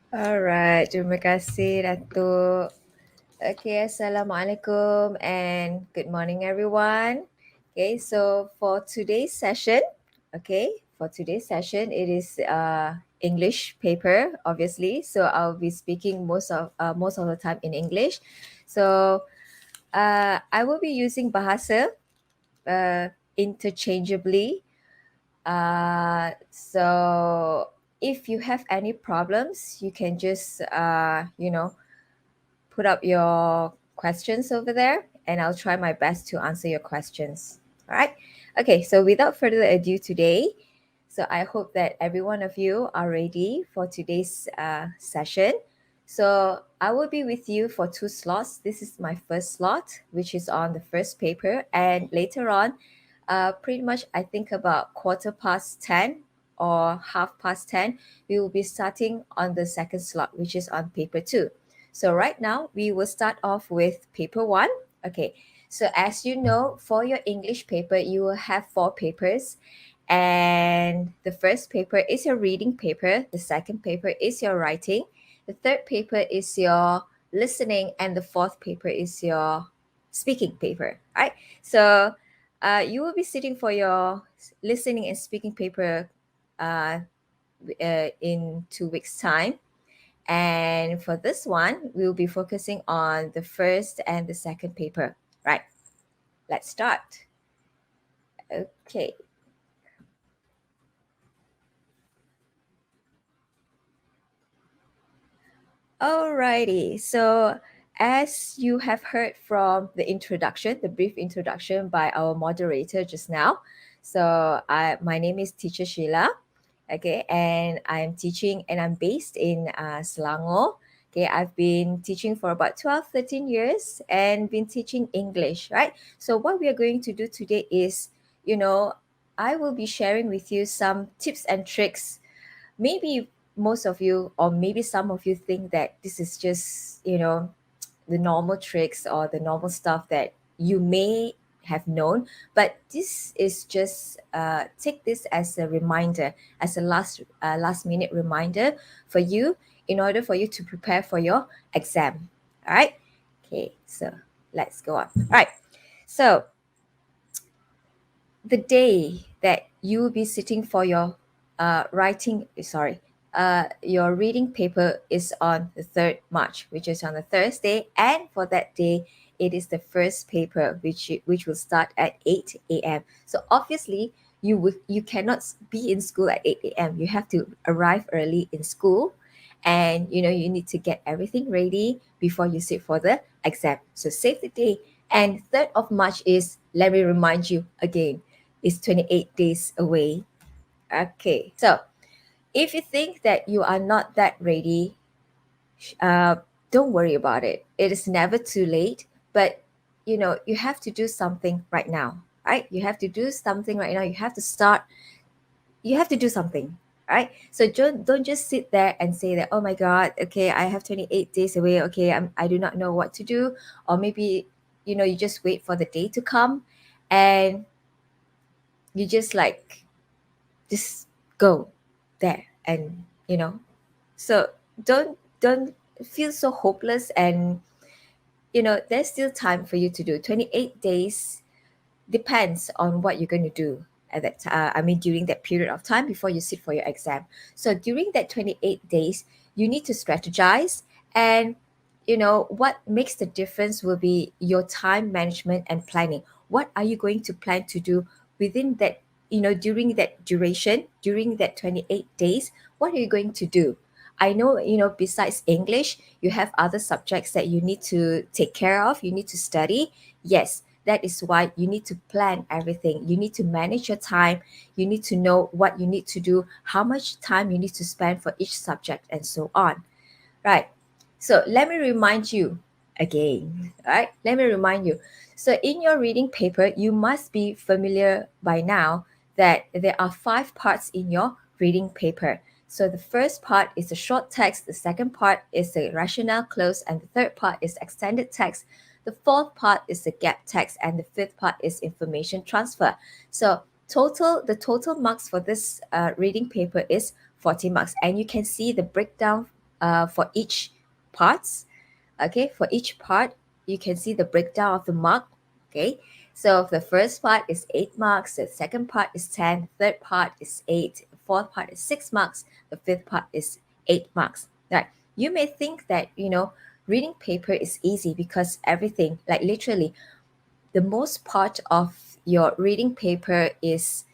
Alright, terima kasih Datuk. Okay, Assalamualaikum and good morning everyone. Okay, so for today's session, it is English paper, obviously. So I'll be speaking most of the time in English. So I will be using Bahasa interchangeably. So if you have any problems, you can just put up your questions over there and I'll try my best to answer your questions. All right. Okay. So without further ado today, so I hope that every one of you are ready for today's session. So I will be with you for 2 slots. This is my first slot, which is on the first paper. And later on, pretty much I think about 10:15 or 10:30, we will be starting on the second slot, which is on paper 2. So right now we will start off with paper 1. Okay. So as you know, for your English paper, you will have 4 papers. And the first paper is your reading paper. The second paper is your writing. The third paper is your listening. And the fourth paper is your speaking paper. Right. So you will be sitting for your listening and speaking paper uh, in 2 weeks' time. And for this one, we'll be focusing on the first and the second paper. Right, let's start. Okay. Alrighty. So, as you have heard from the introduction, the brief introduction by our moderator just now, so my name is Teacher Sheila. Okay, and I'm teaching and I'm based in Selangor. Okay, I've been teaching for about 12, 13 years and been teaching English, right? So, what we are going to do today is, I will be sharing with you some tips and tricks. Maybe most of you, or maybe some of you, think that this is just, the normal tricks or the normal stuff that you may have known, but this is just take this as a reminder, as a last minute reminder for you, in order for you to prepare for your exam. All right. Okay, so let's go on. All right. So the day that you will be sitting for your your reading paper is on the 3rd March, which is on a Thursday, and for that day it is the first paper which will start at 8 a.m. So obviously you cannot be in school at 8 a.m. You have to arrive early in school, and you need to get everything ready before you sit for the exam. So save the day. And 3rd of March is, let me remind you again, is 28 days away. Okay, so if you think that you are not that ready, uh, don't worry about it. It is never too late, but you have to do something right now, right? You have to do something right now. You have to start. You have to do something, right? So don't just sit there and say that, oh my God, okay, I have 28 days away. Okay, I do not know what to do. Or maybe, you just wait for the day to come and you just go there, and so don't feel so hopeless. And there's still time for you to do. 28 days depends on what you're going to do at that time. I mean, during that period of time before you sit for your exam. So during that 28 days, you need to strategize. And what makes the difference will be your time management and planning. What are you going to plan to do within that, during that duration, during that 28 days? What are you going to do? I know, besides English, you have other subjects that you need to take care of, you need to study. Yes, that is why you need to plan everything. You need to manage your time. You need to know what you need to do, how much time you need to spend for each subject, and so on. Right. So let me remind you again. Right. Let me remind you. So in your reading paper, you must be familiar by now that there are 5 parts in your reading paper. So the first part is the short text, the second part is the rationale clause, and the third part is extended text. The fourth part is the gap text, and the fifth part is information transfer. So the total marks for this reading paper is 40 marks, and you can see the breakdown for each parts. Okay, for each part, you can see the breakdown of the mark. Okay, so the first part is 8 marks, the second part is 10, third part is 8, the fourth part is 6 marks, the fifth part is 8 marks. Right? You may think that, reading paper is easy because everything, like literally, the most part of your reading paper is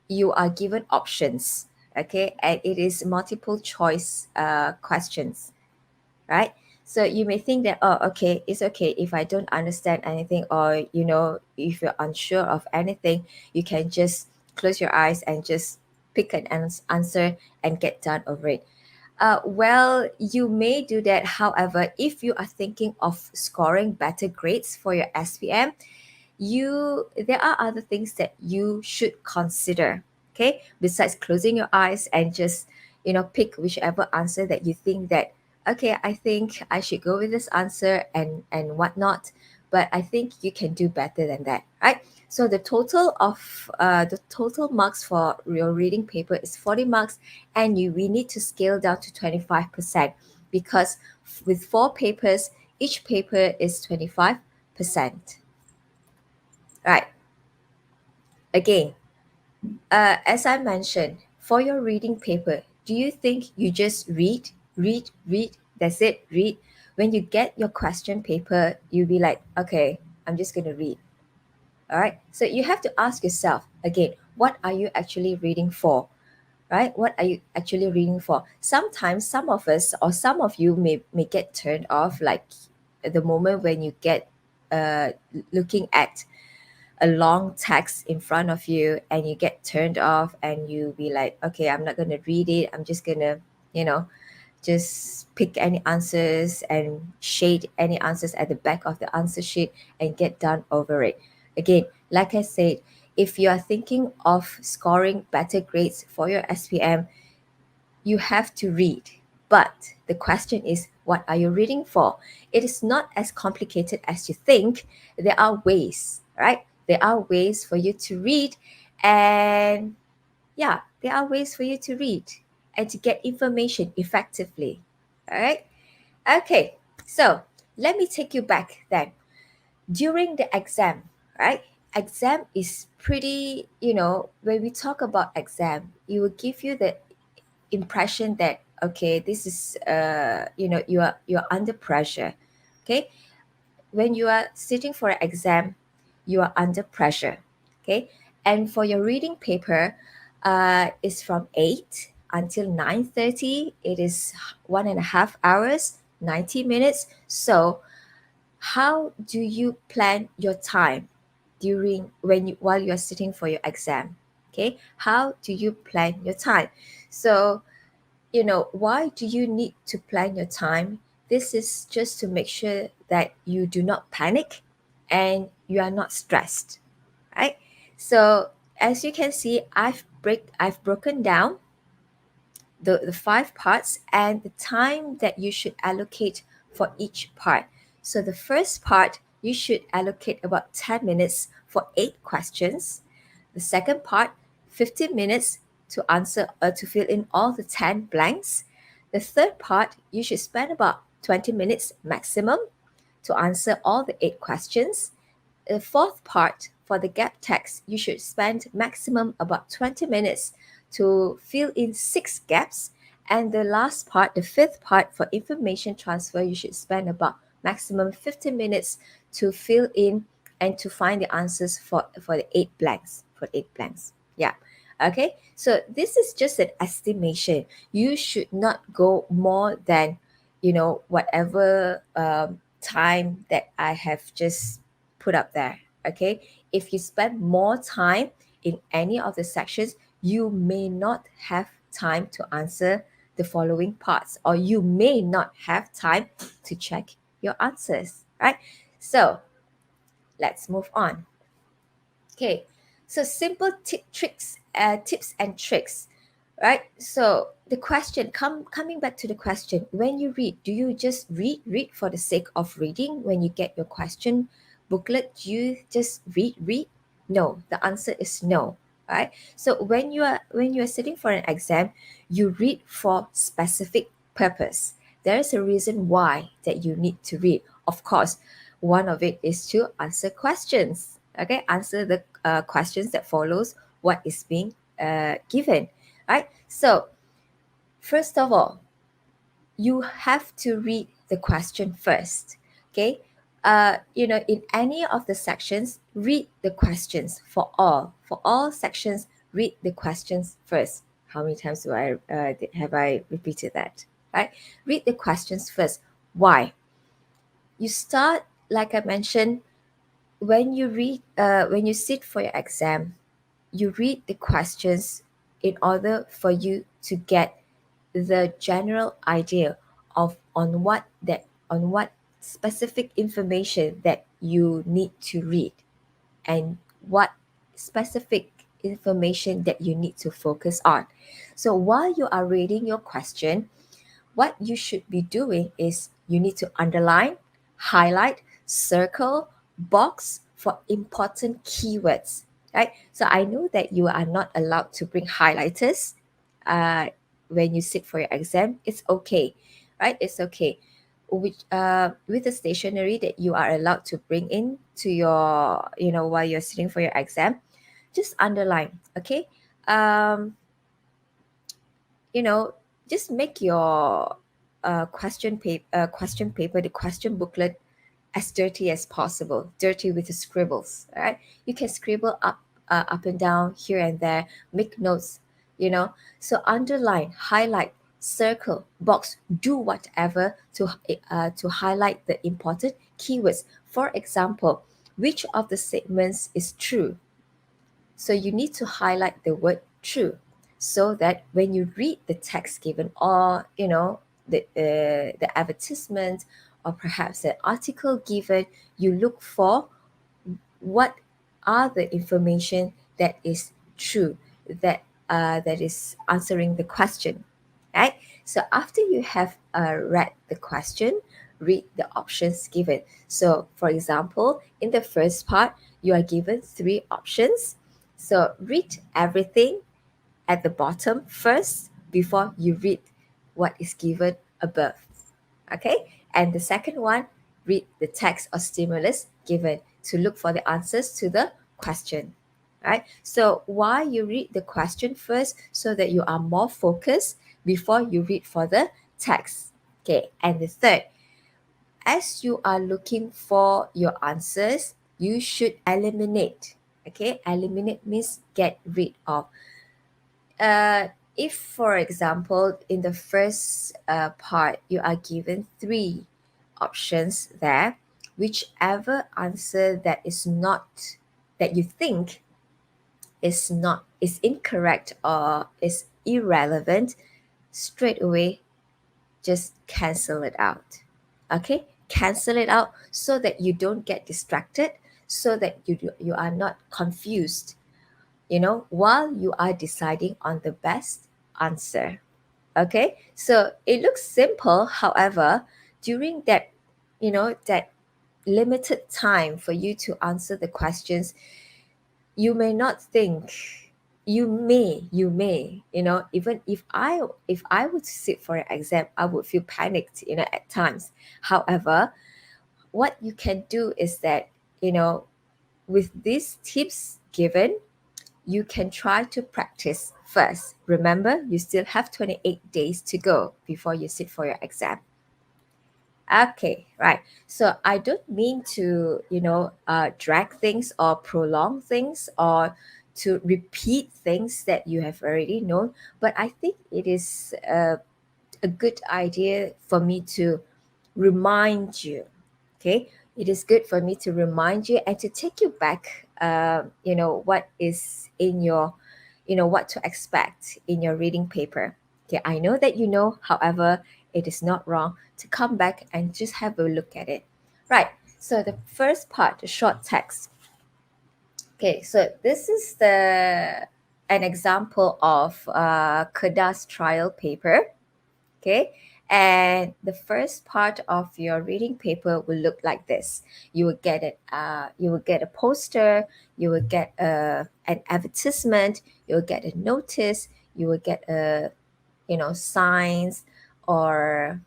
you are given options, okay, and it is multiple choice questions, right? So you may think that, oh, okay, it's okay if I don't understand anything, or if you're unsure of anything, you can just close your eyes and just pick an answer and get done over it. Well, you may do that. However, if you are thinking of scoring better grades for your SPM, there are other things that you should consider. Okay, besides closing your eyes and just pick whichever answer that you think that, okay, I think I should go with this answer and whatnot, but I think you can do better than that, right? So the total marks for your reading paper is 40 marks, and we need to scale down to 25%, because with 4 papers, each paper is 25%. Right. Again, as I mentioned, for your reading paper, do you think you just read, read, read? That's it, read. When you get your question paper, you'll be like, okay, I'm just going to read. All right. So you have to ask yourself again, what are you actually reading for? Right? What are you actually reading for? Sometimes some of us or some of you may get turned off, like at the moment when you get looking at a long text in front of you and you get turned off and you be like, okay, I'm not going to read it, I'm just going to you know just pick any answers and shade any answers at the back of the answer sheet and get done over it. Again, like I said, if you are thinking of scoring better grades for your SPM, you have to read. But the question is, what are you reading for? It is not as complicated as you think. There are ways, right? There are ways for you to read, and yeah, there are ways for you to read and to get information effectively. All right. Okay. So let me take you back then. During the exam, right? Exam is pretty, when we talk about exam, it will give you the impression that, okay, this is you're under pressure. Okay, when you are sitting for an exam, you are under pressure. Okay, and for your reading paper, it's from 8 until 9:30. It is 1.5 hours, 90 minutes. So how do you plan your time while you are sitting for your exam? Okay, how do you plan your time? So why do you need to plan your time? This is just to make sure that you do not panic and you are not stressed, right? So as you can see, I've broken down the 5 parts and the time that you should allocate for each part. So the first part, you should allocate about 10 minutes for 8 questions. The second part, 15 minutes to answer to fill in all the 10 blanks. The third part, you should spend about 20 minutes maximum to answer all the 8 questions. The fourth part, for the gap text, you should spend maximum about 20 minutes to fill in 6 gaps. And the last part, the fifth part, for information transfer, you should spend about maximum 15 minutes to fill in and to find the answers for the 8 blanks. For 8 blanks. Yeah. Okay. So this is just an estimation. You should not go more than, whatever time that I have just put up there. Okay. If you spend more time in any of the sections, you may not have time to answer the following parts, or you may not have time to check your answers, right? So let's move on. Okay, so simple tips and tricks, right? So the question, coming back to the question, when you read, do you just read for the sake of reading? When you get your question booklet, do you just read? No, the answer is no, right? So when you are sitting for an exam, you read for specific purpose. There's a reason why that you need to read. Of course, one of it is to answer questions. Okay, answer the questions that follows what is being given. Right. So first of all, you have to read the question first. Okay. In any of the sections, read the questions for all sections. Read the questions first. How many times have I repeated that? Right. Read the questions first. Why? You start, like I mentioned, when you sit for your exam, you read the questions in order for you to get the general idea of on what specific information that you need to read, and what specific information that you need to focus on. So while you are reading your question, what you should be doing is you need to underline, highlight, circle, box for important keywords, right? So I know that you are not allowed to bring highlighters uh, when you sit for your exam. It's okay, right? It's okay. With the stationery that you are allowed to bring in to your, while you're sitting for your exam, just underline, okay? Um, you know, just make your question paper, the question booklet, as dirty as possible, dirty with the scribbles. All right, you can scribble up and down, here and there, make notes. So underline, highlight, circle, box, do whatever to highlight the important keywords. For example, which of the statements is true? So you need to highlight the word true, so that when you read the text given, or the advertisement, or perhaps an article given, you look for what are the information that is true, that is answering the question, right? So after you have read the question, read the options given. So for example, in the first part, you are given three options. So read everything at the bottom first before you read what is given above. Okay? And the second one, read the text or stimulus given to look for the answers to the question. Right? So why you read the question first, so that you are more focused before you read for the text. Okay, and the third, as you are looking for your answers, you should eliminate. Okay, eliminate means get rid of. If, for example, in the first part, you are given three options there, whichever answer that you think is incorrect or is irrelevant, straight away just cancel it out. Okay, cancel it out so that you don't get distracted, so that you are not confused, while you are deciding on the best answer. Okay, so it looks simple. However, during that limited time for you to answer the questions, you may not think, even if I were to sit for an exam, I would feel panicked, at times. However, what you can do is that, with these tips given, you can try to practice first. Remember, you still have 28 days to go before you sit for your exam. Okay, right. So I don't mean to, drag things or prolong things, or to repeat things that you have already known, but I think it is a good idea for me to remind you. Okay, it is good for me to remind you and to take you back, what is in your, what to expect in your reading paper. Okay, I know that you know, however, it is not wrong to come back and just have a look at it. Right, so the first part, the short text. Okay, so this is an example of Kedas trial paper. Okay, and the first part of your reading paper will look like this. You will get it. You will get a poster. You will get an advertisement. You will get a notice. You will get a signs, or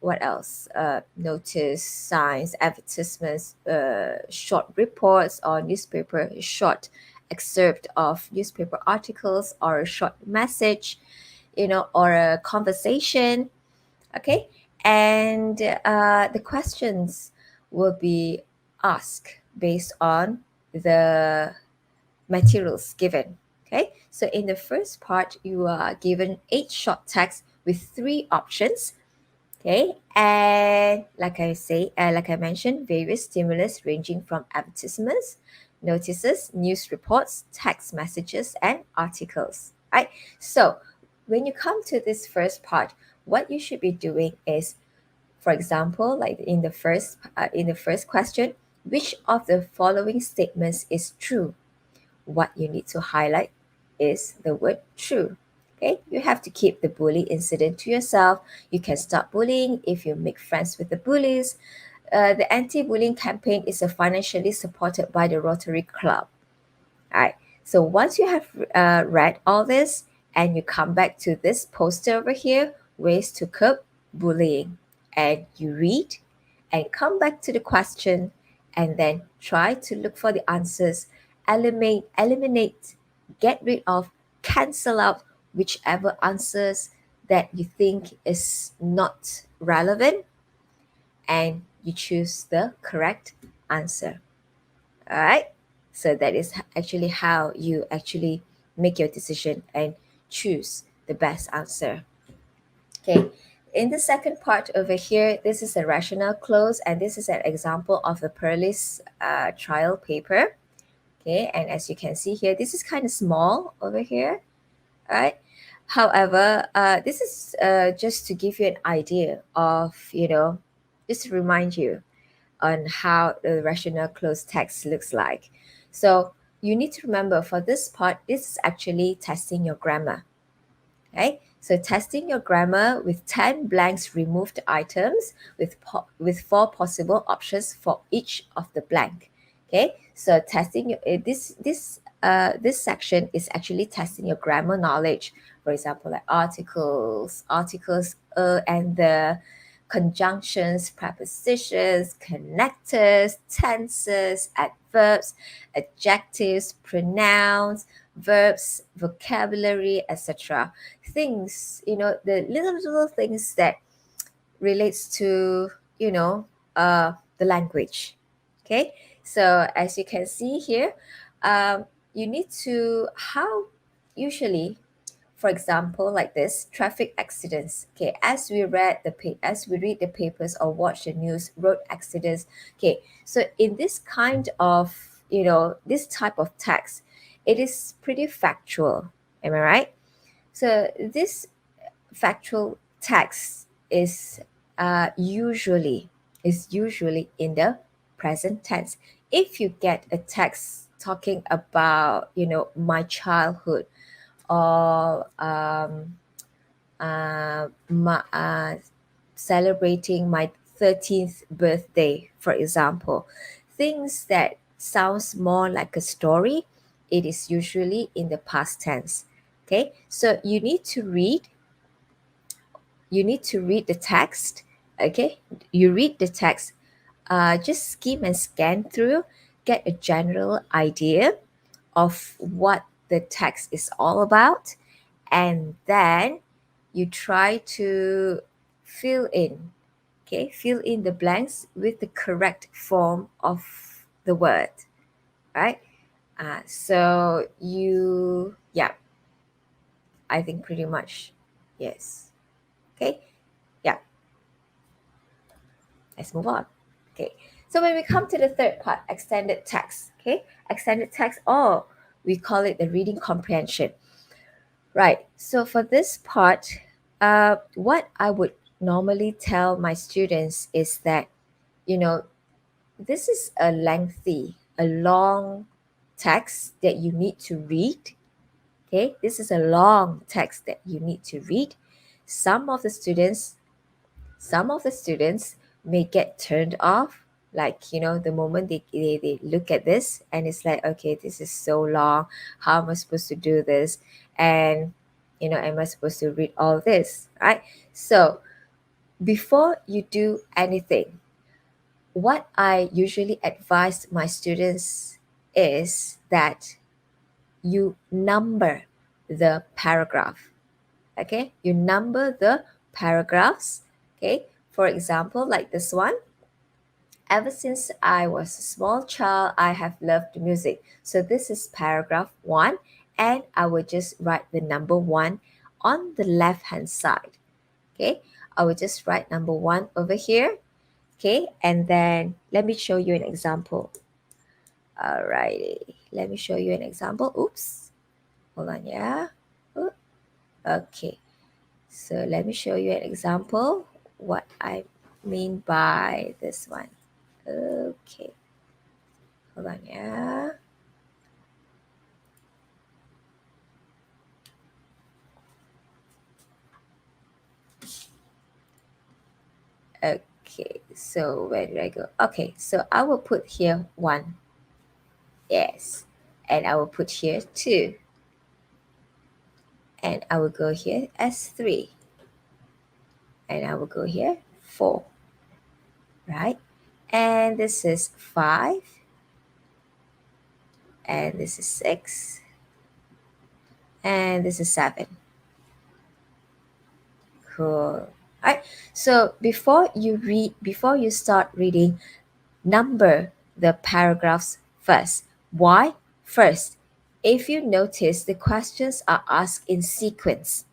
what else? Notice, signs, advertisements, short reports or newspaper, short excerpt of newspaper articles, or a short message, or a conversation. Okay, and the questions will be asked based on the materials given. Okay, so in the first part, you are given 8 short texts with 3 options. Okay, and like I mentioned, various stimulus ranging from advertisements, notices, news reports, text messages, and articles. Right. So when you come to this first part, what you should be doing is, for example, like in the first question, which of the following statements is true? What you need to highlight is the word true. Okay, you have to keep the bully incident to yourself. You can stop bullying if you make friends with the bullies. The anti-bullying campaign is financially supported by the Rotary Club. All right. So once you have read all this and you come back to this poster over here, ways to curb bullying, and you read and come back to the question and then try to look for the answers, eliminate, get rid of, cancel out whichever answers that you think is not relevant, and you choose the correct answer. All right. So that is actually how you actually make your decision and choose the best answer. Okay. In the second part over here, this is a rational clause, and this is an example of a Perlis trial paper. Okay. And as you can see here, this is kind of small over here. All right. However, this is just to give you an idea of, just to remind you on how the rational clause text looks like. So you need to remember, for this part, this is actually testing your grammar. Okay, so testing your grammar with 10 blanks removed items with 4 possible options for each of the blank. Okay, so testing this section is actually testing your grammar knowledge. For example, like articles, and the conjunctions, prepositions, connectors, tenses, adverbs, adjectives, pronouns, verbs, vocabulary, etc. Things, the little things that relates to, the language. Okay, so as you can see here, you need to, how usually, for example, like this, traffic accidents. Okay, as we read the papers or watch the news, road accidents. Okay, so in this kind of, this type of text, it is pretty factual. Am I right? So this factual text is usually in the present tense. If you get a text talking about, my childhood, or celebrating my 13th birthday, for example, things that sounds more like a story, it is usually in the past tense. Okay, so you need to read the text. Okay, you read the text, just skim and scan through, get a general idea of what the text is all about, and then you try to fill in. Okay, fill in the blanks with the correct form of the word. Right. So yeah, I think pretty much, yes. Okay, yeah, let's move on. Okay, so when we come to the third part, extended text. Okay, extended text, or we call it the reading comprehension. Right. So for this part, what I would normally tell my students is that, you know, this is a long text that you need to read. Okay, this is a long text that you need to read. Some of the students, some of the students may get turned off, like, the moment they look at this, and it's like, okay, this is so long. How am I supposed to do this? And am I supposed to read all this, right? So before you do anything, what I usually advise my students is that you number the paragraph. Okay, you number the paragraphs. Okay, for example, like this one. Ever since I was a small child, I have loved music. So this is paragraph one, and I will just write the number one on the left hand side. Okay, I will just write number one over here. Okay, and then let me show you an example. Alrighty, let me show you an example. Oops, hold on, yeah. Oop. Okay, so let me show you an example what I mean by this one. Okay, hold on, yeah. Okay, so where did I go? Okay, so I will put here one. Yes, and I will put here two, and I will go here as three, and I will go here four, right? And this is five, and this is six, and this is seven. Cool. Right. So before you start reading, number the paragraphs first. Why? First, if you notice, the questions are asked in sequence.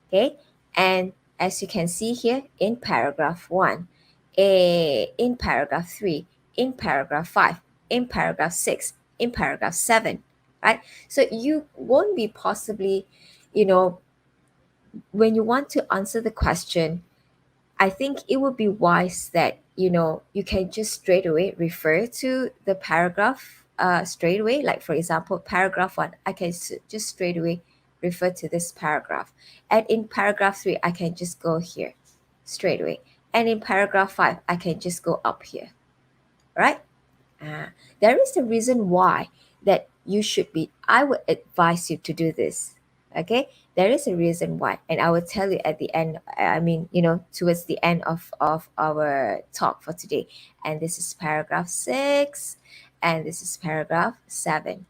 Okay, and as you can see here in paragraph one, in paragraph three, in paragraph five, in paragraph six, in paragraph seven, right? So you won't be possibly, you know, when you want to answer the question, I think it would be wise that you can just straight away refer to the paragraph straight away. Like for example, paragraph one, I can just straight away refer to this paragraph, and in paragraph three, I can just go here straight away, and in paragraph five, I can just go up here, right? There is a reason why that you should be. I would advise you to do this. Okay, there is a reason why, and I will tell you at the end. I mean, towards the end of our talk for today. And this is paragraph six, and this is paragraph seven.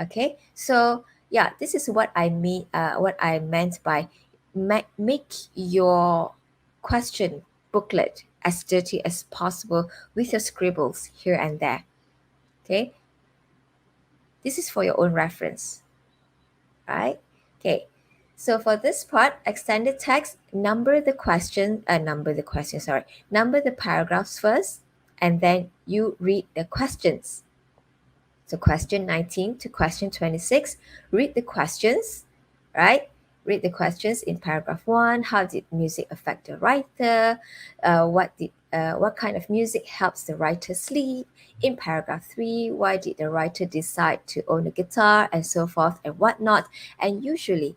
Okay, so yeah, this is what I mean. What I meant by make your question booklet as dirty as possible with your scribbles here and there. Okay, this is for your own reference, right? Okay, so for this part, extended text, number the paragraphs first, and then you read the questions. So question 19 to question 26, read the questions, right? Read the questions in paragraph one. How did music affect the writer? What kind of music helps the writer sleep? In paragraph three, why did the writer decide to own a guitar, and so forth and whatnot? And usually,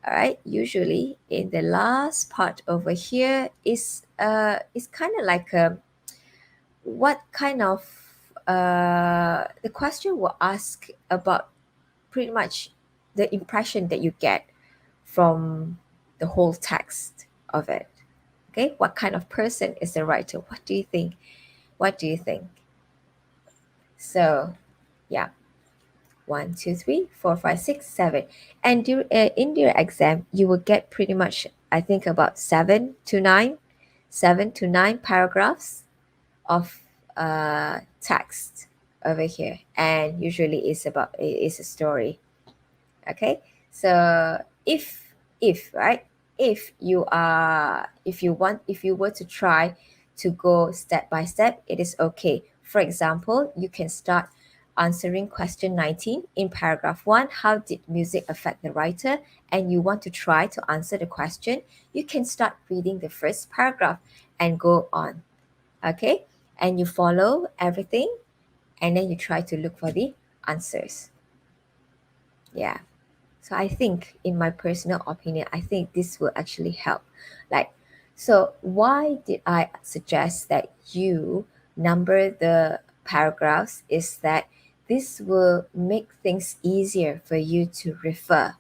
all right, usually in the last part over here is kind of like what kind of the question will ask about pretty much the impression that you get from the whole text of it. Okay, what kind of person is the writer? What do you think? What do you think? So, yeah, one, two, three, four, five, six, seven, and in your exam, you will get pretty much, I think, about seven to nine paragraphs of text over here, and usually it's a story. Okay, so if right, if you were to try to go step by step, it is okay. For example, you can start answering question 19 in paragraph 1. How did music affect the writer? And you want to try to answer the question, you can start reading the first paragraph and go on. Okay, and you follow everything, and then you try to look for the answers. Yeah, so I think, in my personal opinion, I think this will actually help. Like, so why did I suggest that you number the paragraphs? Is that this will make things easier for you to refer,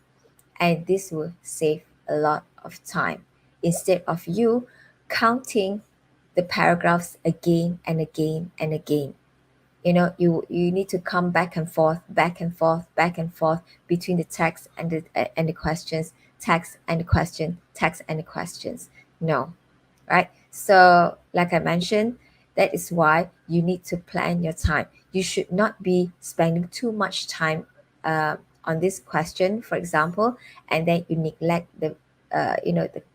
and this will save a lot of time instead of you counting the paragraphs again and again and again. You need to come back and forth, back and forth, back and forth between the text and the questions, text and the question, text and the questions. No, right? So, like I mentioned, that is why you need to plan your time. You should not be spending too much time on this question, for example, and then you neglect the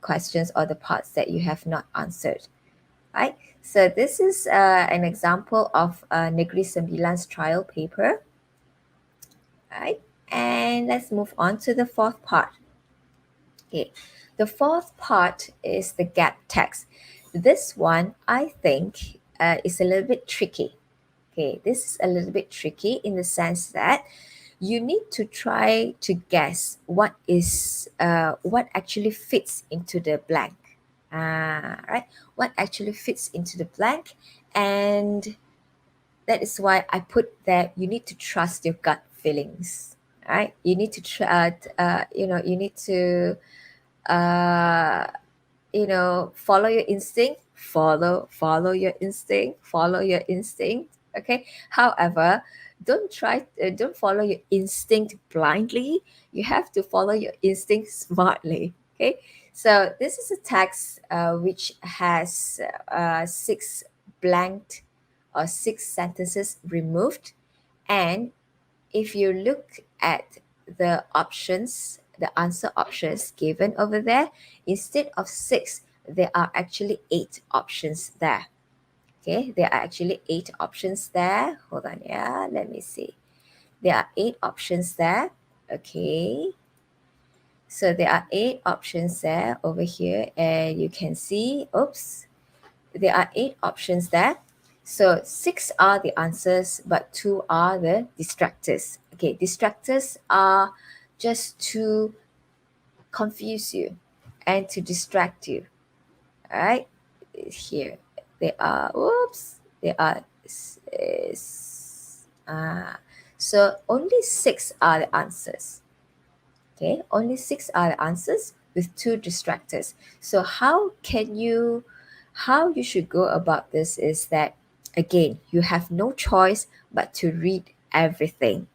questions or the parts that you have not answered, right? So this is an example of Negeri Sembilan's trial paper, right? And let's move on to the fourth part. Okay, the fourth part is the gap text. This one, I think, is a little bit tricky. Okay, this is a little bit tricky in the sense that you need to try to guess what actually fits into the blank. Right? What actually fits into the blank, and that is why I put that you need to trust your gut feelings. Right? You need to you need to uh, follow your instinct, follow your instinct, follow your instinct. Okay. However, don't follow your instinct blindly. You have to follow your instinct smartly. Okay. So this is a text which has six blanked or six sentences removed, and if you look at the options, the answer options given over there, instead of six, there are actually eight options there. Okay, there are actually eight options there. Hold on, yeah, let me see. There are eight options there. Okay, so there are eight options there over here, and you can see, oops, there are eight options there. So six are the answers, but two are the distractors. Okay, distractors are just to confuse you and to distract you. All right, here they are. Oops, they are. So only six are the answers. Okay, only six are the answers with two distractors. So how you should go about this is that, again, you have no choice but to read everything.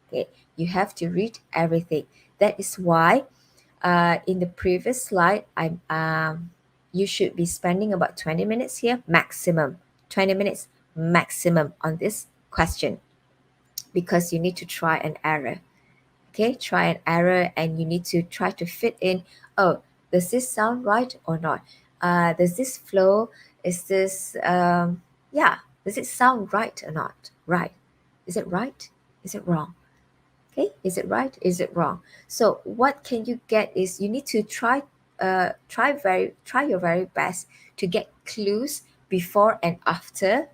Okay, you have to read everything. That is why in the previous slide, you should be spending about 20 minutes here maximum, 20 minutes maximum on this question, because you need to try and error. Okay, try and error, and you need to try to fit in, oh, does this sound right or not? Does this flow? Is this yeah, does it sound right or not? Right. Is it right? Is it wrong? Okay, is it right? Is it wrong? So what can you get is you need to try your very best to get clues before and after.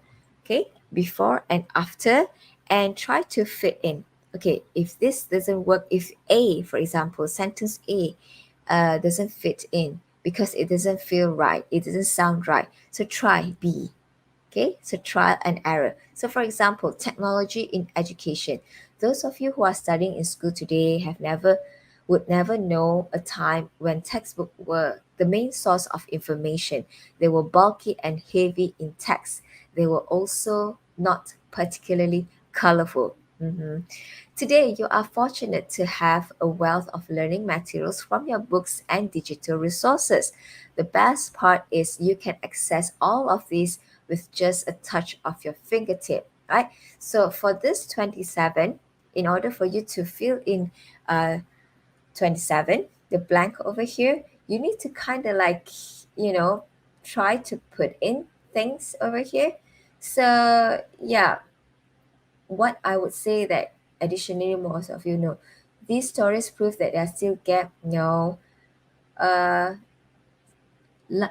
Okay, before and after, and try to fit in. Okay, if this doesn't work, if A, for example, sentence A doesn't fit in because it doesn't feel right, it doesn't sound right, so try B. Okay, so trial and error. So, for example, technology in education. Those of you who are studying in school today would never know a time when textbooks were the main source of information. They were bulky and heavy in text. They were also not particularly colorful. Mhm. Today, you are fortunate to have a wealth of learning materials from your books and digital resources. The best part is you can access all of these with just a touch of your fingertip, right? So for this 27, in order for you to fill in 27, the blank over here, you need to kind of like, you know, try to put in things over here. So yeah, what I would say that additionally, most of you know, these stories prove that there are still gap. No, uh,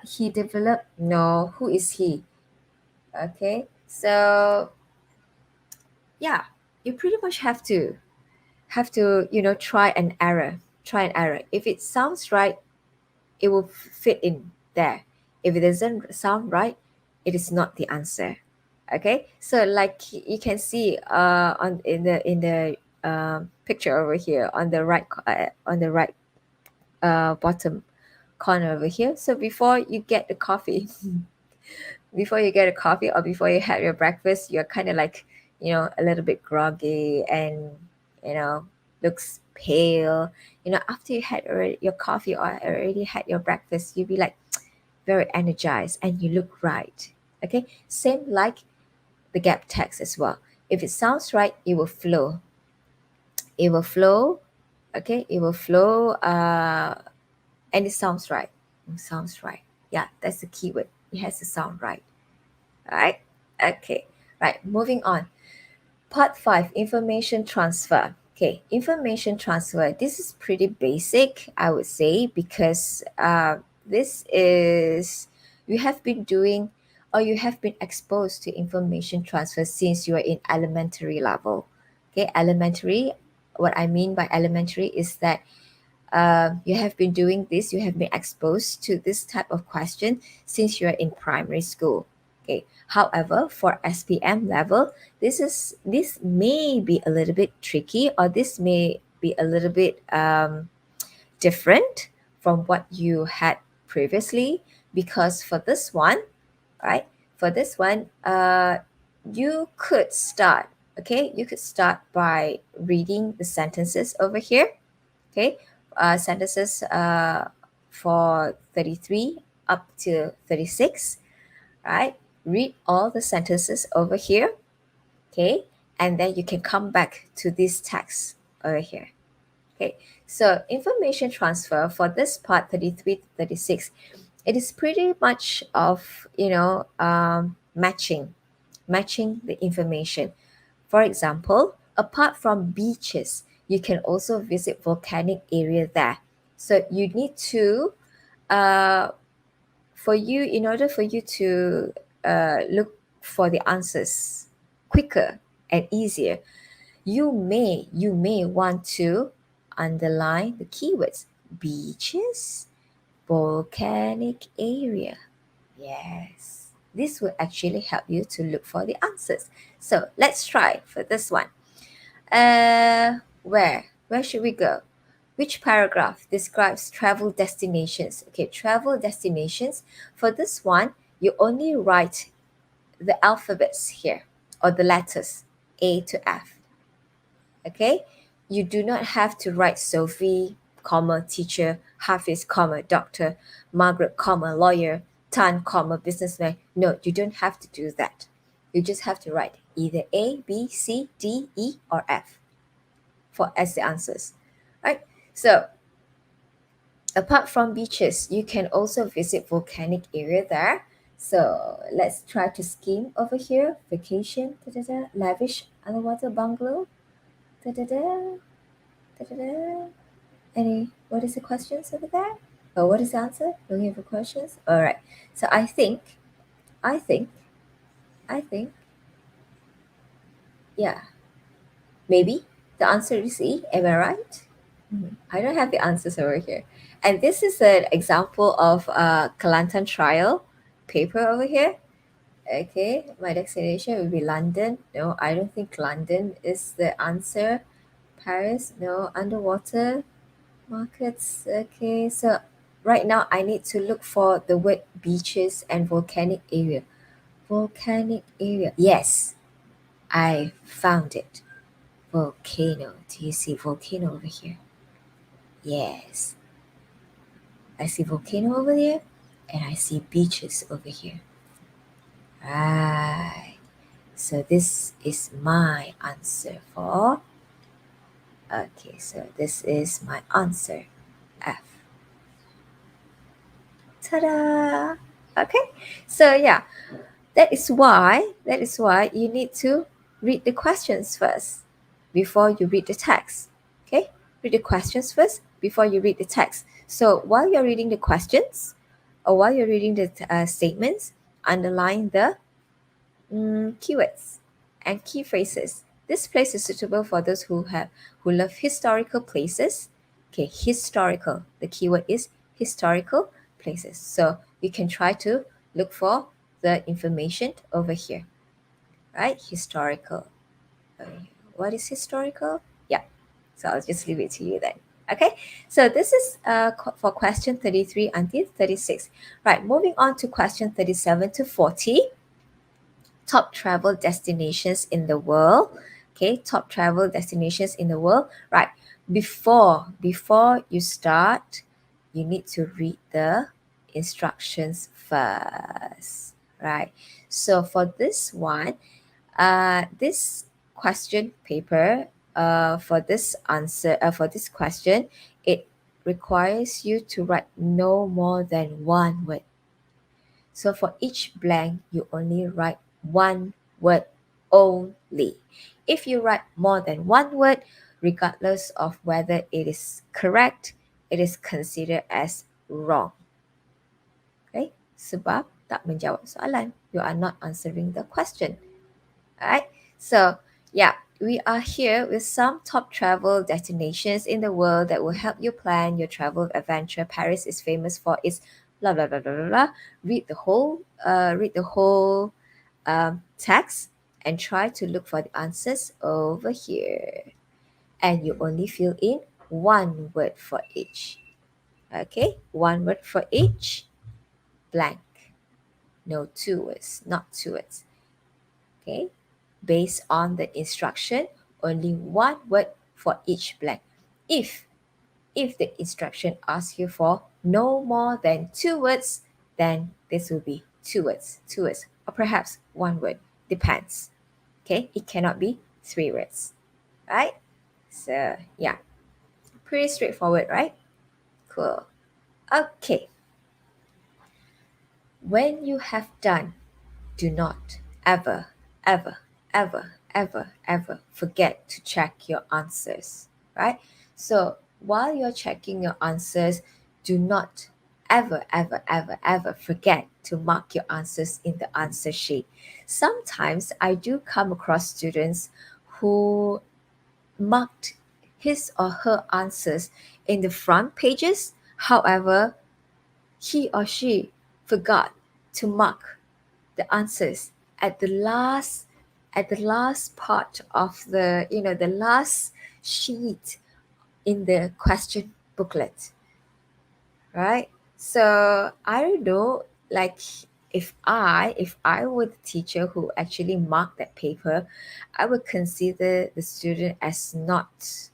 he developed. No, who is he? Okay, so yeah, you pretty much have to try and error, try and error. If it sounds right, it will fit in there. If it doesn't sound right, it is not the answer. Okay, so like you can see on in the picture over here on the right bottom corner over here. So before you get the coffee, before you get a coffee or before you have your breakfast, you're kind of like, a little bit groggy and, you know, looks pale. After you had already your coffee or already had your breakfast, you'll be like very energized and you look right. Okay. Same like the gap text as well. If it sounds right, it will flow. It will flow. Okay. It will flow. And it sounds right. It sounds right. Yeah, that's the keyword. It has to sound right. All right. Okay. Right. Moving on. Part 5, information transfer. Okay, information transfer. This is pretty basic, I would say, because this is, you have been doing or you have been exposed to information transfer since you are in elementary level. Okay, elementary, what I mean by elementary is that you have been doing this, you have been exposed to this type of question since you're in primary school. Okay. However, for SPM level, this may be a little bit tricky, or this may be a little bit different from what you had previously, because for this one, right? For this one, you could start. Okay, you could start by reading the sentences over here. Okay, sentences for 33 up to 36, right? Read all the sentences over here, okay? And then you can come back to this text over here. Okay, so information transfer for this part 33 to 36, it is pretty much of, matching the information. For example, apart from beaches, you can also visit volcanic area there. So you need to, uh, in order for you to look for the answers quicker and easier, you may want to underline the keywords beaches, volcanic area. Yes, this will actually help you to look for the answers. So let's try for this one. Where should we go? Which paragraph describes travel destinations? Okay, travel destinations. For this one, you only write the alphabets here, or the letters A to F. Okay, you do not have to write Sophie, comma, teacher, Hafiz, comma, doctor, Margaret, comma, lawyer, Tan, comma, businessman. No, you don't have to do that. You just have to write either A, B, C, D, E, or F for as the answers. Right? So apart from beaches, you can also visit volcanic area there. So let's try to skim over here. Vacation, da, da, da, lavish underwater bungalow, da, da, da, da, da, da. What is the questions over there? Oh, what is the answer? Looking for questions? All right. So I think, I think, yeah, maybe the answer is E. Am I right? I don't have the answers over here. And this is an example of a Kelantan trial paper over here. Okay, my destination will be London. No, I don't think London is the answer. Paris, no. Underwater markets. Okay, so right now I need to look for the word beaches and volcanic area. Volcanic area. Yes, I found it. Volcano. Do you see volcano over here? Yes. I see volcano over there and I see beaches over here. Right. So this is my answer for. Okay, so this is my answer. F. Ta-da! Okay. So yeah, that is why you need to read the questions first before you read the text. Okay? Read the questions first before you read the text. So while you're reading the questions or while you're reading the statements, underline the keywords and key phrases. This place is suitable for those who love historical places. Okay, historical. The keyword is historical places. So you can try to look for the information over here. Right? Historical. What is historical? Yeah. So I'll just leave it to you then. Okay, so this is for question 33 until 36. Right, moving on to question 37 to 40. Top travel destinations in the world. Okay, top travel destinations in the world. Right, before you start, you need to read the instructions first. Right, so for this one, this question paper, for this answer, for this question, it requires you to write no more than one word. So for each blank, you only write one word only. If you write more than one word, regardless of whether it is correct, it is considered as wrong. Okay? Sebab tak menjawab soalan. You are not answering the question. Alright? So, yeah, we are here with some top travel destinations in the world that will help you plan your travel adventure. Paris is famous for its blah blah blah blah blah. Blah. Read the whole text and try to look for the answers over here. And you only fill in one word for each. Okay, one word for each. Blank. No two words, not two words. Okay, based on the instruction, only one word for each blank. If the instruction asks you for no more than two words, then this will be two words, or perhaps one word, depends. Okay, it cannot be three words, right? So yeah, pretty straightforward, right? Cool. Okay, when you have done, do not ever, ever, ever, ever, ever forget to check your answers, right? So while you're checking your answers, do not ever, ever, ever, ever forget to mark your answers in the answer sheet. Sometimes I do come across students who marked his or her answers in the front pages. However, he or she forgot to mark the answers at the last part of the the last sheet in the question booklet, right? So I don't know, like, if I were the teacher who actually marked that paper, I would consider the student as not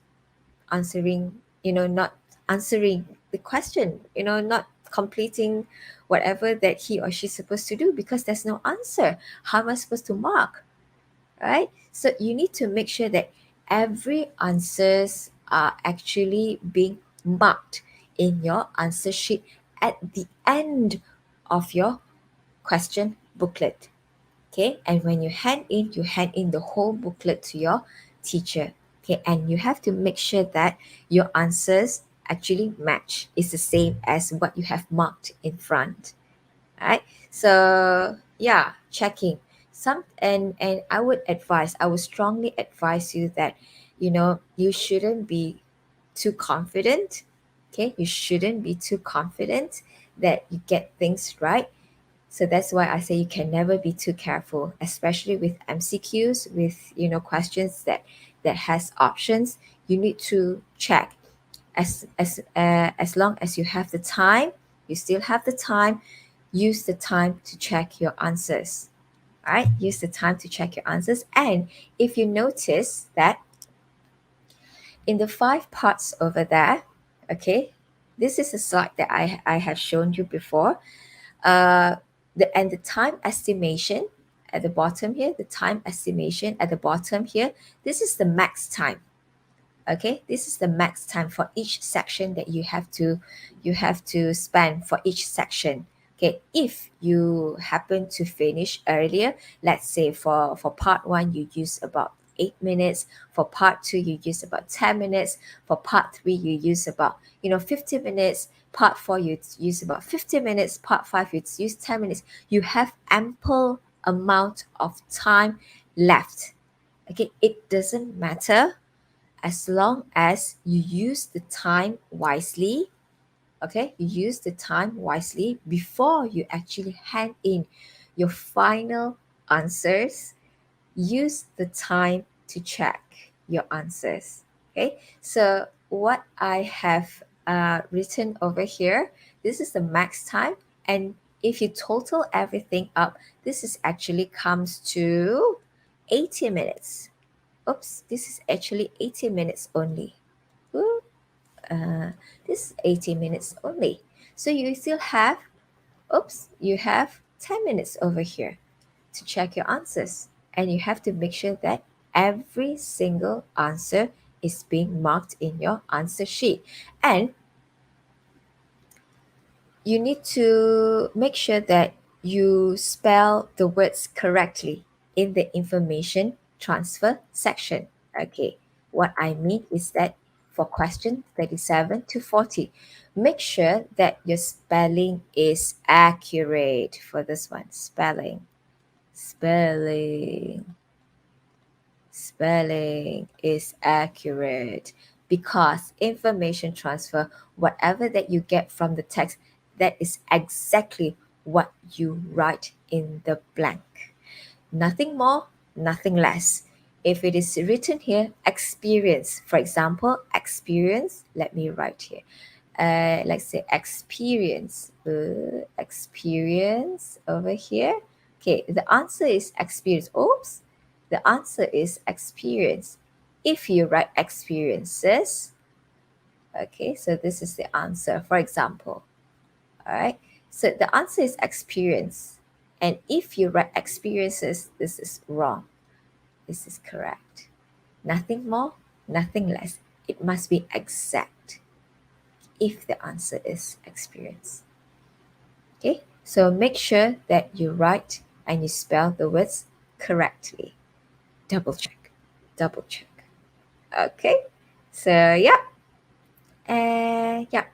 answering, not answering the question, not completing whatever that he or she's supposed to do, because there's no answer. How am I supposed to mark, right? So you need to make sure that every answers are actually being marked in your answer sheet at the end of your question booklet. Okay, and when you hand in the whole booklet to your teacher. Okay, and you have to make sure that your answers actually match. It's the same as what you have marked in front. Right, so yeah, checking some, and I would strongly advise you that you shouldn't be too confident. Okay, you shouldn't be too confident that you get things right. So that's why I say you can never be too careful, especially with MCQs, with questions that has options. You need to check as long as you have the time. You still have the time. Use the time to check your answers. All right, use the time to check your answers. And if you notice that in the five parts over there, okay, this is a slide that I have shown you before. The time estimation at the bottom here, the time estimation at the bottom here, this is the max time. Okay, this is the max time for each section that you have to spend for each section. Okay, if you happen to finish earlier, let's say for part one you use about 8 minutes, for part two you use about 10 minutes, for part three you use about 50 minutes, part four you use about 50 minutes, part five you use 10 minutes. You have ample amount of time left. Okay, it doesn't matter as long as you use the time wisely. Okay, you use the time wisely before you actually hand in your final answers. Use the time to check your answers. Okay, so what I have written over here, this is the max time. And if you total everything up, this is actually comes to 80 minutes. Oops, this is actually 80 minutes only. Ooh, this is 80 minutes only. So you still have, oops, you have 10 minutes over here to check your answers. And you have to make sure that every single answer is being marked in your answer sheet. And you need to make sure that you spell the words correctly in the information transfer section. Okay, what I mean is that for question 37 to 40, make sure that your spelling is accurate for this one. Spelling, spelling is accurate, because information transfer, whatever that you get from the text, that is exactly what you write in the blank. Nothing more, nothing less. If it is written here, experience, for example, experience, let me write here. Let's say experience over here. Okay, the answer is experience. Oops, the answer is experience. If you write experiences, okay, so this is the answer, for example. All right, so the answer is experience. And if you write experiences, this is wrong. This is correct. Nothing more, nothing less. It must be exact if the answer is experience. Okay, so make sure that you write and you spell the words correctly. Double check, double check. Okay, so yeah, and yeah.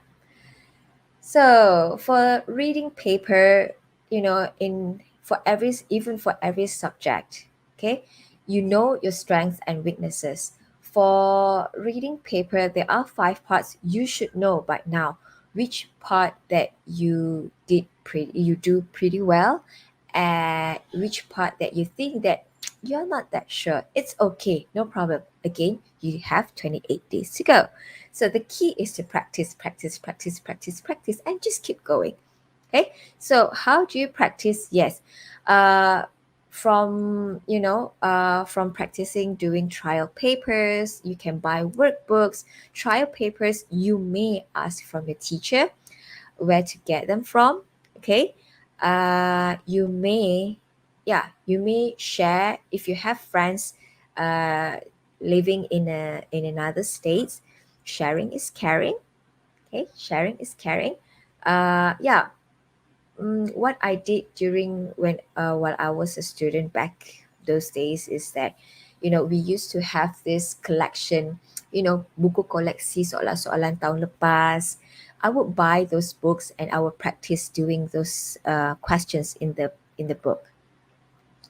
So for reading paper, in for every even for every subject, okay, you know your strengths and weaknesses. For reading paper, there are 5 parts you should know by now. Which part that you do pretty well, and which part that you think that you're not that sure. It's okay, no problem. Again, you have 28 days to go. So the key is to practice, practice, practice, practice, practice, and just keep going. Okay. So how do you practice? Yes. Uh, from practicing doing trial papers, you can buy workbooks, trial papers. You may ask from your teacher where to get them from. Okay. You may share if you have friends uh, living in another states. Sharing is caring. Okay, sharing is caring. Yeah. What I did during when while I was a student back those days is that, we used to have this collection, buku koleksi soalan-soalan tahun lepas. I would buy those books and I would practice doing those questions in the book.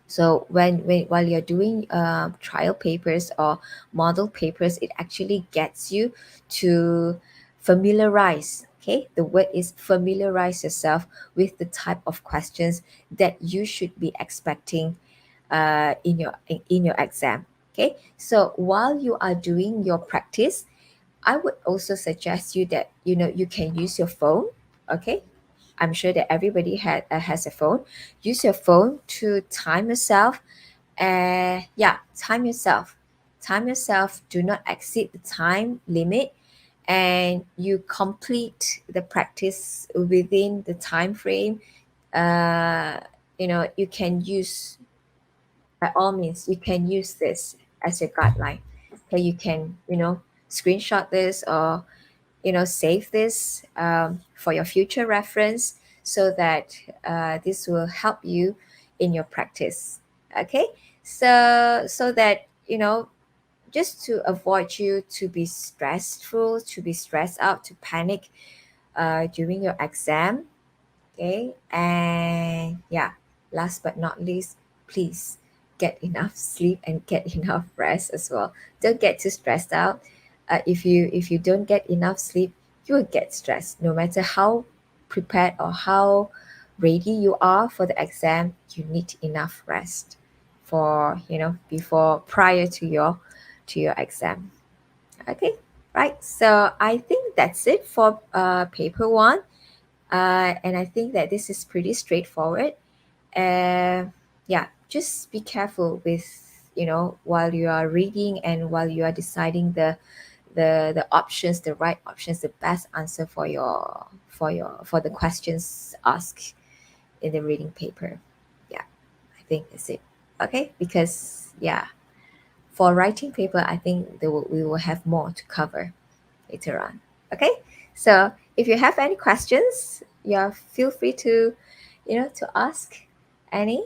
So when while you're doing trial papers or model papers, it actually gets you to familiarize. Okay, the word is familiarize yourself with the type of questions that you should be expecting in your exam. Okay, so while you are doing your practice, I would also suggest you that you can use your phone. Okay, I'm sure that everybody has a phone. Use your phone to time yourself. Yeah, time yourself. Time yourself. Do not exceed the time limit, and you complete the practice within the time frame. You can use, by all means, you can use this as your guideline. Okay, you can screenshot this, or save this for your future reference, so that this will help you in your practice. Okay, so that just to avoid you to be stressful, to be stressed out, to panic during your exam. Okay, and yeah, last but not least, please get enough sleep and get enough rest as well. Don't get too stressed out. If you don't get enough sleep, you will get stressed. No matter how prepared or how ready you are for the exam, you need enough rest for before prior to your exam. Okay. Right. So I think that's it for paper one. And I think that this is pretty straightforward. Yeah, just be careful with, while you are reading and while you are deciding the options, the right options, the best answer for the questions asked in the reading paper. Yeah, I think that's it. Okay, because yeah, for writing paper, I think we will have more to cover later on. Okay, so if you have any questions, yeah, feel free to, to ask any.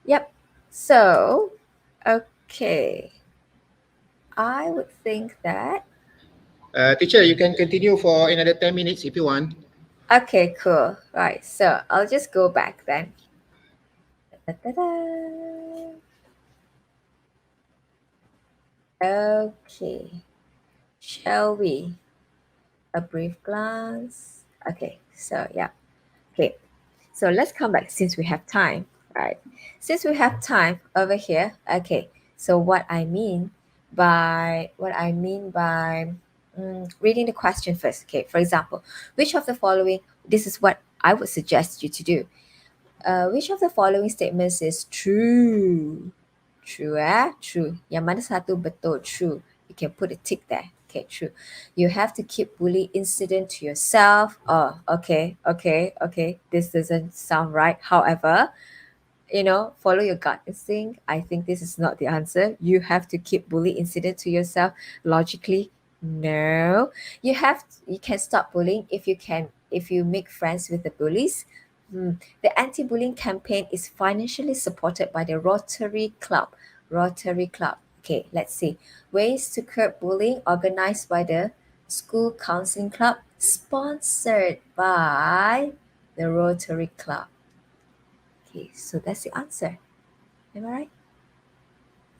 Yep. So, okay, I would think that. Teacher, you can continue for another 10 minutes if you want. Okay, cool. Right. So I'll just go back then. Da-da-da. Okay. Shall we? A brief glance. Okay. So yeah. Okay. So let's come back since we have time, right? Since we have time over here, okay. So what I mean by reading the question first. Okay, for example, which of the following? This is what I would suggest you to do. Which of the following statements is true? True, true. Yang mana satu betul? True. You can put a tick there. Okay, true. You have to keep bully incident to yourself. Oh, okay, okay, okay. This doesn't sound right. However, follow your gut instinct. I think this is not the answer. You have to keep bully incident to yourself. Logically, no. You can stop bullying if you make friends with the bullies. The anti-bullying campaign is financially supported by the Rotary Club. Rotary Club. Okay, let's see. Ways to curb bullying organized by the School Counseling Club, sponsored by the Rotary Club. Okay, so that's the answer. Am I right?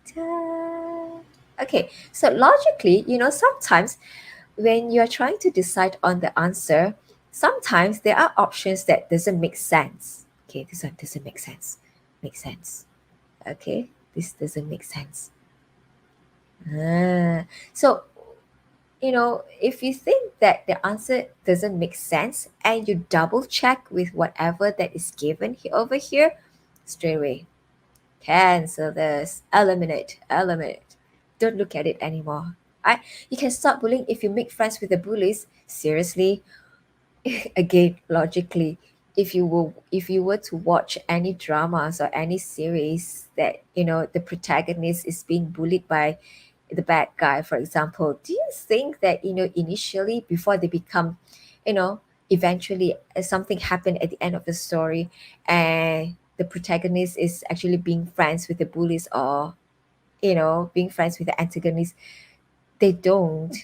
Ta- Okay, so logically, sometimes when you're trying to decide on the answer, sometimes there are options that doesn't make sense. Okay, this one doesn't make sense. Make sense. Okay, this doesn't make sense. So, if you think that the answer doesn't make sense and you double check with whatever that is given over here, straight away, cancel this. Eliminate. Eliminate. Don't look at it anymore. Right? You can stop bullying if you make friends with the bullies. Seriously, again, logically, if you were to watch any dramas or any series that the protagonist is being bullied by the bad guy, for example, do you think that initially before they become, you know eventually something happened at the end of the story, and the protagonist is actually being friends with the bullies, or being friends with the antagonist? They don't.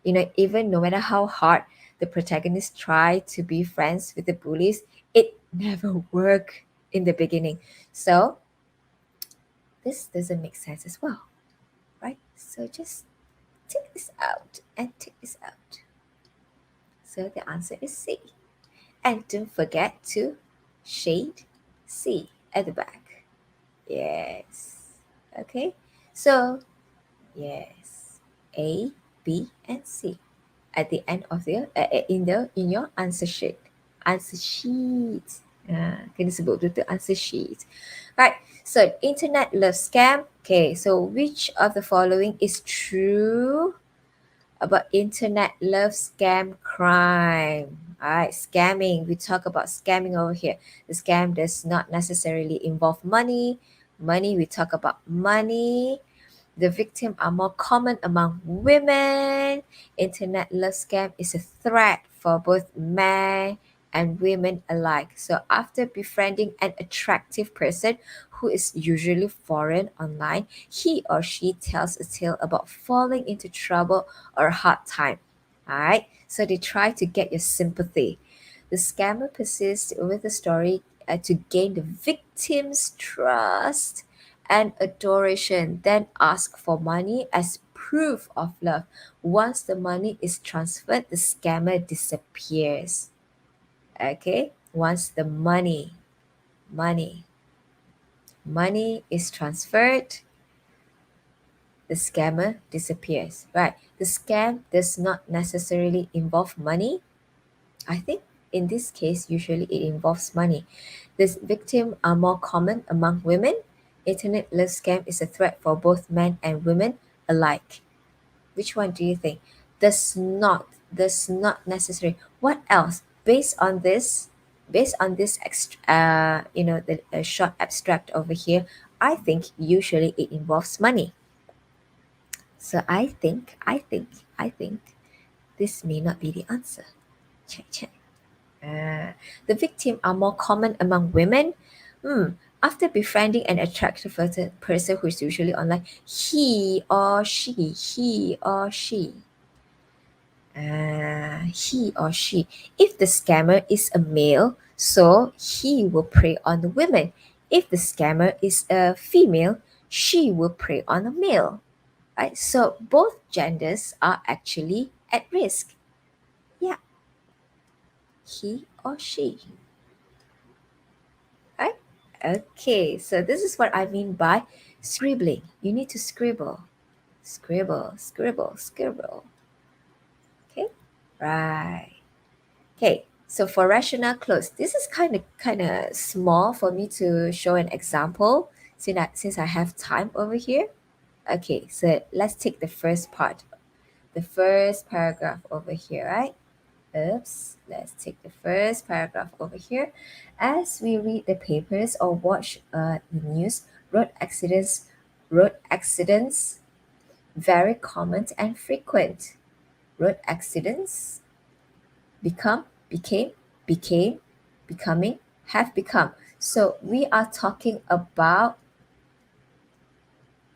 Even no matter how hard the protagonist try to be friends with the bullies, it never work in the beginning. So this doesn't make sense as well, right? So just take this out and take this out. So the answer is C. And don't forget to shade C at the back. Yes. Okay. So yes, A, B, and C at the end of in your answer sheet. Answer sheet. Kena sebut betul answer sheet. Right. So internet love scam. Okay. So which of the following is true about internet love scam crime? All right, scamming. We talk about scamming over here. The scam does not necessarily involve money. Money, we talk about money. The victim are more common among women. Internet love scam is a threat for both men and women alike. So after befriending an attractive person who is usually foreign online, he or she tells a tale about falling into trouble or a hard time. Alright? So they try to get your sympathy. The scammer persists with the story to gain the victim's trust and adoration, then ask for money as proof of love. Once the money is transferred, the scammer disappears. Okay? Once the money, money is transferred, the scammer disappears. Right? The scam does not necessarily involve money. I think in this case, usually it involves money. These victims are more common among women. Internet love scam is a threat for both men and women alike. Which one do you think? Does not necessary. What else? The short abstract over here, I think usually it involves money. So I think this may not be the answer. Check, check. The victim are more common among women. After befriending an attractive person who is usually online, he or she. If the scammer is a male, so he will prey on the women. If the scammer is a female, she will prey on a male. Right? So both genders are actually at risk. Yeah, he or she. Right? Okay, so this is what I mean by scribbling. You need to scribble. Scribble, scribble, scribble. Okay? Right. Okay, so for rational clause, this is kind of small for me to show an example since I have time over here. Okay, so let's take the first part, the first paragraph over here, right? Oops, let's take the first paragraph over here. As we read the papers or watch the news, road accidents very common and frequent. Road accidents became, becoming, have become. So we are talking about,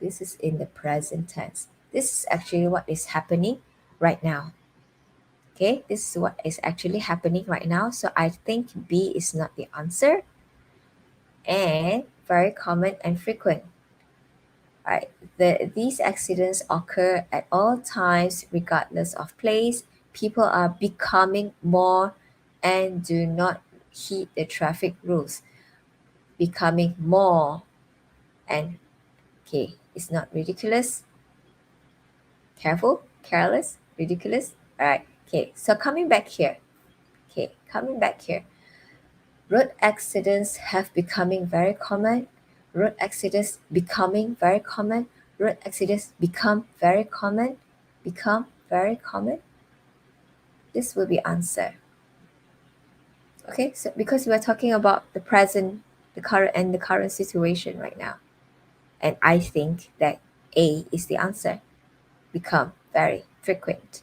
this is in the present tense. This is actually what is happening right now. Okay, this is what is actually happening right now. So I think B is not the answer. And very common and frequent. Right. These accidents occur at all times, regardless of place. People are becoming more and do not heed the traffic rules. Becoming more and, okay, it's not ridiculous. Careful, careless, ridiculous. All right. Okay, so coming back here. Road accidents have becoming very common. Road accidents becoming very common. Road accidents become very common. Become very common. This will be answer. Okay, so because we're talking about the present, the current situation right now. And I think that A is the answer. Become very frequent.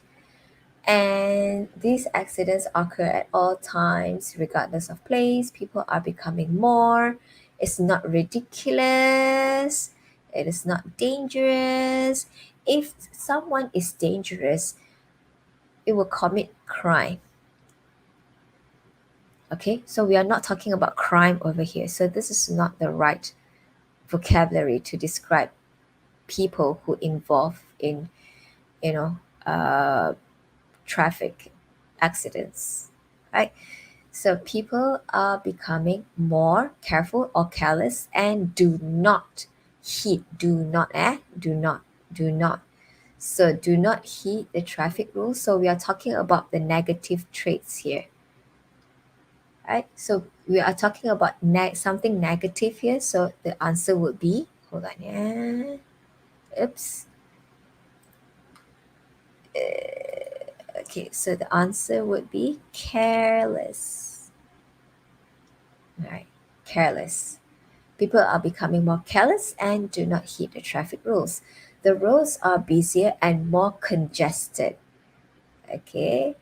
And these accidents occur at all times, regardless of place. People are becoming more. It's not ridiculous. It is not dangerous. If someone is dangerous, it will commit crime. Okay, so we are not talking about crime over here. So this is not the right vocabulary to describe people who involve in, you know, uh, traffic accidents, right? So people are becoming more careful or careless and do not heed, do not. So do not heed the traffic rules. So we are talking about the negative traits here, right? So we are talking about something negative here. So the answer would be, hold on, yeah. Oops. Okay, so the answer would be careless. Right, careless. People are becoming more careless and do not heed the traffic rules. The roads are busier and more congested. Okay.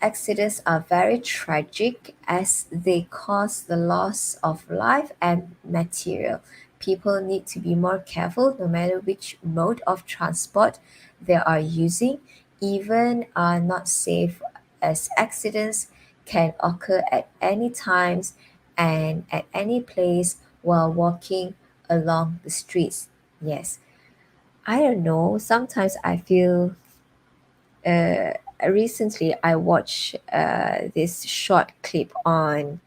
Accidents are very tragic as they cause the loss of life and material. People need to be more careful no matter which mode of transport they are using, even are not safe as accidents can occur at any times and at any place while walking along the streets. Yes, I don't know. Sometimes I feel. Recently, I watched this short clip on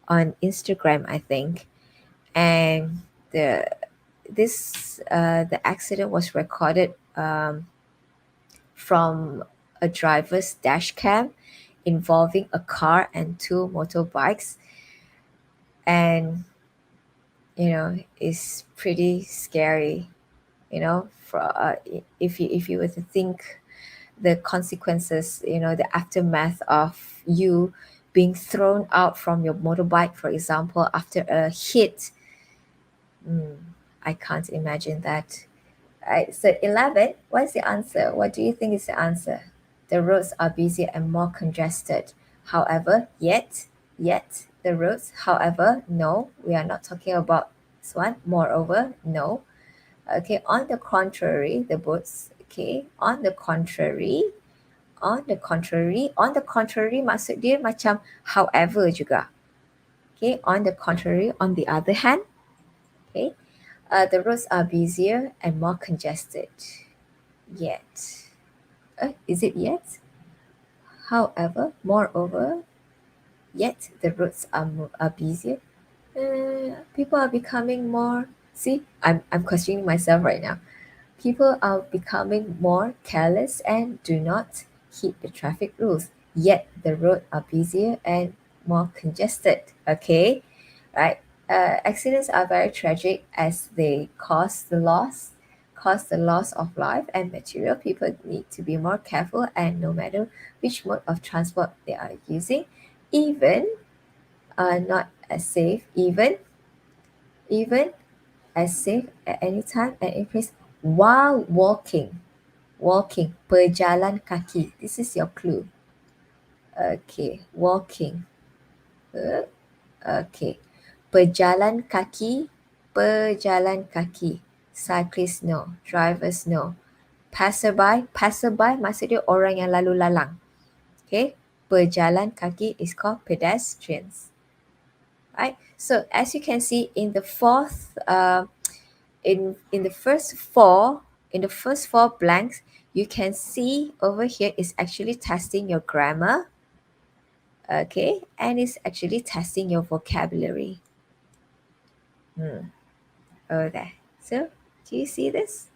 Instagram, I think, and the the accident was recorded from a driver's dash cam involving a car and two motorbikes, and it's pretty scary. If you were to think the consequences, the aftermath of you being thrown out from your motorbike, for example, after a hit. mm, I can't imagine that. Right, so 11, what's the answer? What do you think is the answer? The roads are busier and more congested. However, yet, the roads, however, no, we are not talking about this one. Moreover, no. Okay, on the contrary, the boats, okay, on the contrary maksud dia macam however juga. Okay, on the contrary, on the other hand, okay, the roads are busier and more congested. Yet. Is it yet? However, moreover, yet the roads are busier. People are becoming more. See, I'm questioning myself right now. People are becoming more careless and do not heed the traffic rules. Yet the roads are busier and more congested. Okay, right? Accidents are very tragic as they cause the loss of life and material. People need to be more careful, and no matter which mode of transport they are using, even not as safe, even as safe at any time and any place while walking, berjalan kaki. This is your clue. Okay, walking. Uh, okay, berjalan kaki. Cyclists no, drivers no. Passerby maksud dia orang yang lalu lalang. Okay, berjalan kaki is called pedestrians. Right. So as you can see in the fourth, in the first four blanks, you can see over here is actually testing your grammar. Okay, and it's actually testing your vocabulary. Over there. So do you see this?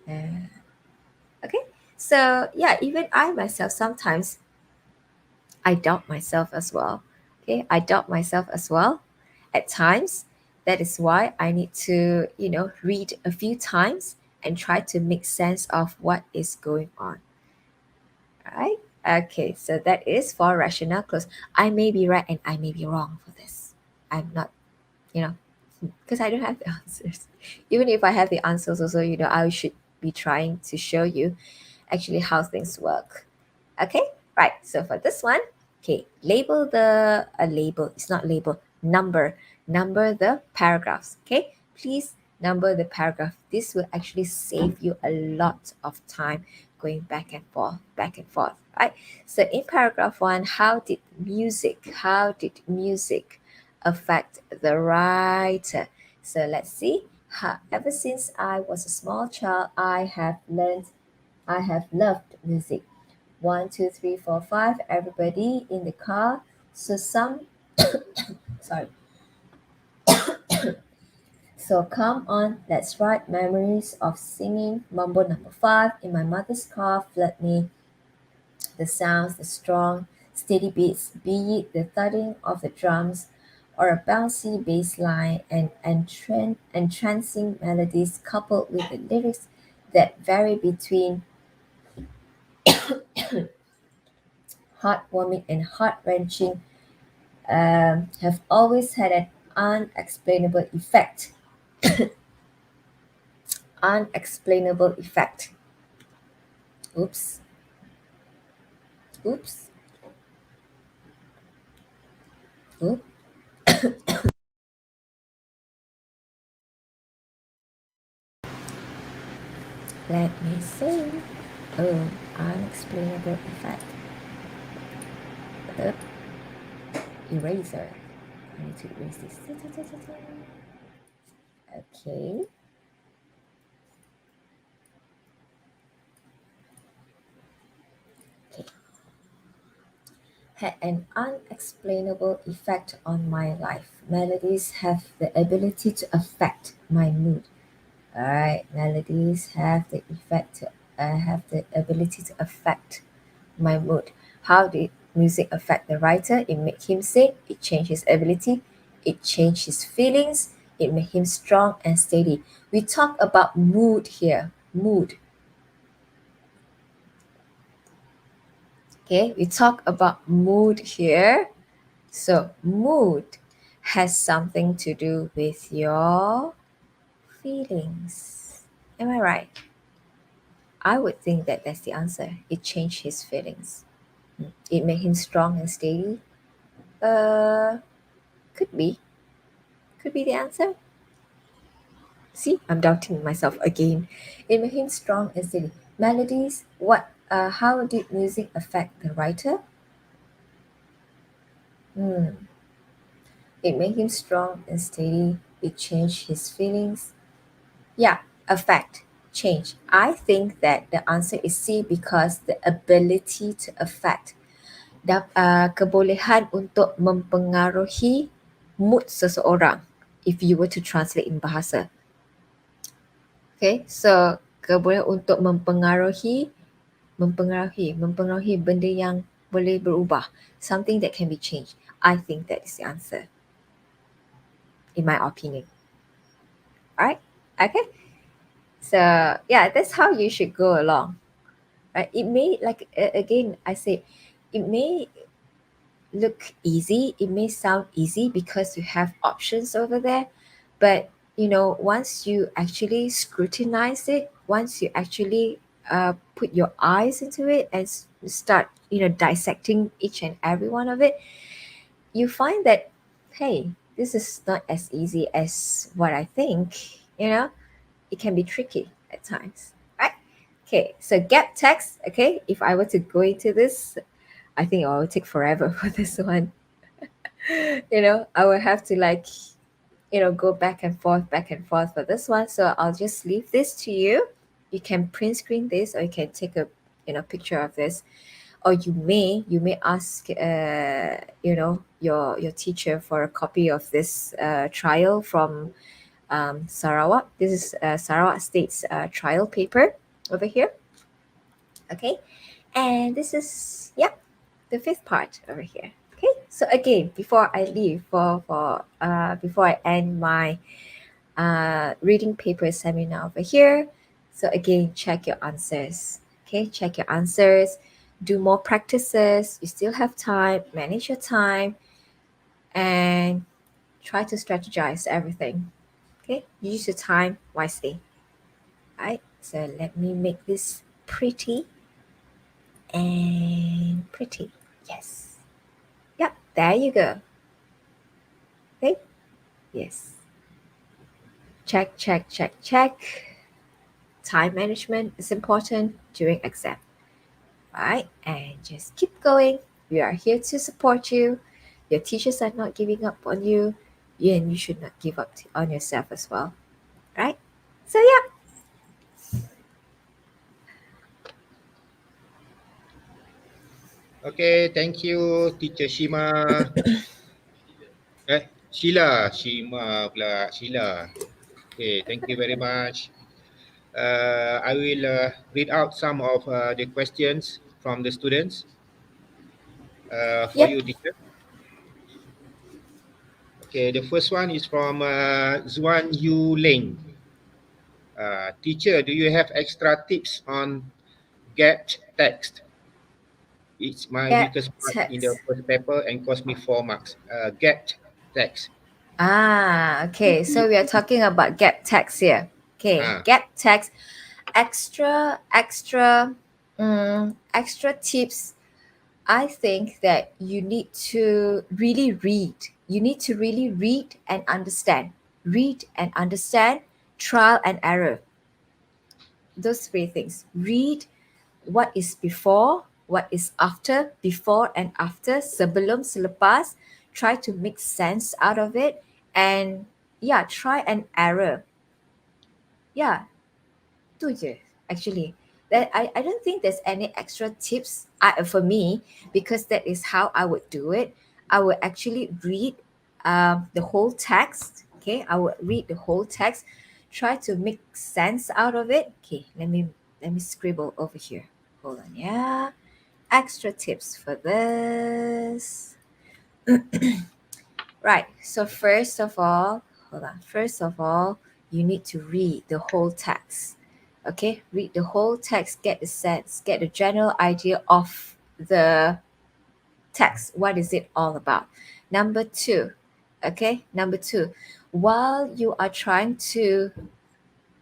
Okay. So yeah, even I myself sometimes I doubt myself as well. Okay, I doubt myself as well at times. That is why I need to, read a few times and try to make sense of what is going on. Right? Okay, so that is for rational clause. I may be right and I may be wrong for this. I'm not, because I don't have the answers. Even if I have the answers, also, I should be trying to show you actually how things work. Okay, right. So for this one, okay, label. It's not label. Number the paragraphs. Okay, please number the paragraph. This will actually save you a lot of time going back and forth, Right. So in paragraph 1, how did music affect the writer? So let's see. Ever since I was a small child, I have loved music. 1, 2, 3, 4, 5. Everybody in the car. So sorry. So come on, let's write memories of singing. Mambo number 5. In my mother's car, flood me. The sounds, the strong, steady beats, be it the thudding of the drums or a bouncy bass line and entrancing melodies coupled with the lyrics that vary between heartwarming and heart-wrenching, have always had an unexplainable effect. Unexplainable effect. Oops. Oops. Oops. Let me see. Oh, unexplainable effect. the eraser. I need to erase this. Okay. Okay. Had an unexplainable effect on my life. Melodies have the ability to affect my mood. All right, melodies have the ability to affect my mood. How did music affect the writer? It made him sing. It changed his ability. It changed his feelings. It made him strong and steady. We talk about mood here. Mood. Okay, we talk about mood here. So, mood has something to do with your feelings. Am I right? I would think that that's the answer. It changed his feelings. It made him strong and steady. Uh, could be. Could be the answer. See, I'm doubting myself again. It made him strong and steady. Melodies. What? How did music affect the writer? Hmm. It made him strong and steady. It changed his feelings. Yeah, affect, change. I think that the answer is C because the ability to affect. Kebolehan untuk mempengaruhi mood seseorang if you were to translate in bahasa. Okay, so kebolehan untuk mempengaruhi benda yang boleh berubah, something that can be changed. I think that is the answer, in my opinion. Alright, okay. So yeah, that's how you should go along. Right? It may again I say, it may look easy, it may sound easy because you have options over there, but once you actually scrutinize it, once you actually put your eyes into it and start dissecting each and every one of it, you find that, hey, this is not as easy as what I think. It can be tricky at times, right? Okay, so gap text. Okay, if I were to go into this, I think I will take forever for this one. I will have to go back and forth for this one. So I'll just leave this to you. You can print screen this, or you can take a picture of this, or you may ask your teacher for a copy of this trial from Sarawak. This is Sarawak State's trial paper over here. Okay, and this is the fifth part over here. Okay, so again, before I leave before I end my reading paper seminar over here, so again, check your answers. Okay, check your answers. Do more practices. You still have time. Manage your time, and try to strategize everything. Okay, use your time wisely. Right, so let me make this pretty and pretty. Yes. Yep, there you go. Okay, yes. Check, check, check, check. Time management is important during exam. Right, and just keep going. We are here to support you. Your teachers are not giving up on you, and you should not give up on yourself as well. Right, so yeah. Okay, thank you, Teacher Shima. Shima pula, Sheila. Okay, thank you very much. I will read out some of the questions from the students for Yep. you, teacher. Okay, the first one is from Zuan Yu Ling. Teacher, do you have extra tips on get text? It's my Get weakest part in the text. first paper and cost me 4 marks. Get text. Okay. So we are talking about get text here. Okay, Ah, get text. Extra tips. I think that you need to really read. You need to really read and understand. Read and understand, trial and error. Those three things. Read what is before, what is after, before and after, sebelum, selepas. Try to make sense out of it, and yeah, try and error. Yeah, tu je actually. That I don't think there's any extra tips for me, because that is how I would do it. I would actually read the whole text. Okay, I would read the whole text, try to make sense out of it. Okay, let me scribble over here. Hold on, yeah. Extra tips for this. Right. So first of all, hold on. First of all, you need to read the whole text. Okay, read the whole text, get the sense, get the general idea of the text. What is it all about? Number two, okay, number two, while you are trying to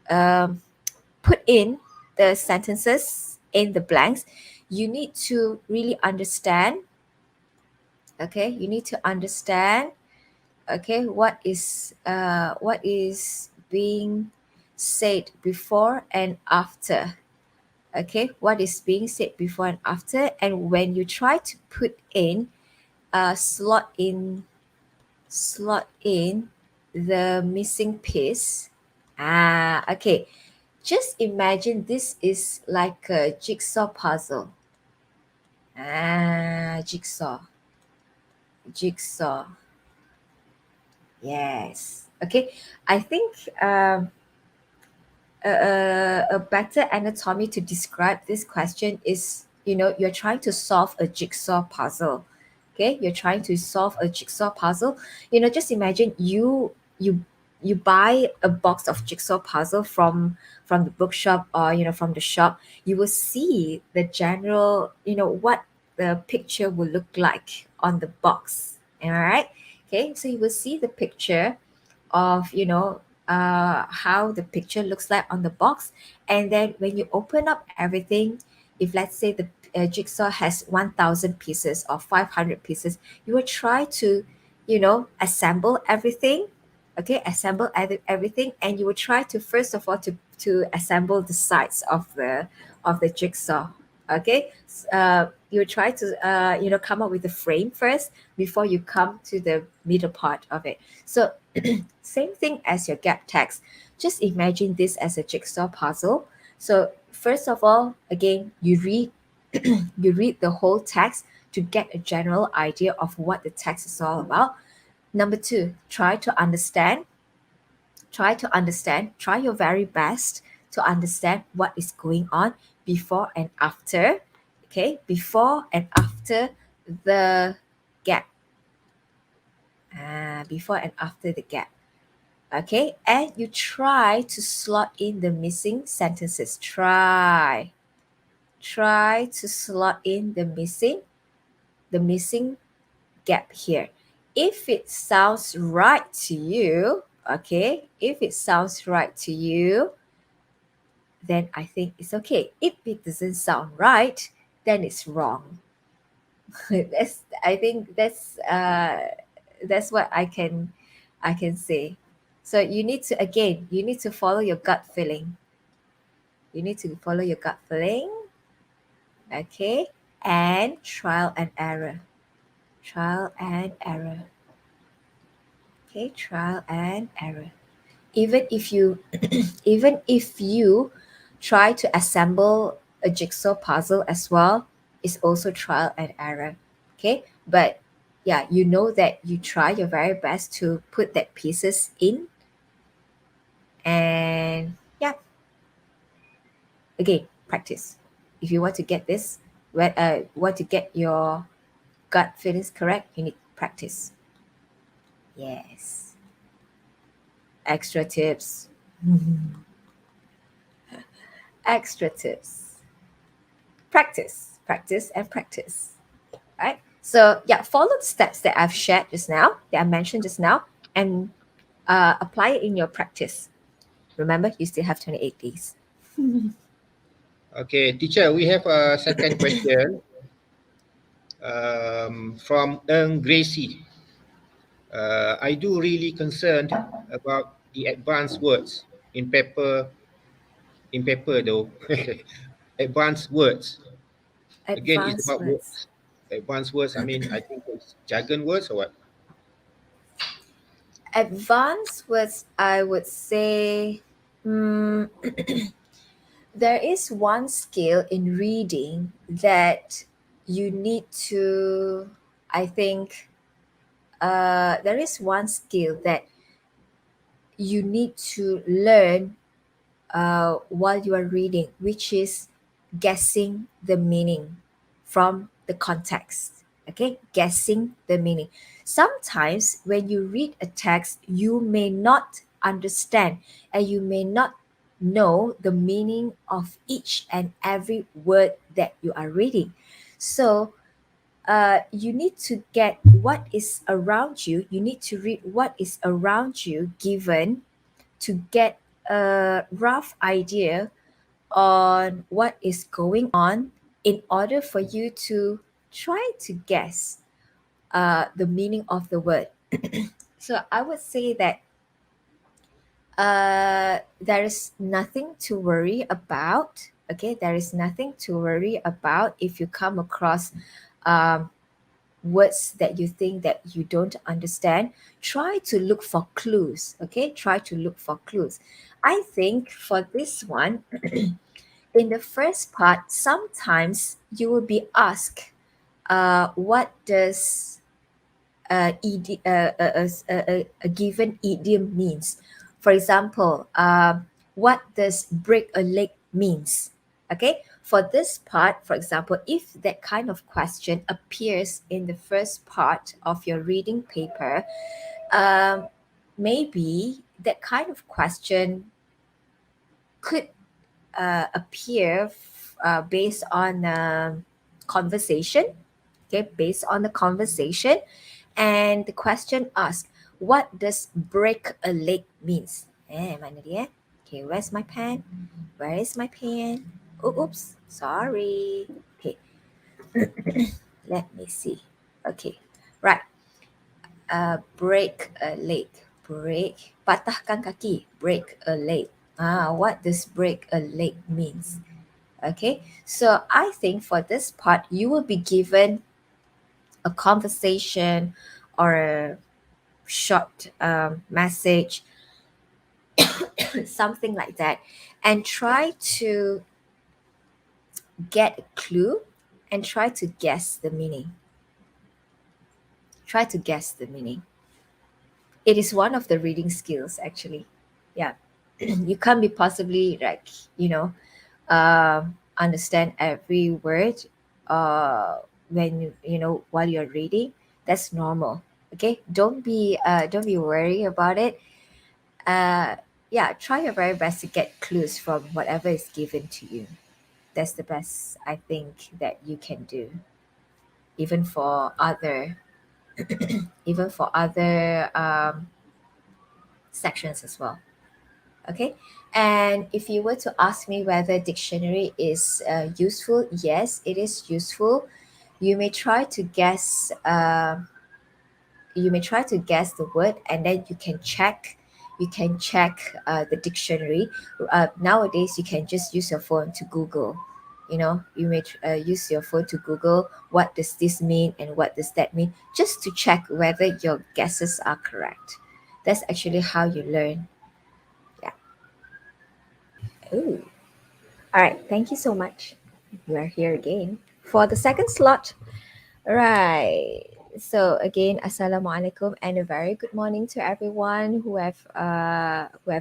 um, put in the sentences in the blanks, you need to really understand. Okay, you need to understand. Okay, what is being said before and after. Okay, what is being said before and after, and when you try to put in slot in the missing piece. Okay, just imagine this is like a jigsaw puzzle. Jigsaw. Yes. Okay, I think a better anatomy to describe this question is, you're trying to solve a jigsaw puzzle. Okay, you're trying to solve a jigsaw puzzle. Just imagine you buy a box of jigsaw puzzle from the bookshop, or from the shop. You will see the general, what the picture will look like on the box. All right. Okay, so you will see the picture of how the picture looks like on the box, and then when you open up everything, if let's say the jigsaw has 1000 pieces or 500 pieces, you will try to assemble everything. Okay, assemble everything, and you will try to first of all to assemble the sides of the jigsaw. Okay, you will try to come up with the frame first before you come to the middle part of it. So same thing as your gap text. Just imagine this as a jigsaw puzzle. So first of all, again, you read you read the whole text to get a general idea of what the text is all about. Number two, try your very best to understand what is going on before and after. Okay, before and after the gap. Before and after the gap. Okay, and you try to slot in the missing sentences. Try to slot in the missing gap here. If it sounds right to you, okay, if it sounds right to you, then I think it's okay. If it doesn't sound right, then it's wrong. I think that's what I can say. So you need to follow your gut feeling. You need to follow your gut feeling, okay? And trial and error. Trial and error. Okay, trial and error. Even if you even if you try to assemble a jigsaw puzzle as well, it's also trial and error. Okay? But yeah, you know that you try your very best to put that pieces in, and yeah, again, practice. If you want to get this, want to get your gut feelings correct, you need practice. Yes. Extra tips. Extra tips. Practice, and practice. Right? So yeah, follow the steps that I've shared just now, that I mentioned just now, and apply it in your practice. Remember, you still have 28 days. Okay, teacher, we have a second question from Gracie. I do really concerned about the advanced words in paper though. Advanced words. Again, it's Advanced about words. words. Advanced words, I mean, I think it's jargon words or what? Advanced words, I would say, mm, there is one skill in reading that you need to, I think, there is one skill that you need to learn while you are reading, which is guessing the meaning from the context. Okay, guessing the meaning. Sometimes when you read a text, you may not understand and you may not know the meaning of each and every word that you are reading. So, you need to get what is around you. You need to read what is around you given to get a rough idea on what is going on in order for you to try to guess the meaning of the word. So I would say that there is nothing to worry about. Okay, there is nothing to worry about if you come across um, words that you think that you don't understand. Try to look for clues. Okay, try to look for clues. I think for this one, in the first part, sometimes you will be asked, what does a given idiom means? For example, what does break a leg means? Okay, for this part, for example, if that kind of question appears in the first part of your reading paper, um, maybe that kind of question could appear based on conversation. Okay, based on the conversation, and the question asks, what does break a leg means? Mana dia? Okay, where's my pen? Where is my pen? Oh, oops, sorry. Okay, let me see. Okay, right. Break a leg. Break. Patahkan kaki. Break a leg. What does break a leg means? Okay, so I think for this part, you will be given a conversation or a short message, something like that, and try to get a clue and try to guess the meaning. Try to guess the meaning. It is one of the reading skills, actually. Yeah, you can't be possibly like, you know, understand every word when while you're reading. That's normal. Okay, don't be worried about it. uh yeah, try your very best to get clues from whatever is given to you. That's the best I think that you can do, even for other even for other sections as well. Okay, and if you were to ask me whether dictionary is useful, yes, it is useful. You may try to guess the word, and then you can check the dictionary. Nowadays you can just use your phone to Google. You may use your phone to Google what does this mean and what does that mean, just to check whether your guesses are correct. That's actually how you learn. Yeah. Ooh. All right, thank you so much. We are here again for the second slot. Right. So again, assalamualaikum and a very good morning to everyone who have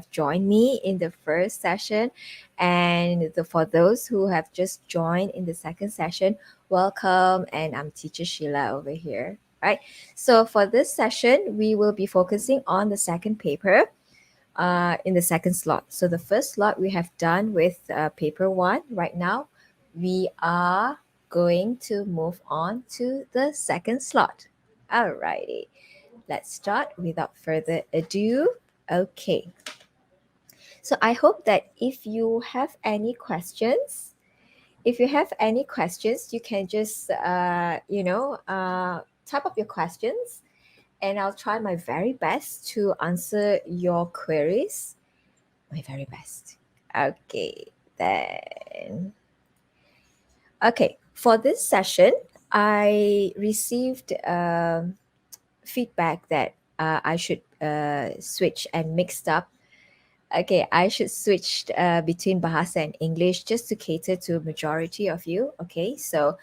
joined me in the first session, and for those who have just joined in the second session, welcome. And I'm Teacher Sheila over here. Right. So for this session, we will be focusing on the second paper in the second slot. So the first slot we have done with paper one. Right now, we are going to move on to the second slot. Alrighty, let's start without further ado. Okay, so I hope that if you have any questions, you can just type up your questions, and I'll try my very best to answer your queries. My very best. Okay, then. Okay. For this session, I received feedback that I should switch and mixed up. Okay, I should switch between Bahasa and English just to cater to majority of you. Okay, so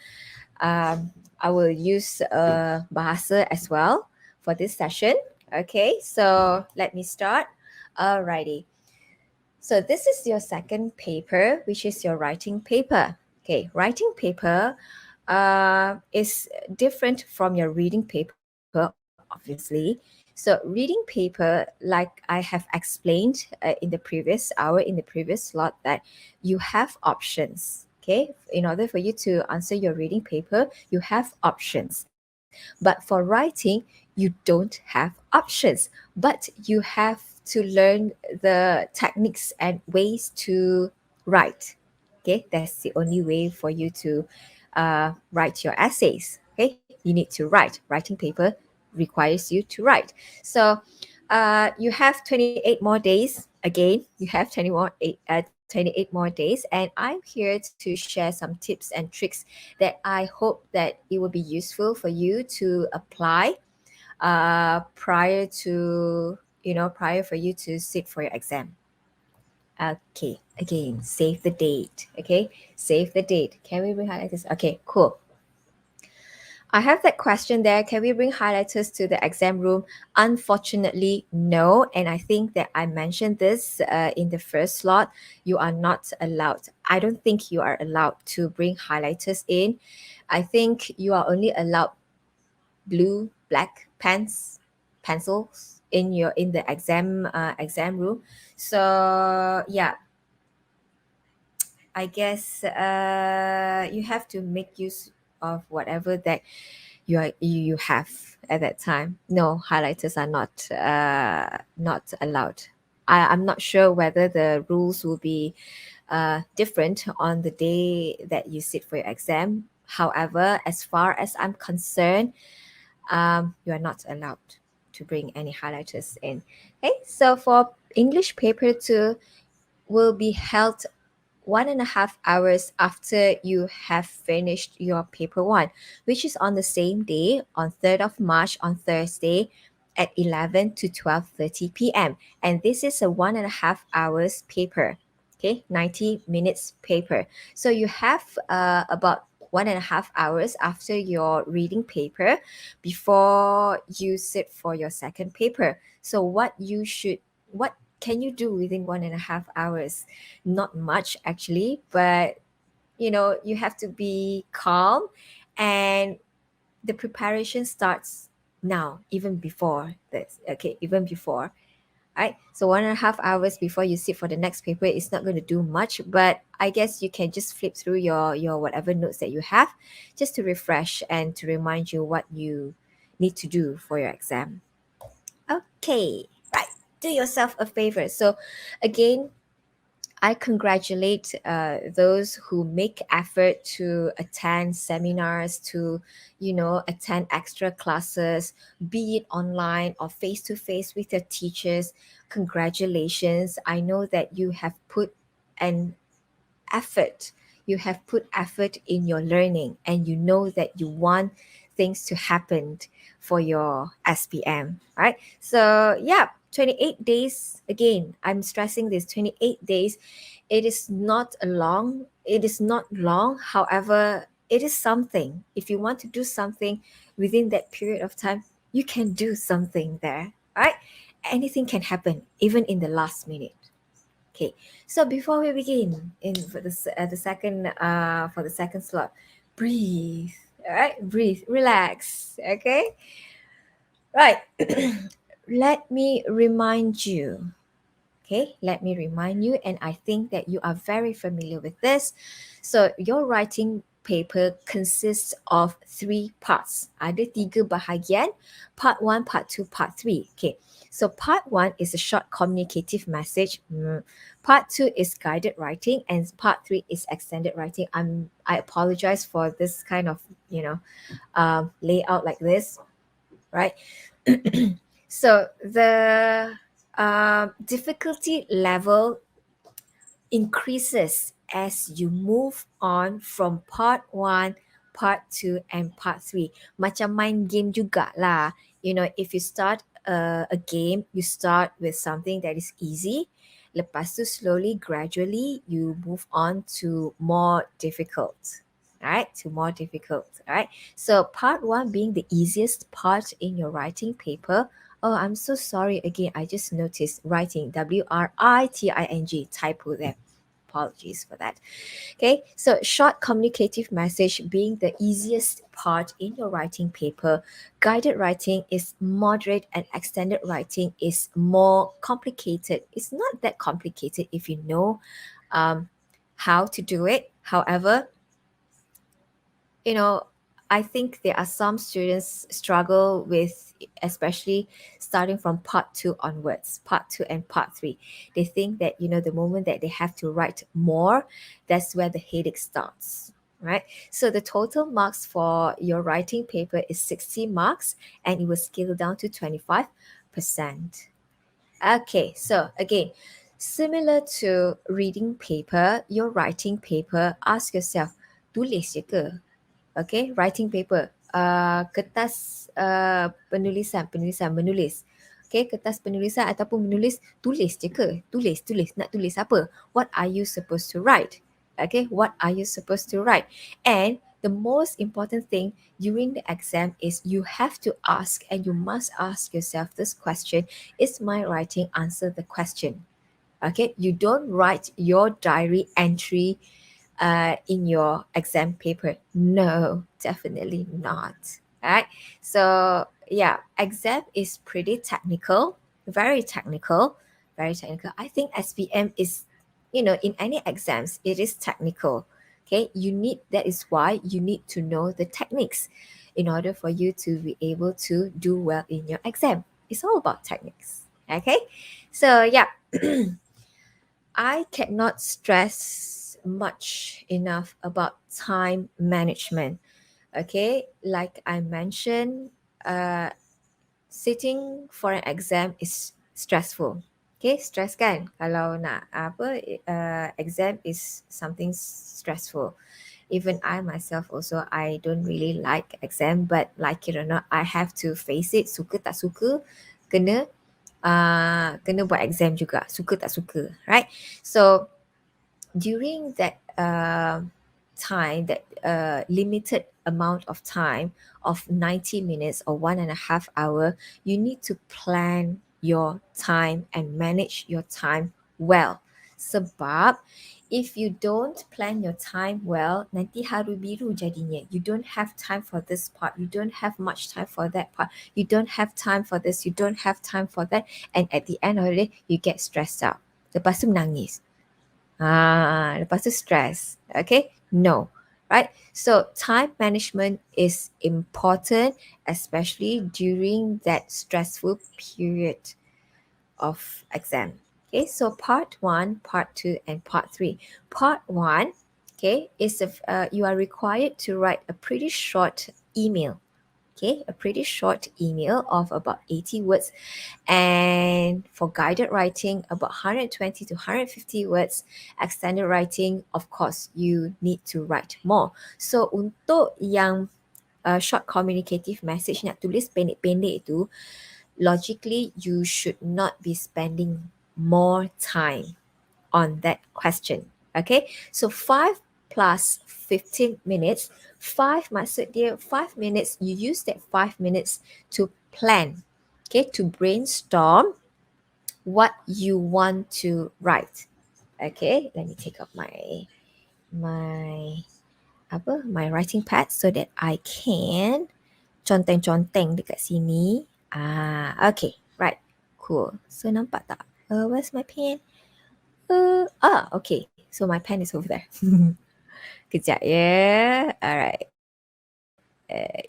I will use Bahasa as well for this session. Okay, so let me start. Alrighty. So this is your second paper, which is your writing paper. Okay, writing paper is different from your reading paper, obviously. So reading paper, like I have explained in the previous hour, in the previous slot, that you have options. Okay, in order for you to answer your reading paper, you have options. But for writing, you don't have options, but you have to learn the techniques and ways to write. Okay, that's the only way for you to write your essays. Okay, you need to write. Writing paper requires you to write. So you have 28 more days. Again, you have 28 more days, and I'm here to share some tips and tricks that I hope that it will be useful for you to apply prior to prior for you to sit for your exam. Okay, again, save the date. Okay, save the date. Can we bring highlighters? Okay, cool. I have that question there. Can we bring highlighters to the exam room? Unfortunately, no. And I think that I mentioned this in the first slot. You are not allowed. I don't think you are allowed to bring highlighters in. I think you are only allowed blue, black pencils in the exam room. So yeah, I guess you have to make use of whatever that you have at that time. No, highlighters are not allowed. I'm not sure whether the rules will be different on the day that you sit for your exam. However, as far as I'm concerned, you are not allowed to bring any highlighters in. Okay, so for English paper 2 will be held 1.5 hours after you have finished your paper 1, which is on the same day, on 3rd of March, on Thursday at 11 to 12:30 p.m. And this is a 1.5 hours paper. Okay, 90 minutes paper. So you have about 1.5 hours after your reading paper before you sit for your second paper. So what can you do within 1.5 hours? Not much actually, but you have to be calm, and the preparation starts now, even before this. Okay, even before. Right, so 1.5 hours before you sit for the next paper is not going to do much, but I guess you can just flip through your whatever notes that you have, just to refresh and to remind you what you need to do for your exam. Okay, right, do yourself a favor. So again, I congratulate those who make effort to attend seminars, to, attend extra classes, be it online or face to face with your teachers. Congratulations. I know that you have put an effort. You have put effort in your learning, and you know that you want things to happen for your SPM, right? So, yeah, 28 days. Again, I'm stressing this 28 days. It is not long. However, it is something. If you want to do something within that period of time, you can do something there, right? Anything can happen, even in the last minute. Okay, so before we begin in for the second slot, breathe. All right, breathe, relax. Okay, right. Let me remind you. Okay, let me remind you, and I think that you are very familiar with this. So your writing paper consists of 3 parts. Ada 3 bahagian: part 1, part 2, part 3. Okay, so part 1 is a short communicative message. Part 2 is guided writing, and part 3 is extended writing. I apologize for this kind of layout like this, right? So the difficulty level increases as you move on from part 1, part 2 and part 3. Macam main game jugalah. You know, if you start a game, you start with something that is easy. Lepas tu slowly, gradually, you move on to more difficult. Right, to more difficult. Right. So part 1 being the easiest part in your writing paper. Oh, I'm so sorry again. I just noticed writing WRITING typo there. Apologies for that. Okay, so short communicative message being the easiest part in your writing paper. Guided writing is moderate and extended writing is more complicated. It's not that complicated if you know how to do it. However, you know, I think there are some students struggle with, especially starting from part 2 onwards, part 2 and part 3. They think that, you know, the moment that they have to write more, that's where the headache starts, right? So the total marks for your writing paper is 60 marks and it will scale down to 25%. Okay, so again, similar to reading paper, your writing paper, ask yourself, tulis je ke? Okay, writing paper. Kertas penulisan, menulis. Okay, kertas penulisan ataupun menulis, tulis je ke? Tulis. Nak tulis apa? What are you supposed to write? Okay, what are you supposed to write? And the most important thing during the exam is you have to ask and you must ask yourself this question: is my writing answer the question? Okay, you don't write your diary entry in your exam paper. No, definitely not. All right. So yeah, exam is pretty technical, very technical, very technical. I think SPM is, you know, in any exams, it is technical. Okay, that is why you need to know the techniques in order for you to be able to do well in your exam. It's all about techniques. Okay, so yeah. I cannot stress much enough about time management. Okay, like I mentioned, uh, sitting for an exam is stressful. Okay, stress kan? Kalau nak exam is something stressful. Even I myself also, I don't really like exam, but like it or not, I have to face it. Suka tak suka, kena kena buat exam juga. Suka tak suka, right? So during that time, that limited amount of time of 90 minutes or 1.5 hour, you need to plan your time and manage your time well. Sebab if you don't plan your time well, nanti haru biru jadinya. You don't have time for this part. You don't have much time for that part. You don't have time for this. You don't have time for that. And at the end of the day, you get stressed out. Lepas tu menangis. Lepas tu stress. Okay? No. Right? So time management is important, especially during that stressful period of exam. Okay, so part 1, part 2, and part 3. Part 1, okay, is you are required to write a pretty short email. Okay, a pretty short email of about 80 words, and for guided writing about 120 to 150 words. Extended writing, of course, you need to write more. So untuk yang short communicative message, nak tulis pendek-pendek tu, logically you should not be spending more time on that question. Okay, so 5 plus 15 minutes. 5 maksud dia 5 minutes, you use that 5 minutes to plan, okay, to brainstorm what you want to write. Okay, let me take out my my writing pad so that I can conteng-conteng dekat sini. Okay, right, cool. So nampak tak? Where's my pen? Okay. So my pen is over there. Kejap ya. Alright.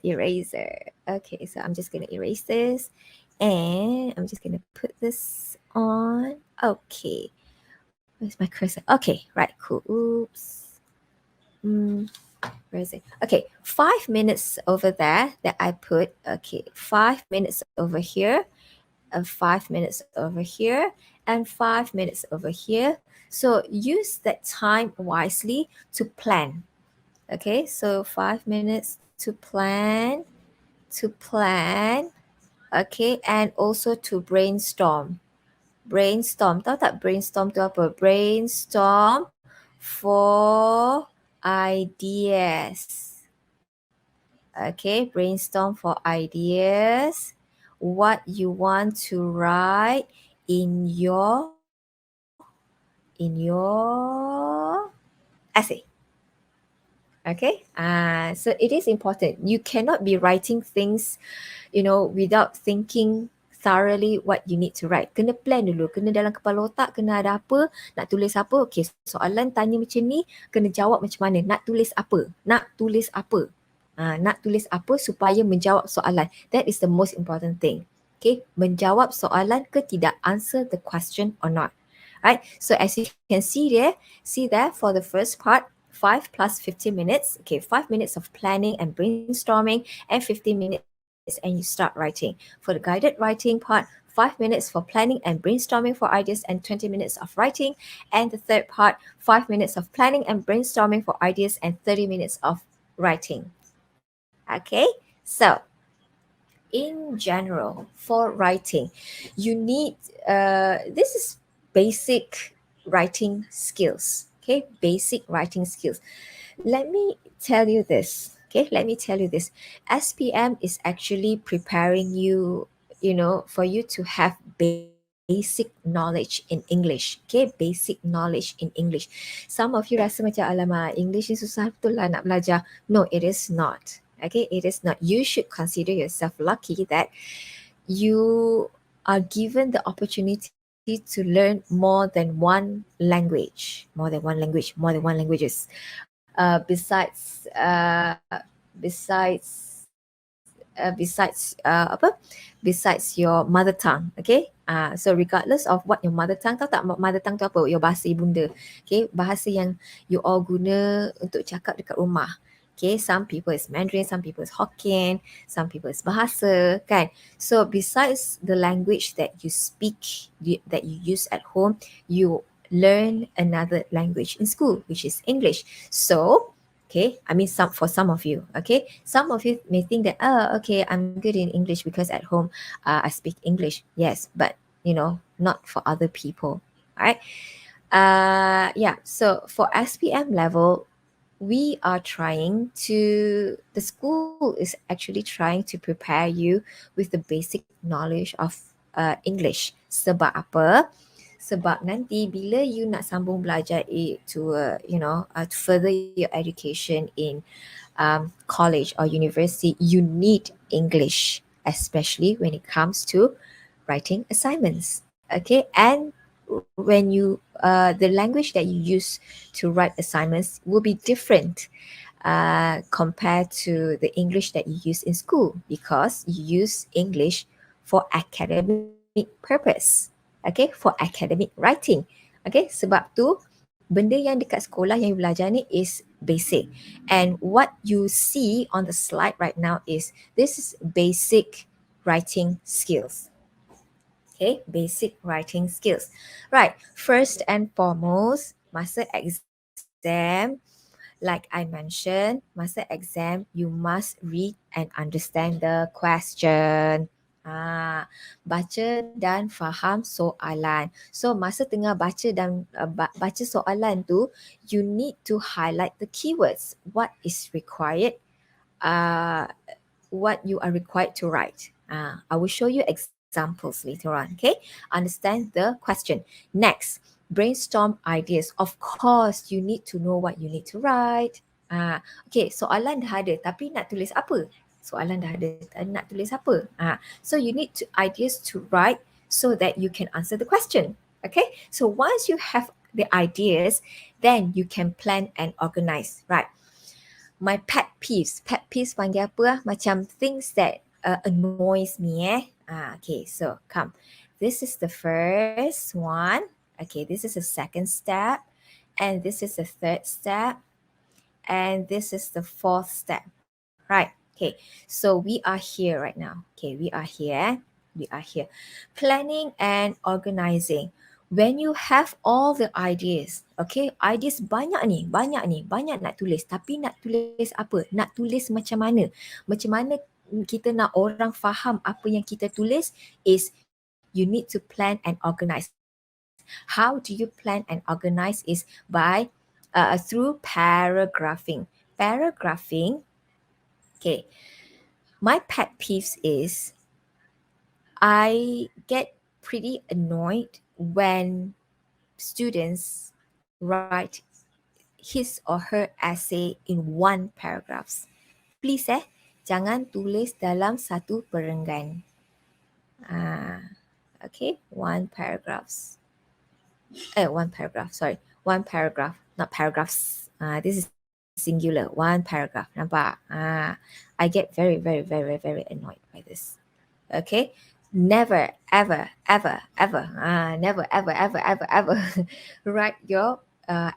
Eraser. Okay, so I'm just gonna erase this. And I'm just gonna put this on. Okay. Where's my cursor? Okay, right, cool. Oops. Where is it? Okay, 5 minutes over there that I put. Okay, 5 minutes over here. 5 minutes over here. And 5 minutes over here. So use that time wisely to plan. Okay, so 5 minutes to plan, okay, and also to brainstorm. Brainstorm, tahu tak brainstorm tu apa? Brainstorm for ideas. Okay, brainstorm for ideas. What you want to write in your essay. Okay, so it is important. You cannot be writing things, without thinking thoroughly what you need to write. Kena plan dulu, kena dalam kepala otak, kena ada apa, nak tulis apa. Okay, soalan tanya macam ni, kena jawab macam mana, nak tulis apa, nak tulis apa supaya menjawab soalan. That is the most important thing. Okay, menjawab soalan ke tidak, answer the question or not. Right, so as you can see there for the first part, 5 plus 15 minutes. Okay, 5 minutes of planning and brainstorming and 15 minutes and you start writing. For the guided writing part, 5 minutes for planning and brainstorming for ideas and 20 minutes of writing. And the third part, 5 minutes of planning and brainstorming for ideas and 30 minutes of writing. Okay, so in general, for writing, you need, this is basic writing skills. Okay, basic writing skills. Let me tell you this. Okay, let me tell you this. SPM is actually preparing you, for you to have basic knowledge in English. Okay, basic knowledge in English. Some of you rasa macam, alamak, English ni susah betul lah nak belajar. No, it is not. Okay, it is not. You should consider yourself lucky that you are given the opportunity to learn more than one language, more than one languages. Besides your mother tongue. Okay, so regardless of what your mother tongue, tahu tak mother tongue tu apa? Your bahasa ibunda. Okay, bahasa yang you all guna untuk cakap dekat rumah. Okay, some people is Mandarin, some people is Hokkien, some people is Bahasa, kan? So besides the language that you speak, that you use at home, you learn another language in school, which is English. So, okay, I mean, for some of you, okay, some of you may think that, okay, I'm good in English because at home I speak English. Yes, but not for other people. All right. Yeah. So for SPM level, the school is actually trying to prepare you with the basic knowledge of English. Sebab apa? Sebab nanti bila you nak sambung belajar to further your education in college or university, you need English, especially when it comes to writing assignments. Okay, and when the language that you use to write assignments will be different compared to the English that you use in school, because you use English for academic purpose. Okay, for academic writing. Okay, sebab tu benda yang dekat sekolah yang you belajar ni is basic. And what you see on the slide right now is, this is basic writing skills. Okay, basic writing skills. Right, first and foremost, masa exam, like I mentioned, masa exam, you must read and understand the question. Baca dan faham soalan. So masa tengah baca dan baca soalan tu, you need to highlight the keywords. What is required? What you are required to write. I will show you examples later on. Okay, understand the question. Next, brainstorm ideas. Of course, you need to know what you need to write. Okay, soalan dah ada, tapi nak tulis apa? Soalan dah ada, nak tulis apa? So you need ideas to write so that you can answer the question. Okay, so once you have the ideas, then you can plan and organize. Right. My pet peeves panggil apa? Macam things that annoys me. Okay, so come. This is the first one. Okay, this is the second step. And this is the third step. And this is the fourth step. Right. Okay, so we are here right now. Okay, we are here. Planning and organizing. when you have all the ideas, okay, ideas banyak nak tulis, tapi nak tulis apa? Nak tulis macam mana kita nak orang faham apa yang kita tulis is you need to plan and organize. How do you plan and organize is by through paragraphing. Okay, my pet peeves is I get pretty annoyed when students write his or her essay in one paragraphs. Please jangan tulis dalam satu perenggan. Okay, one paragraph, not paragraphs. This is singular, one paragraph. Nampak? I get very annoyed by this. Okay, never ever write your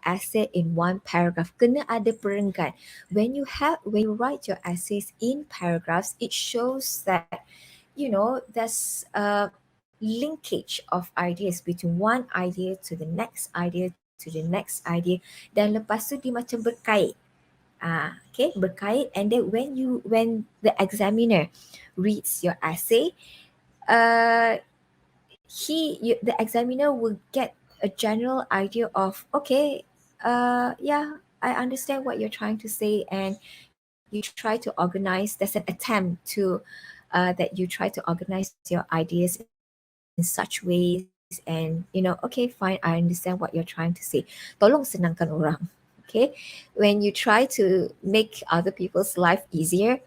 essay in one paragraph. Kena ada perenggan. When you write your essays in paragraphs, it shows that there's a linkage of ideas between one idea to the next idea to the next idea, dan lepas tu dia macam berkait. Okay, berkait, and then when the examiner reads your essay, the examiner will get a general idea of, okay, yeah, I understand what you're trying to say, and you try to organize. There's an attempt to that you try to organize your ideas in such ways, and okay, fine, I understand what you're trying to say. Tolong senangkan orang. Okay, when you try to make other people's life easier,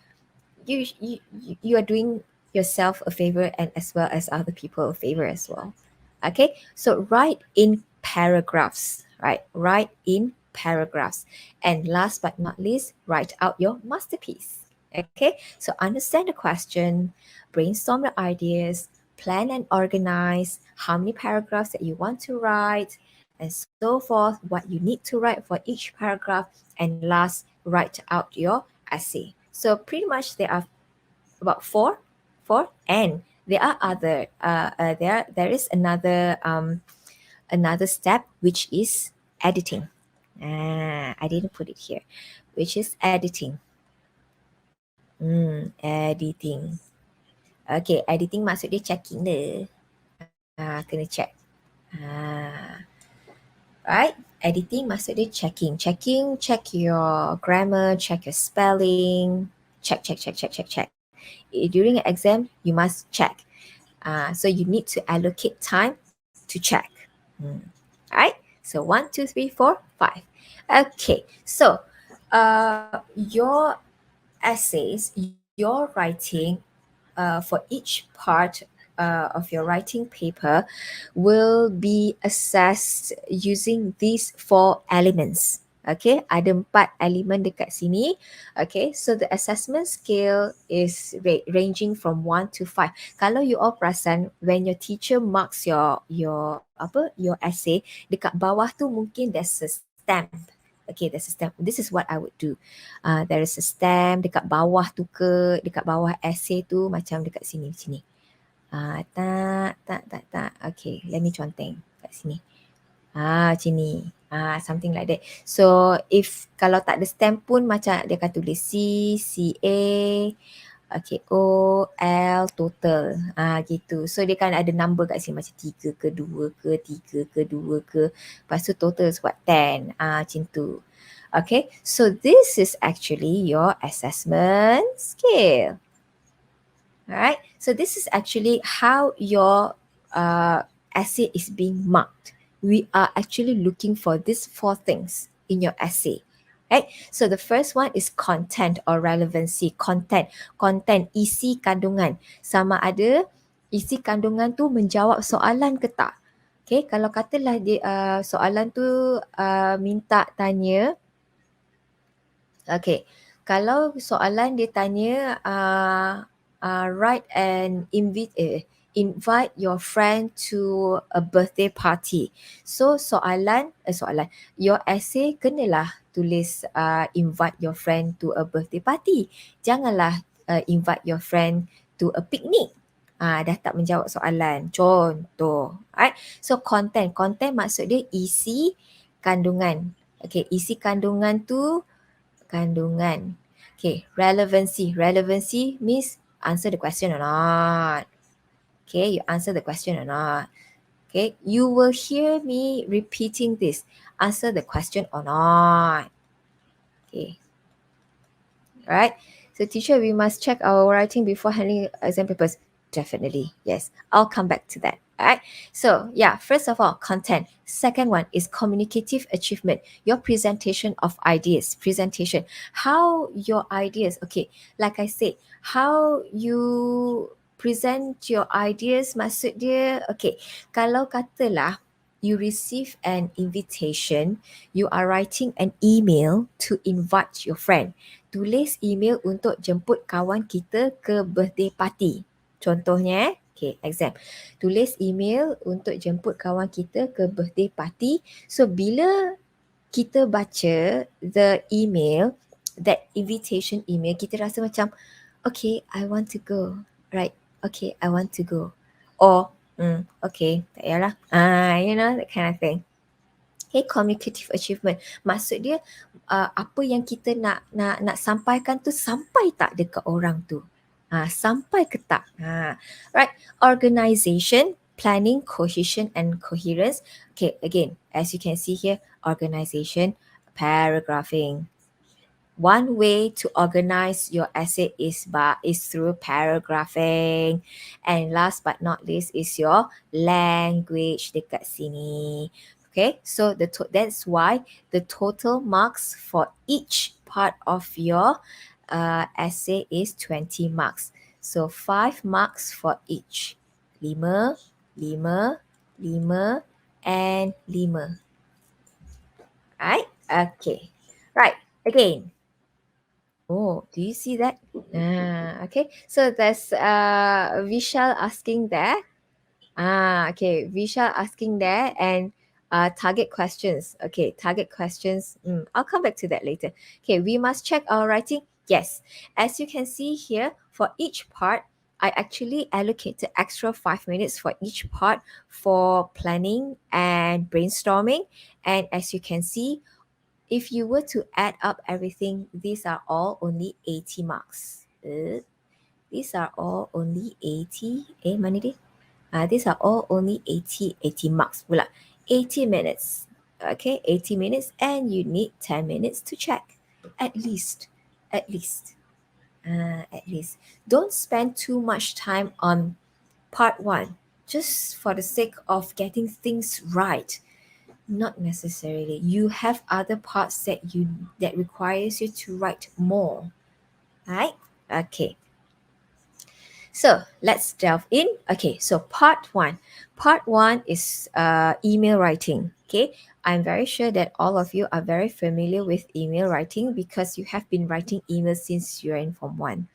you are doing yourself a favor, and as well as other people a favor as well. Okay, so write in paragraphs, right? Write in paragraphs. And last but not least, write out your masterpiece. Okay, so understand the question, brainstorm the ideas, plan and organize how many paragraphs that you want to write, and so forth, what you need to write for each paragraph, and last, write out your essay. So pretty much there are about four, and there are other there is another step, which is editing. I didn't put it here, which is editing. Editing. Okay, editing maksud dia checking dia. Kena check. Right? Editing maksud dia checking. Check your grammar, check your spelling, check. During an exam, you must check. So you need to allocate time to check. Alright? So 1, 2, 3, 4, 5. Okay. So your essays, your writing, for each part of your writing paper will be assessed using these 4 elements. Okay, ada 4 elemen dekat sini. Okay, so the assessment scale is ranging from 1 to 5. Kalau you all perasan, when your teacher marks your essay, dekat bawah tu mungkin there's a stamp. Okay, there's a stamp. This is what I would do. There is a stamp dekat bawah tu ke, dekat bawah essay tu, macam dekat sini. Tak. Okay, let me conteng kat sini. Macam ni. Something like that. So, if kalau tak ada stamp pun, macam dia akan tulis C, CA, okay, O, L, total. Gitu. So, dia kan ada number kat sini, macam 3 ke 2 ke, 3 ke 2 ke. Lepas tu total is what? 10. Macam tu. Okay, so this is actually your assessment scale. Alright, so this is actually how your essay is being marked. We are actually looking for these 4 things in your essay. Right? So the first one is content or relevancy. Content, isi kandungan. Sama ada isi kandungan tu menjawab soalan ke tak. Okay, kalau katalah soalan tu minta tanya. Okay, kalau soalan dia tanya write and invite your friend to a birthday party. So your essay kenalah tulis invite your friend to a birthday party. Janganlah invite your friend to a picnic. Dah tak menjawab soalan. Contoh. Alright. So content. Content maksud dia isi kandungan. Okay, isi kandungan tu kandungan. Okay, relevancy. Relevancy means answer the question or not. Okay, you answer the question or not. Okay, you will hear me repeating this. Answer the question or not. Okay. Alright. So teacher, we must check our writing before handling exam papers. Definitely. Yes. I'll come back to that. Alright. So yeah, first of all, content. Second one is communicative achievement. Your presentation of ideas. Presentation. How your ideas, okay, like I said, how you present your ideas maksud dia, okay, kalau katalah you receive an invitation, you are writing an email to invite your friend. Tulis email untuk jemput kawan kita ke birthday party. Contohnya, okay, exam. Tulis email untuk jemput kawan kita ke birthday party. So, bila kita baca the email, that invitation email, kita rasa macam, okay, I want to go. Right, okay, I want to go. Or, okay, tak payahlah. You know, that kind of thing. Okay, communicative achievement. Maksud dia apa yang kita nak sampaikan tu sampai tak dekat orang tu. Sampai ke tak. Right. Organization, planning, cohesion and coherence. Okay, again, as you can see here, organization, paragraphing. One way to organize your essay is through paragraphing. And last but not least is your language dekat sini. Okay, so that's why the total marks for each part of your essay is 20 marks. So 5 marks for each. 5, 5, 5 and 5. Right? Okay. Right. Again. Oh, do you see that? Okay. So there's Vishal asking there. Okay. Vishal asking there and target questions. Okay, target questions. I'll come back to that later. Okay, we must check our writing. Yes. As you can see here, for each part, I actually allocated extra 5 minutes for each part for planning and brainstorming. And as you can see, if you were to add up everything, these are all only 80 marks. These are all only 80. Mana dia? These are all only 80 marks pula. 80 minutes. Okay, 80 minutes and you need 10 minutes to check. At least. At least. Don't spend too much time on part 1 just for the sake of getting things right. Not necessarily. You have other parts that requires you to write more. Right? Okay. So let's delve in. Okay, so part 1. Part 1 is email writing. Okay, I'm very sure that all of you are very familiar with email writing because you have been writing emails since you're in Form 1.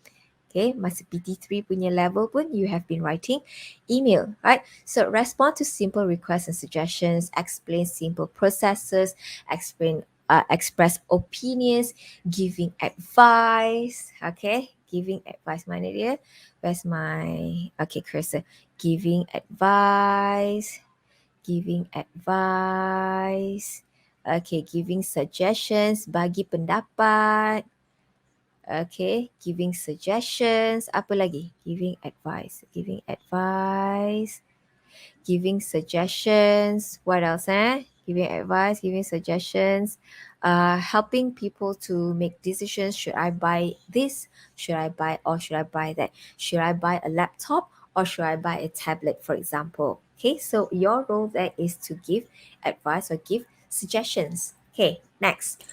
Okay, masa PT3 punya level pun you have been writing email, right? So respond to simple requests and suggestions, explain simple processes, express opinions, giving advice. Okay, giving advice mana dia? Where's my cursor? Giving advice. Okay, giving suggestions, bagi pendapat. Okay, giving suggestions. Apa lagi? Giving advice. Giving suggestions. What else? Giving advice, giving suggestions. Helping people to make decisions. Should I buy this? Should I buy that? Should I buy a laptop or should I buy a tablet, for example? Okay, so your role there is to give advice or give suggestions. Okay, next.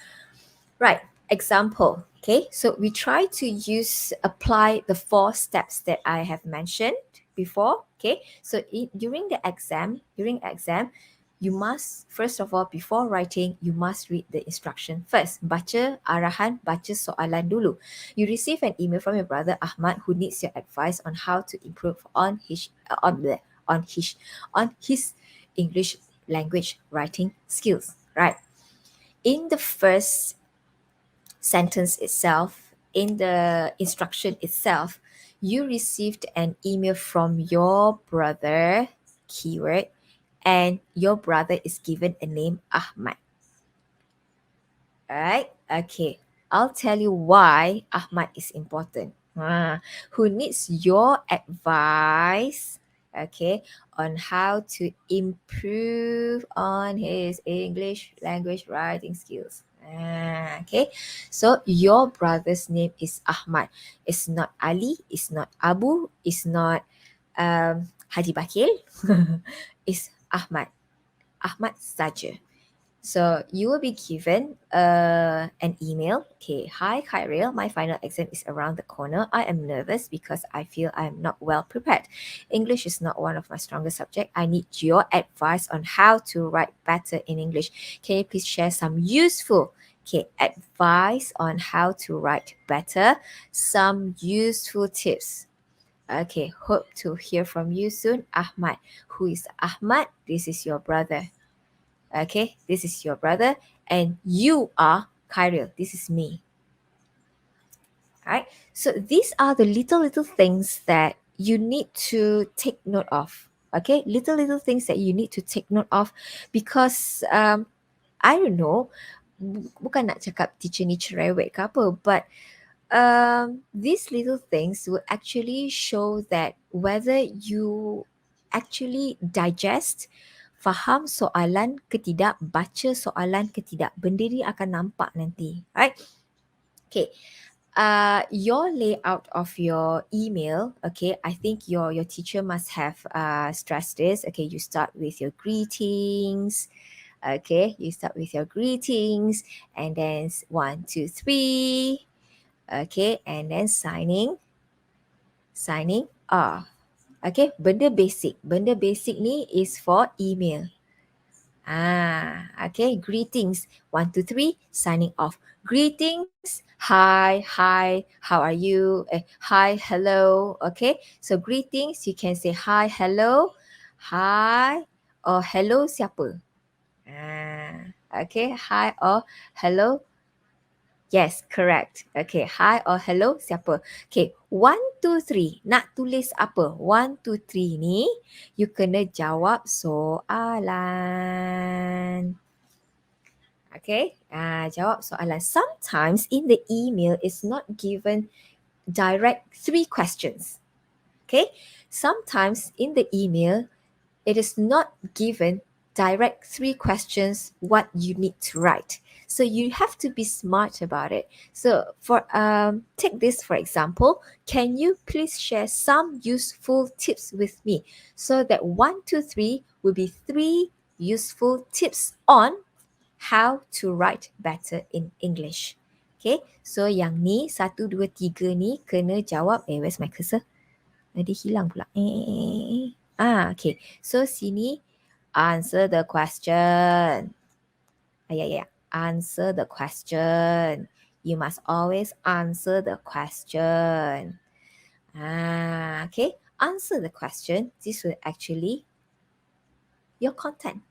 Right, example. Okay, so we try to apply the 4 steps that I have mentioned before. Okay, so during exam, you must, first of all, before writing, you must read the instruction first. Baca arahan, baca soalan dulu. You receive an email from your brother Ahmad who needs your advice on how to improve on his English language writing skills. Right. In the first sentence itself, in the instruction itself, You received an email from your brother, keyword, and your brother is given a name Ahmad. Alright? Okay. I'll tell you why Ahmad is important. Who needs your advice, okay, on how to improve on his English language writing skills. Okay. So your brother's name is Ahmad. It's not Ali, it's not Abu, it's not Haji Bakil. It's Ahmad. Ahmad saja. So you will be given an email. Okay, hi Khairil, my final exam is around the corner. I am nervous because I feel I am not well prepared. English is not one of my strongest subjects. I need your advice on how to write better in English. Can you please share some useful advice on how to write better? Some useful tips. Okay, hope to hear from you soon, Ahmad. Who is Ahmad? This is your brother. Okay, this is your brother, and you are Khairil. This is me. All right. So these are the little things that you need to take note of. Okay, little things that you need to take note of, because I don't know, bukan nak cakap teacher ni cerewet ke apa, but these little things will actually show that whether you actually digest, faham soalan ke tidak, baca soalan ke tidak. Benda ni akan nampak nanti. Right? Okay. Your layout of your email, okay, I think your teacher must have stressed this. Okay, you start with your greetings. Okay, you start with your greetings, and then 1, 2, 3. Okay, and then signing off. Okay, benda basic. Benda basic ni is for email. Okay, greetings. 1, 2, 3, signing off. Greetings, hi, how are you? Hi, hello. Okay, so greetings, you can say hi, hello, hi, or hello siapa? Okay, hi or hello. Yes, correct. Okay, hi or hello siapa? Okay, 1, 2, 3. Nak tulis apa? 1, 2, 3 ni, you kena jawab soalan. Okay, jawab soalan. Sometimes in the email, it's not given direct 3 questions. Okay, sometimes in the email, it is not given direct 3 questions what you need to write. So you have to be smart about it. So for take this for example, can you please share some useful tips with me? So that 1, 2, 3 will be 3 useful tips on how to write better in English. Okay, so yang ni 1, 2, 3 ni kena jawab. Where's my cursor? Dia hilang pula. Okay. So sini answer the question. Yeah. Answer the question. You must always answer the question. Okay. Answer the question. This will actually your content.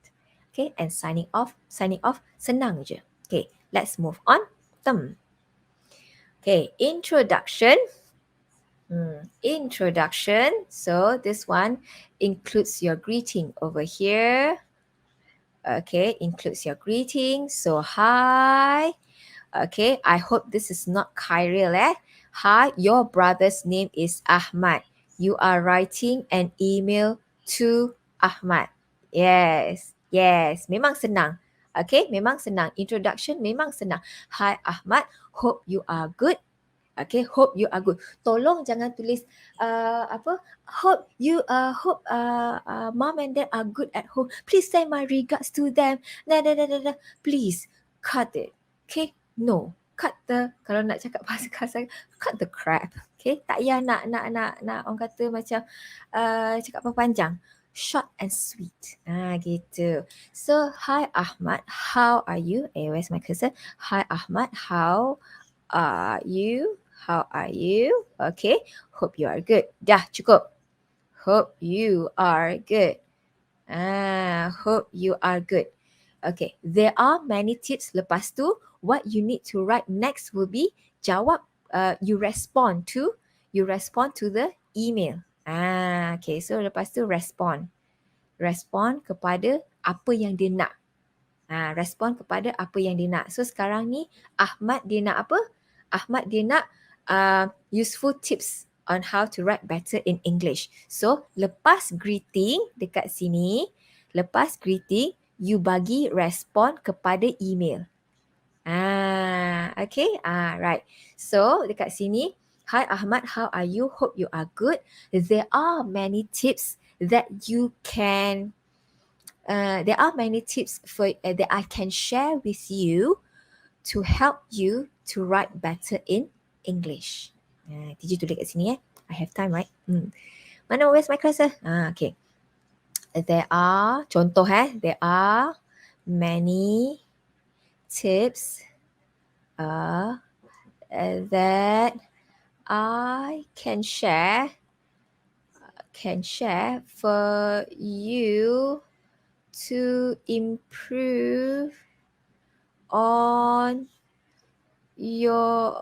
Okay. And signing off, senang je. Okay. Let's move on. Okay. Introduction. Introduction. So this one includes your greeting over here. Okay, includes your greeting. So hi. Okay, I hope this is not Khairil. Hi, your brother's name is Ahmad. You are writing an email to Ahmad. Yes. Memang senang. Okay, memang senang. Introduction memang senang. Hi Ahmad, hope you are good. Okay, hope you are good. Tolong jangan tulis hope mom and dad are good at home. Please send my regards to them. Please cut it. Okay, no. Cut the, kalau nak cakap bahasa kasar, cut the crap. Okay, tak payah nak orang kata macam cakap panjang. Short and sweet. Gitu. So, hi Ahmad, how are you? Where's my cursor? Hi Ahmad, how are you? How are you? Okay. Hope you are good. Dah cukup. Hope you are good. Hope you are good. Okay. There are many tips. Lepas tu, what you need to write next will be jawab. You respond to you respond to the email. Okay, so lepas tu respond. Respon kepada apa yang dia nak. Respon kepada apa yang dia nak. So sekarang ni Ahmad dia nak apa? Ahmad dia nak useful tips on how to write better in English. So lepas greeting dekat sini, lepas greeting you bagi respon kepada email. Okay. Right. So dekat sini, hi Ahmad, how are you? Hope you are good. There are many tips that you can there are many tips for that I can share with you to help you to write better in English. Did you tulis kat sini I have time, right? Mana, where's my cursor? Okay. There are, contoh there are many tips that I can share for you to improve on your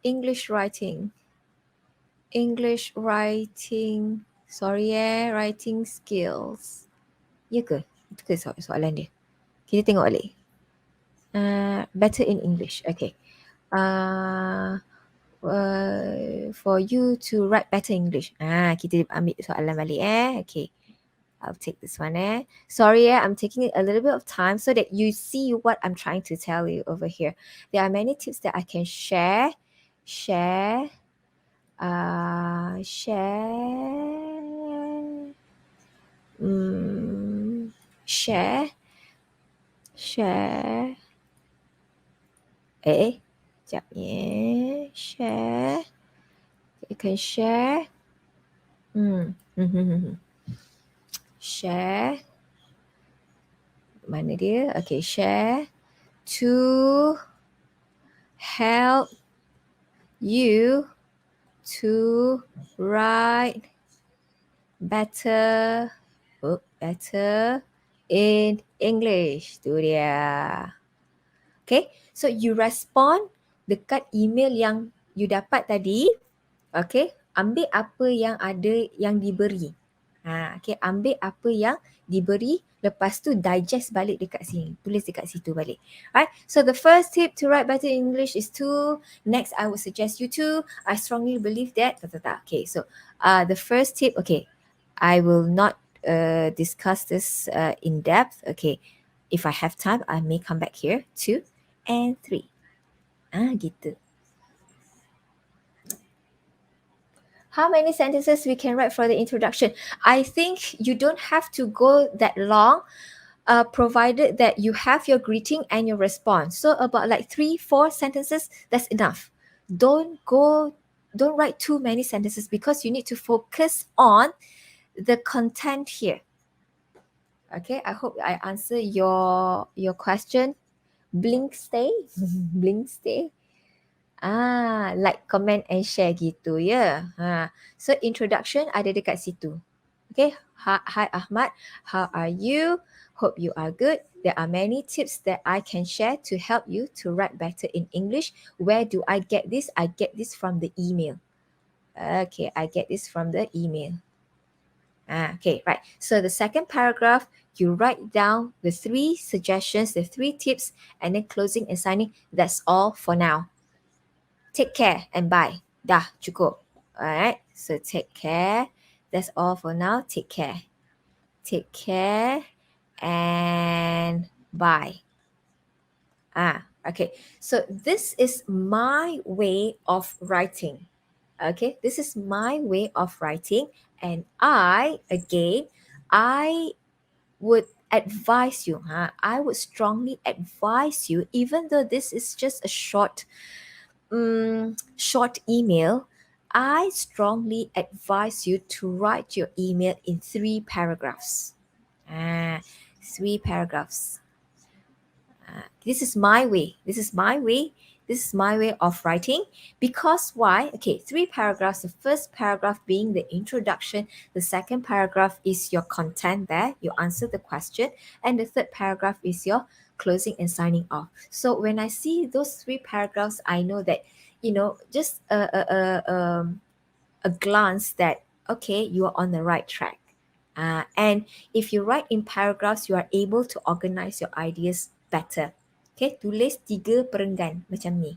English writing. Writing skills. Ya ke? Itu ke soalan dia? Kita tengok balik. Better in English. Okay. For you to write better English. Kita ambil soalan balik Okay. I'll take this one Sorry I'm taking a little bit of time so that you see what I'm trying to tell you over here. There are many tips that I can share. Share sekejap share. You can share share mana dia? Okay, share to help you to write better in English. Tu dia. Okay, so you respond dekat email yang you dapat tadi. Okay, ambil apa yang ada yang diberi. Okay, ambil apa yang diberi, lepas tu digest balik dekat sini. Tulis dekat situ balik. Alright, so the first tip to write better in English is to, next I would suggest you to, I strongly believe that, okay, so the first tip, okay, I will not discuss this in depth. Okay, if I have time, I may come back here, 2 and 3. Gitu. How many sentences we can write for the introduction? I think you don't have to go that long, provided that you have your greeting and your response. So about like 3-4 sentences, that's enough. Don't write too many sentences because you need to focus on the content here. Okay, I hope I answer your question. Blink stay. Blink stay. Like, comment and share gitu ya. So introduction ada dekat situ. Okay, hi Ahmad, how are you? Hope you are good. There are many tips that I can share to help you to write better in English. Where do I get this? I get this from the email. Okay, I get this from the email. Okay, right. So the second paragraph, you write down the 3 suggestions, the 3 tips, and then closing and signing. That's all for now. Take care and bye. Dah, cukup. Alright, so take care. That's all for now. Take care. Take care and bye. Okay. So this is my way of writing. Okay, this is my way of writing, and I would advise you. I would strongly advise you, even though this is just a short email, I strongly advise you to write your email in 3 paragraphs. 3 paragraphs. This is my way. This is my way of writing. Because why? Okay, 3 paragraphs. The first paragraph being the introduction. The second paragraph is your content there. You answer the question. And the third paragraph is your closing and signing off. So when I see those three paragraphs, I know that, just a glance that, okay, you are on the right track. And if you write in paragraphs, you are able to organize your ideas better. Okay, tulis 3 perenggan macam ni.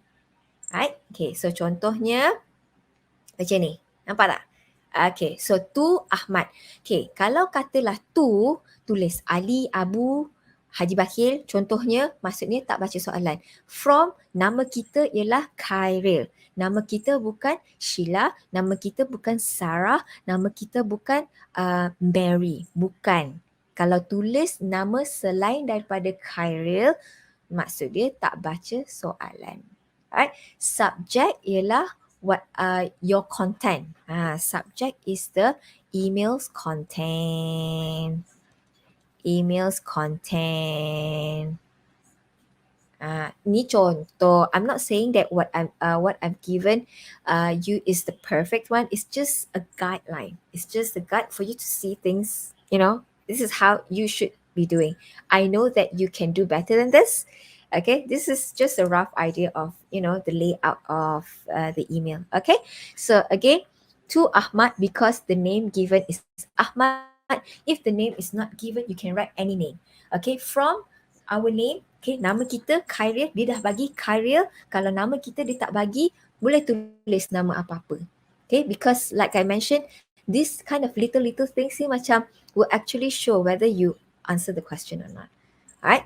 Right? Okay, so contohnya macam ni. Nampak tak? Okay, so tu Ahmad. Okay, kalau katalah tu, tulis Ali, Abu, Haji Bakil, contohnya, maksudnya tak baca soalan. From, nama kita ialah Khairil. Nama kita bukan Sheila, nama kita bukan Sarah, nama kita bukan Mary. Bukan. Kalau tulis nama selain daripada Khairil, maksud dia tak baca soalan. Alright, subjek ialah what your content. Subject is the email's content. Email's content. Ni contoh. I'm not saying that what I've given you is the perfect one. It's just a guideline. It's just a guide for you to see things. This is how you should be doing. I know that you can do better than this. Okay, this is just a rough idea of the layout of the email. Okay, so again, to Ahmad, because the name given is Ahmad. If the name is not given, you can write any name. Okay, from our name, okay, nama kita Khairil, dia dah bagi Khairil. Kalau nama kita dia tak bagi, boleh tulis nama apa-apa. Okay, because like I mentioned, this kind of little things ni macam will actually show whether you answer the question or not. Alright,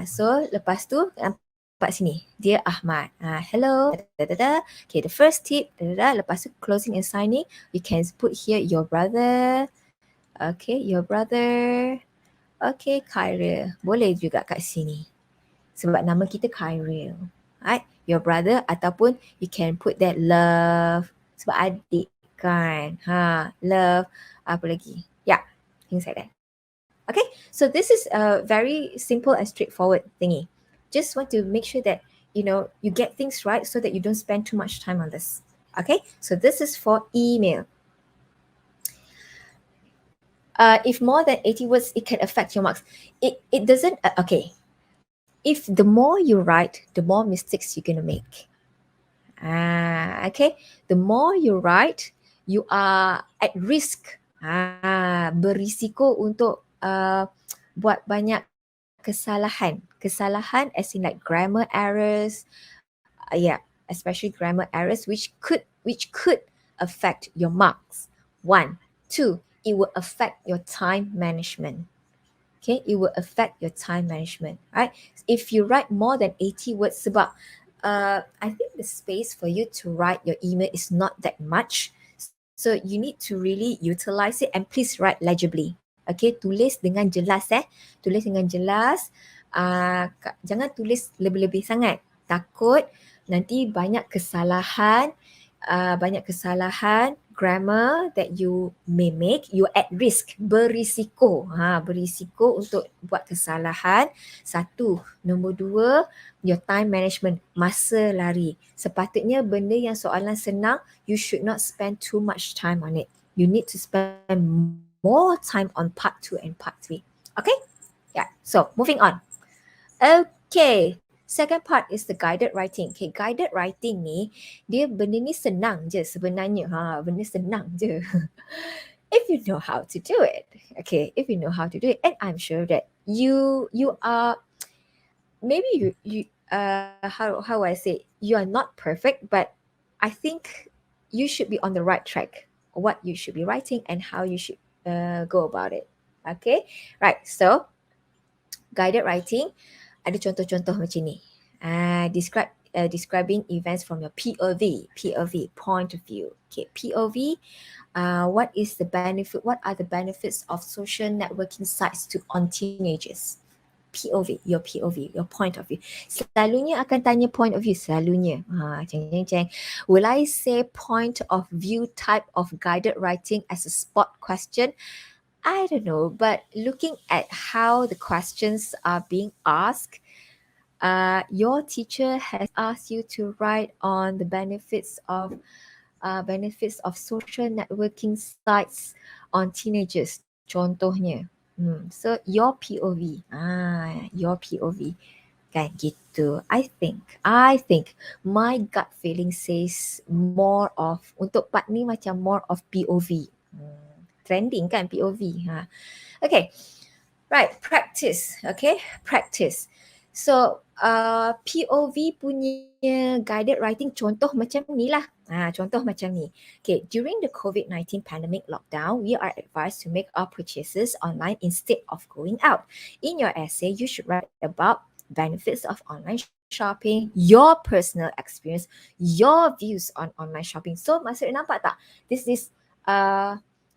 so lepas tu nampak sini, dear Ahmad, hello, okay, the first tip, lepas tu closing and signing, you can put here your brother. Okay, your brother. Okay, Khairil. Boleh juga kat sini. Sebab nama kita Khairil. Right? Your brother, ataupun you can put that love. Sebab adik kan. Love. Apa lagi? Yeah, things like that. Okay, so this is a very simple and straightforward thingy. Just want to make sure that, you get things right so that you don't spend too much time on this. Okay, so this is for email. If more than 80 words, it can affect your marks. It doesn't, okay. If the more you write, the more mistakes you're going to make. Okay. The more you write, you are at risk. Berisiko untuk buat banyak kesalahan. Kesalahan as in like grammar errors. Especially grammar errors which could affect your marks. 1. 2. It will affect your time management. Okay, it will affect your time management, right? If you write more than 80 words, sebab I think the space for you to write your email is not that much. So you need to really utilize it, and please write legibly. Okay, tulis dengan jelas Tulis dengan jelas. Jangan tulis lebih-lebih sangat. Takut nanti banyak kesalahan grammar that you may make. You're at risk, berisiko untuk buat kesalahan. 1. Nombor 2, your time management, masa lari. Sepatutnya benda yang soalan senang, you should not spend too much time on it. You need to spend more time on part 2 and part 3. Okay, yeah, so moving on. Okay, second part is the guided writing. Okay, guided writing ni, dia benda ni senang je sebenarnya. Benda senang je. If you know how to do it. Okay, if you know how to do it. And I'm sure that you are, maybe you how I say, you are not perfect, but I think you should be on the right track. What you should be writing and how you should go about it. Okay, right, so guided writing, ada contoh-contoh macam ni. Describing events from your POV, point of view. Okay, POV, what are the benefits of social networking sites on teenagers? POV, your point of view. Selalunya akan tanya point of view, selalunya. Ceng. Will I say point of view type of guided writing as a spot question? I don't know, but looking at how the questions are being asked, your teacher has asked you to write on the benefits of social networking sites on teenagers. Contohnya, So your POV. Your POV. Kan gitu. I think my gut feeling says more of, untuk part ni macam more of POV. Trending kan POV. Okay. Right, practice. Okay, practice. So, POV punya guided writing contoh macam ni lah. Contoh macam ni. Okay, during the COVID-19 pandemic lockdown, we are advised to make our purchases online instead of going out. In your essay, you should write about benefits of online shopping, your personal experience, your views on online shopping. So, maksudnya nampak tak? This is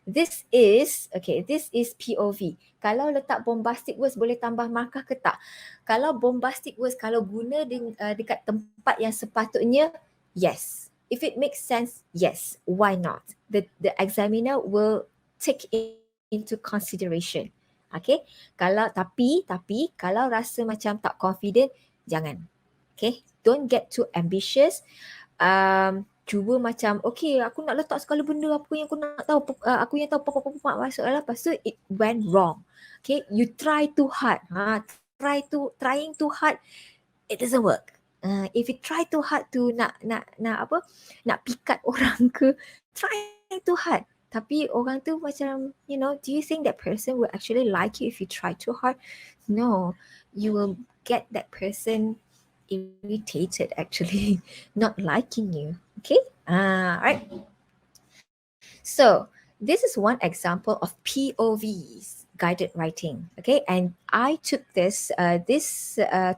this is POV. Kalau letak bombastic words boleh tambah markah ke tak? Kalau bombastic words kalau guna dekat tempat yang sepatutnya, yes. If it makes sense, yes. Why not? The examiner will take into consideration. Okay? Tapi kalau rasa macam tak confident, jangan. Okay? Don't get too ambitious. Cuba macam, okay, aku nak letak segala benda apa yang aku nak tahu, aku yang tahu pokok-pokok maksudnya, lepas tu it went wrong. Okay, you try too hard. Trying too hard, it doesn't work. If you try too hard to nak pikat orang ke, try too hard. Tapi orang tu macam, do you think that person will actually like you if you try too hard? No, you will get that person irritated actually, not liking you. Okay, right. So this is one example of POVs, guided writing. Okay, and I took this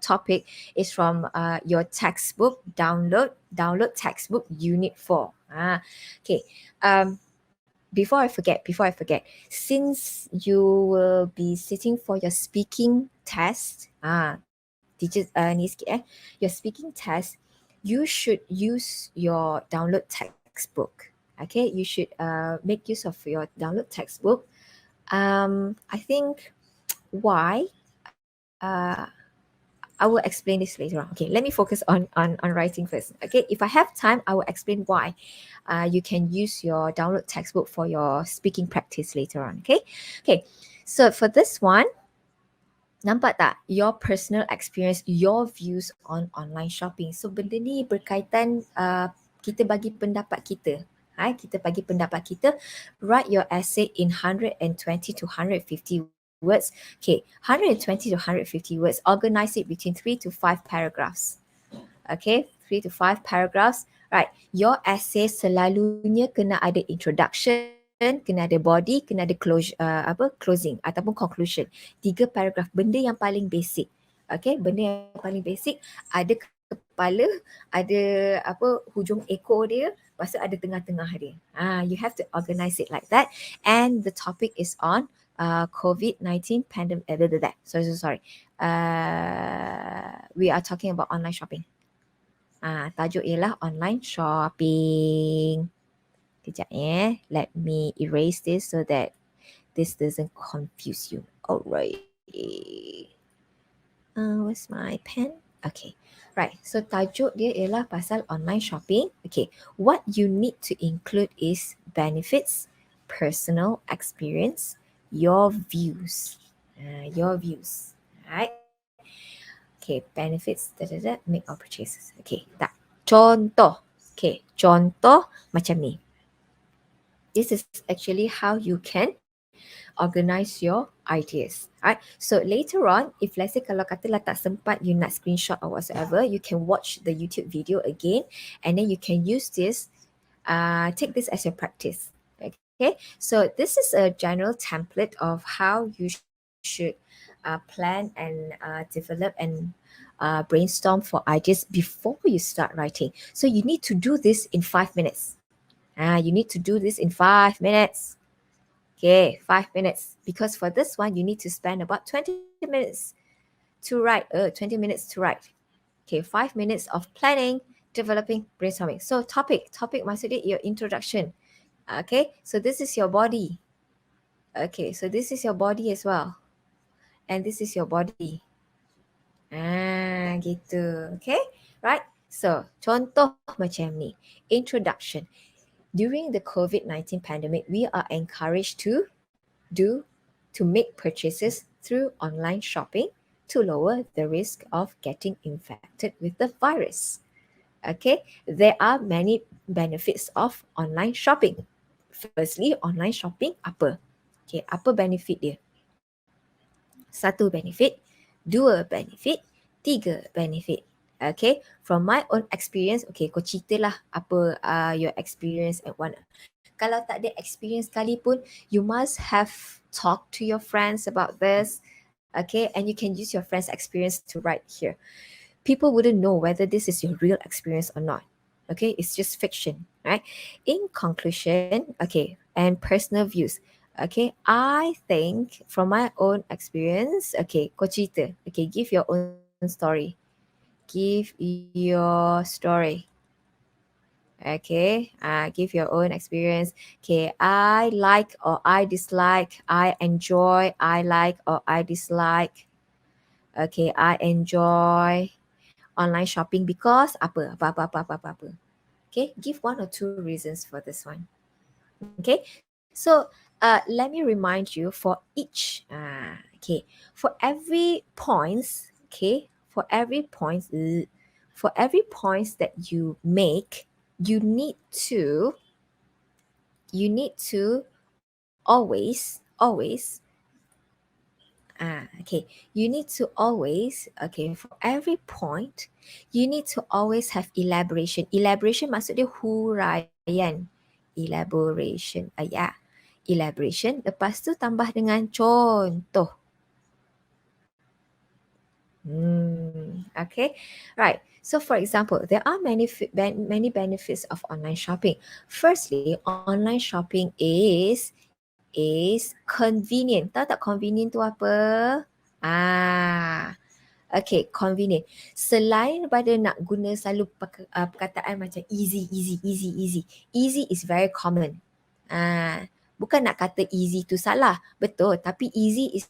topic is from your textbook, download textbook unit 4. Okay. Before I forget, since you will be sitting for your speaking test, teachers ni sikit your speaking test, you should use your download textbook. Okay, you should make use of your download textbook. I think why I will explain this later on. Okay, let me focus on writing first. Okay, if I have time, I will explain why you can use your download textbook for your speaking practice later on. Okay. So for this one, nampak tak? Your personal experience, your views on online shopping. So benda ni berkaitan kita bagi pendapat kita. Kita bagi pendapat kita. Write your essay in 120 to 150 words. Okay, 120 to 150 words. Organize it between 3 to 5 paragraphs. Okay, 3 to 5 paragraphs. Right, your essay selalunya kena ada introduction, kena ada body, kena ada closing ataupun conclusion. 3 paragraf, benda yang paling basic. Okay, benda yang paling basic, ada kepala, ada hujung ekor dia, lepas tu ada tengah-tengah dia. You have to organize it like that. And the topic is on COVID-19 pandemic. Sorry. We are talking about online shopping. Tajuk ialah online shopping. Kejap let me erase this so that this doesn't confuse you. Alright. Where's my pen? Okay. Right. So tajuk dia ialah pasal online shopping. Okay. What you need to include is benefits, personal experience, your views. Your views. Alright. Okay. Benefits, make our purchases. Okay. Tak. Contoh. Okay. Contoh macam ni. This is actually how you can organize your ideas. Alright. So later on, if let's say kalau katalah tak sempat you nak screenshot or whatsoever, you can watch the YouTube video again and then you can use this, take this as your practice. Okay. So this is a general template of how you should plan and develop and brainstorm for ideas before you start writing. So you need to do this in 5 minutes. You need to do this in 5 minutes. Okay, 5 minutes. Because for this one, you need to spend about 20 minutes to write. 20 minutes to write. Okay, 5 minutes of planning, developing, brainstorming. So topic maksudnya your introduction. Okay, so this is your body. Okay, so this is your body as well. And this is your body. Gitu. Okay, right? So, contoh macam ni. Introduction. During the COVID-19 pandemic, we are encouraged to do to make purchases through online shopping to lower the risk of getting infected with the virus. Okay, there are many benefits of online shopping. Firstly, online shopping apa? Okay, apa benefit dia? Satu benefit, dua benefit, tiga benefit. Okay, from my own experience, okay, kau ceritalah apa your experience and what. Kalau tak ada experience sekalipun, you must have talked to your friends about this. Okay, and you can use your friend's experience to write here. People wouldn't know whether this is your real experience or not. Okay, it's just fiction, right? In conclusion, okay, and personal views. Okay, I think from my own experience, okay, kau cerita. Okay, give your own story. Give your story. Okay, give your own experience. Okay, I like or I dislike, I enjoy, I like or I dislike. Okay, I enjoy online shopping because apa. Okay, give one or two reasons for this one. Okay, so let me remind you for each, okay, for every points, okay, for every points that you make, you need to, always, okay, you need to always, okay, for every point, you need to always have elaboration. Elaboration maksud dia huraian. Elaboration, ya. Elaboration, lepas tu tambah dengan contoh. Okay, right. So for example, there are many benefits of online shopping. Firstly, online shopping is convenient. Tahu tak convenient tu apa? Okay, convenient. Selain daripada nak guna selalu perkataan macam easy. Easy is very common. Bukan nak kata easy tu salah. Betul, tapi easy is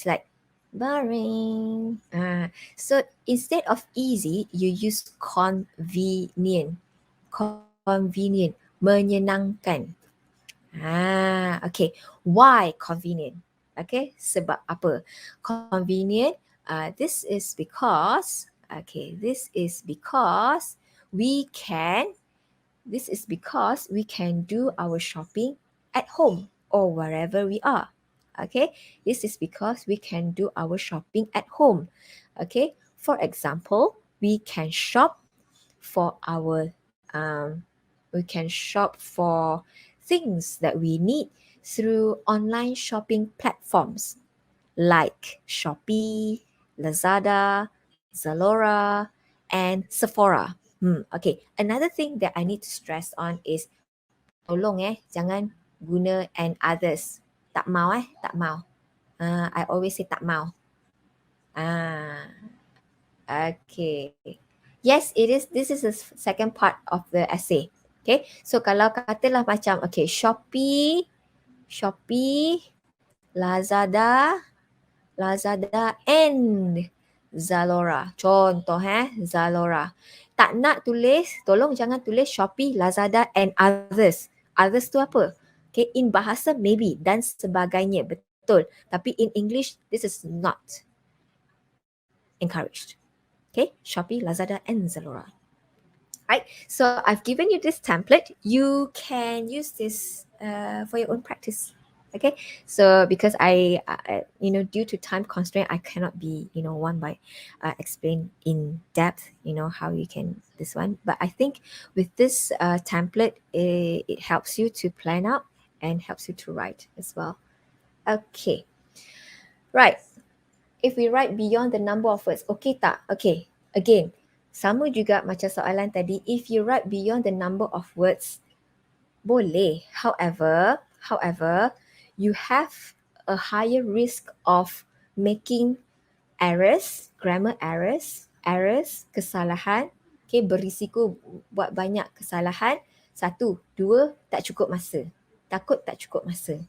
like boring. So instead of easy, you use convenient. Convenient, menyenangkan. Okay. Why convenient? Okay, sebab apa? Convenient, this is because we can do our shopping at home or wherever we are. Okay, this is because we can do our shopping at home. Okay, for example, we can shop for things that we need through online shopping platforms like Shopee, Lazada, Zalora, and Sephora. Okay, another thing that I need to stress on is tolong jangan guna and others. Tak mau. I always say tak mau. Okay. Yes, it is. This is the second part of the essay. Okay, so kalau katalah macam, okay, Shopee, Lazada and Zalora. Contoh Zalora. Tak nak tulis, tolong jangan tulis Shopee, Lazada and others. Others tu apa? Okay, in bahasa maybe dan sebagainya, betul. Tapi in English, this is not encouraged. Okay, Shopee, Lazada and Zalora. Right, so I've given you this template. You can use this for your own practice. Okay, so because I due to time constraint, I cannot be, one by explain in depth, how you can this one. But I think with this template, it helps you to plan out and helps you to write as well. Okay, right. If we write beyond the number of words, okay tak? Okay, again, sama juga macam soalan tadi. If you write beyond the number of words, boleh. However, you have a higher risk of making errors, grammar errors, kesalahan. Okay, berisiko buat banyak kesalahan. 1, 2, tak cukup masa. Takut tak cukup masa.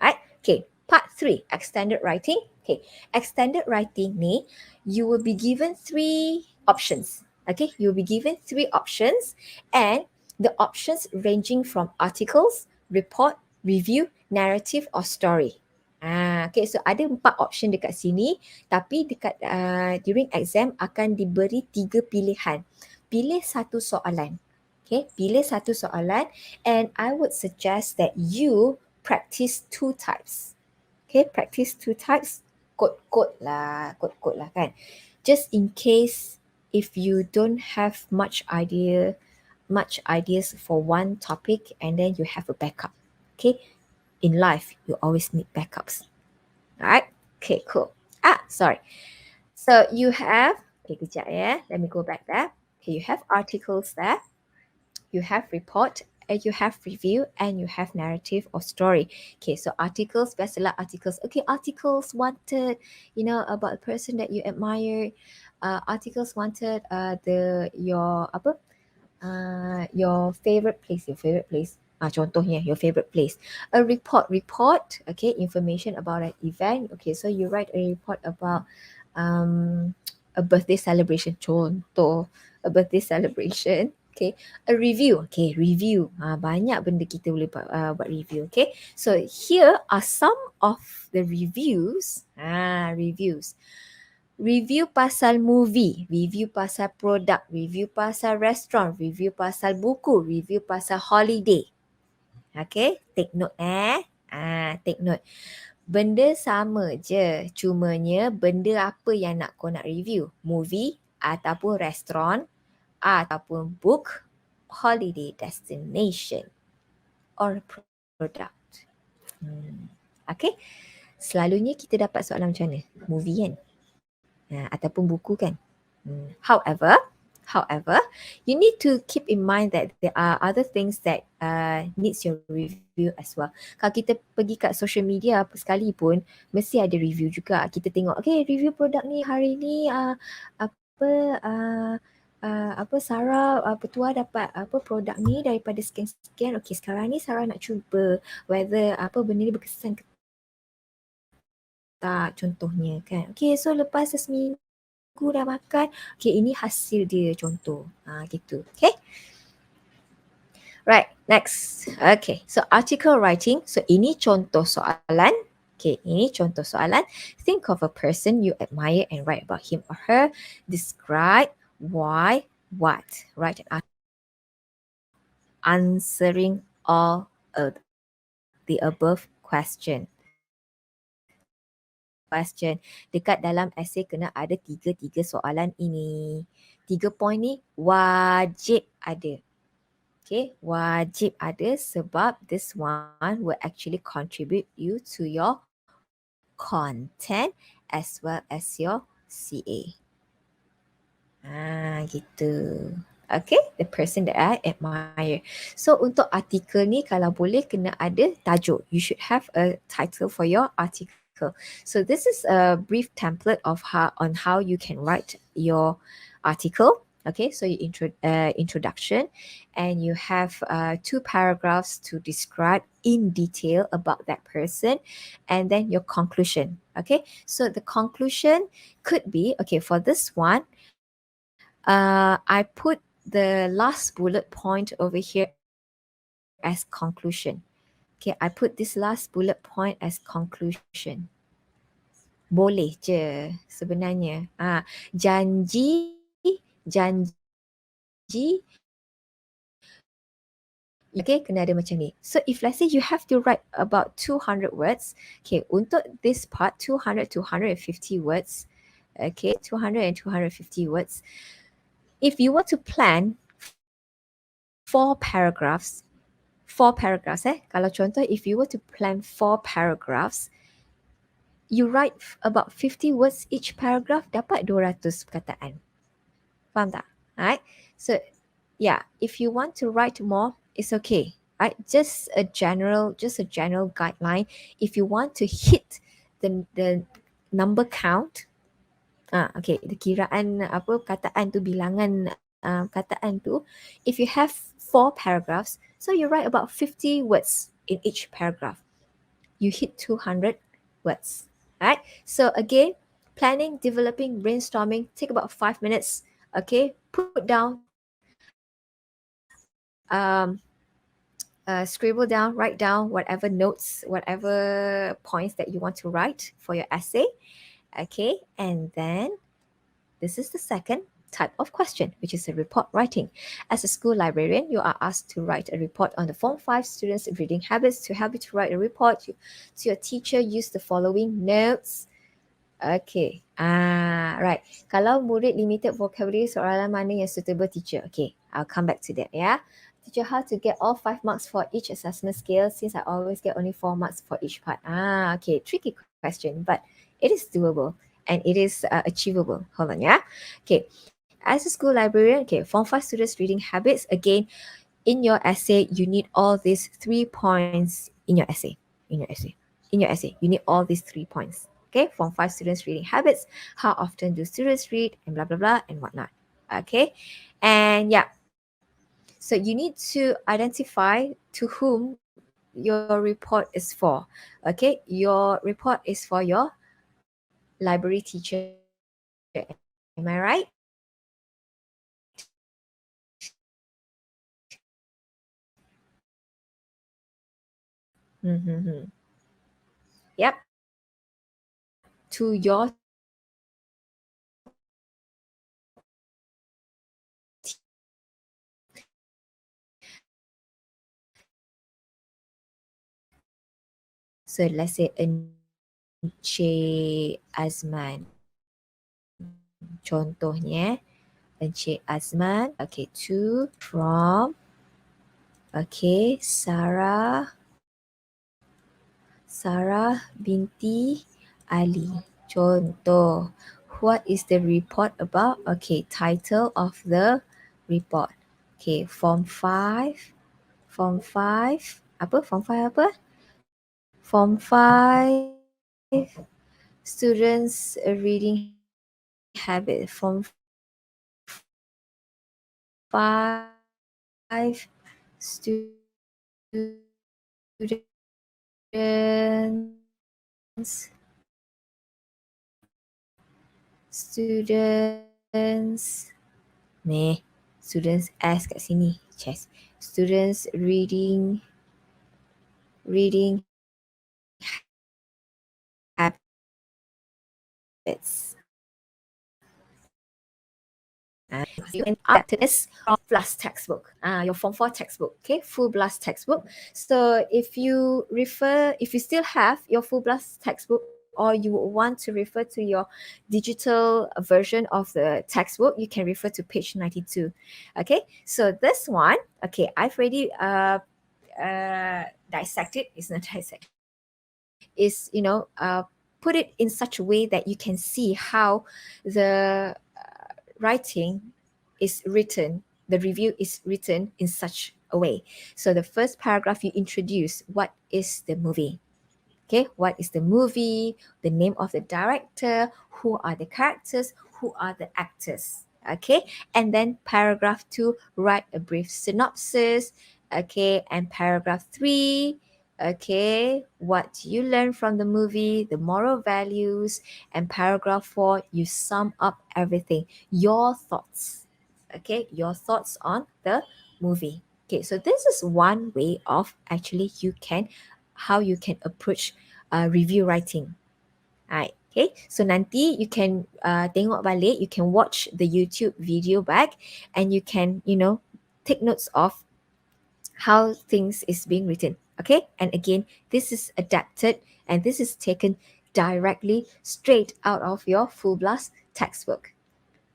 Right? Okay, part 3, extended writing. Okay, extended writing ni, you will be given 3 options. Okay, you will be given 3 options, and the options ranging from articles, report, review, narrative or story. Okay, so ada 4 option dekat sini, tapi dekat during exam akan diberi 3 pilihan. Pilih satu soalan. Okay, pilih satu soalan and I would suggest that you practice 2 types. Okay, practice 2 types. Kod-kod lah kan. Just in case if you don't have much ideas for one topic and then you have a backup. Okay, in life, you always need backups. Alright? Okay, cool. Sorry. So you have, okay, kejap ya. Let me go back there. Okay, you have articles there. You have report, and you have review, and you have narrative or story. Okay, so articles, bestseller articles. Okay, articles wanted, about a person that you admire. Articles wanted your favorite place. Contohnya your favorite place. A report, okay, information about an event. Okay, so you write a report about a birthday celebration. Contoh, a birthday celebration. Okay, a review. Okay, review. Banyak benda kita boleh buat review. Okay, so here are some of the reviews. Reviews. Review pasal movie, review pasal produk, review pasal restoran, review pasal buku, review pasal holiday. Okay, take note take note. Benda sama je, cumanya benda apa yang kau nak review? Movie ataupun restoran ataupun book, holiday destination or product. Okay, selalunya kita dapat soalan macam mana? Movie kan? Ataupun buku kan. However, you need to keep in mind that there are other things that needs your review as well. Kalau kita pergi kat social media apa sekali pun, mesti ada review juga. Kita tengok, okay, review produk ni hari ni Sarah petua dapat produk ni daripada sekian-sekian. Okay, sekarang ni Sarah nak cuba whether benda ni berkesan ke tak, contohnya kan. Okay, so lepas seminggu dah makan, okay, ini hasil dia contoh. Gitu. Okay. Right, next. Okay, so article writing. So ini contoh soalan. Okay, ini contoh soalan. Think of a person you admire and write about him or her. Describe why, what. Write an article answering all of the above question. Dekat dalam essay kena ada tiga soalan ini. 3 poin ni wajib ada. Okay, wajib ada sebab this one will actually contribute you to your content as well as your CA. Gitu. Okay, the person that I admire. So untuk artikel ni kalau boleh kena ada tajuk. You should have a title for your article. So this is a brief template of how you can write your article. Okay, so your introduction, and you have 2 paragraphs to describe in detail about that person, and then your conclusion. Okay, so the conclusion could be, okay, for this one, I put the last bullet point over here as conclusion. Okay, I put this last bullet point as conclusion. Boleh je sebenarnya. Janji. Okay, kena ada macam ni. So if let's say you have to write about 200 words, okay, untuk this part 200 to 150 words, okay, 200 and 250 words. If you want to plan 4 paragraphs, kalau contoh if you were to plan 4 paragraphs, you write about 50 words each paragraph, dapat 200 perkataan. Faham tak? Alright. So yeah, if you want to write more, it's okay. Right? Just a general guideline. If you want to hit the number count, okay, the kiraan kataan tu, bilangan kataan tu, if you have 4 paragraphs, so you write about 50 words in each paragraph. You hit 200 words. Right? So again, planning, developing, brainstorming, take about 5 minutes. Okay, put down scribble down, write down whatever notes, whatever points that you want to write for your essay. Okay, and then this is the second type of question, which is a report writing. As a school librarian, you are asked to write a report on the Form 5 students' reading habits. To help you to write a report to your teacher, use the following notes. Okay. Right. Kalau murid limited vocabulary, soalan mana yang suitable teacher? Okay, I'll come back to that, yeah. Teacher, how to get all 5 marks for each assessment scale since I always get only 4 marks for each part? Okay, tricky question, but it is doable and it is achievable. Hold on, yeah. Okay, as a school librarian, okay, Form 5 students' reading habits, again, in your essay, you need all these 3 points in your essay. You need all these 3 points. Okay, Form 5 students' reading habits. How often do students read, and blah blah blah and whatnot. Okay, and yeah, so you need to identify to whom your report is for. Okay, your report is for your library teacher. Am I right? Mm-hmm. Yep, to your so let's say Encik Azman. Contohnya Encik Azman, okay, to from okay Sarah binti Ali. Contoh. What is the report about? Okay, title of the report. Okay, Form 5. Apa? Form 5 apa? Form 5 students reading habit. Form 5 students ni students S kat sini chess students reading habits. You can adapt this plus textbook, your Form 4 textbook, okay, full blast textbook. So if you still have your full blast textbook, or you want to refer to your digital version of the textbook, you can refer to page 92. Okay, so this one, okay, I've already dissected. It's not dissect. Is put it in such a way that you can see how the writing is written, the review is written in such a way. So the first paragraph you introduce what is the movie. Okay, what is the movie, the name of the director, who are the characters, who are the actors. Okay, and then paragraph 2, write a brief synopsis. Okay, and paragraph 3, okay, what you learn from the movie, the moral values, and paragraph 4, you sum up everything, your thoughts. Okay, your thoughts on the movie. Okay, so this is one way of actually how you can approach review writing. Right. Okay, so nanti you can tengok balik, you can watch the YouTube video back, and you can take notes of how things is being written. Okay, and again, this is adapted and this is taken directly straight out of your full blast textbook.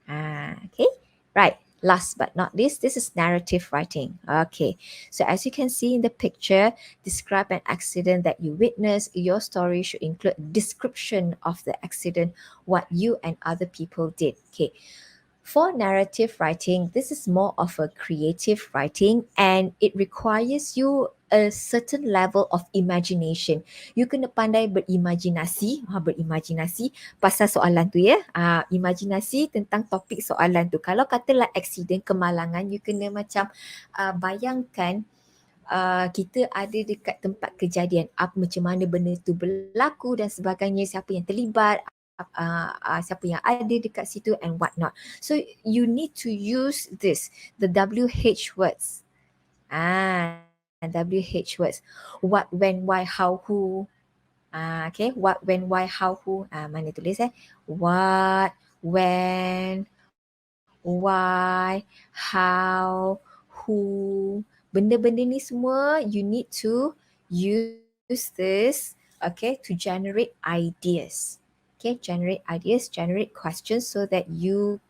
Okay, right. Last but not least, this is narrative writing. Okay, so as you can see in the picture, describe an accident that you witnessed. Your story should include description of the accident, what you and other people did. Okay, for narrative writing, this is more of a creative writing and it requires you a certain level of imagination. You kena pandai berimajinasi pasal soalan tu ya. Imajinasi tentang topik soalan tu. Kalau katalah accident, kemalangan, you kena macam bayangkan kita ada dekat tempat kejadian, macam mana benda tu berlaku dan sebagainya, siapa yang terlibat, siapa yang ada dekat situ and what not. So you need to use the WH words. WH words. What, when, why, how, who. Okay, what, when, why, how, who. Mana tulis What, when, why, how, who. Benda-benda ni semua you need to use this, okay, to generate ideas. Okay, generate ideas, generate questions so that you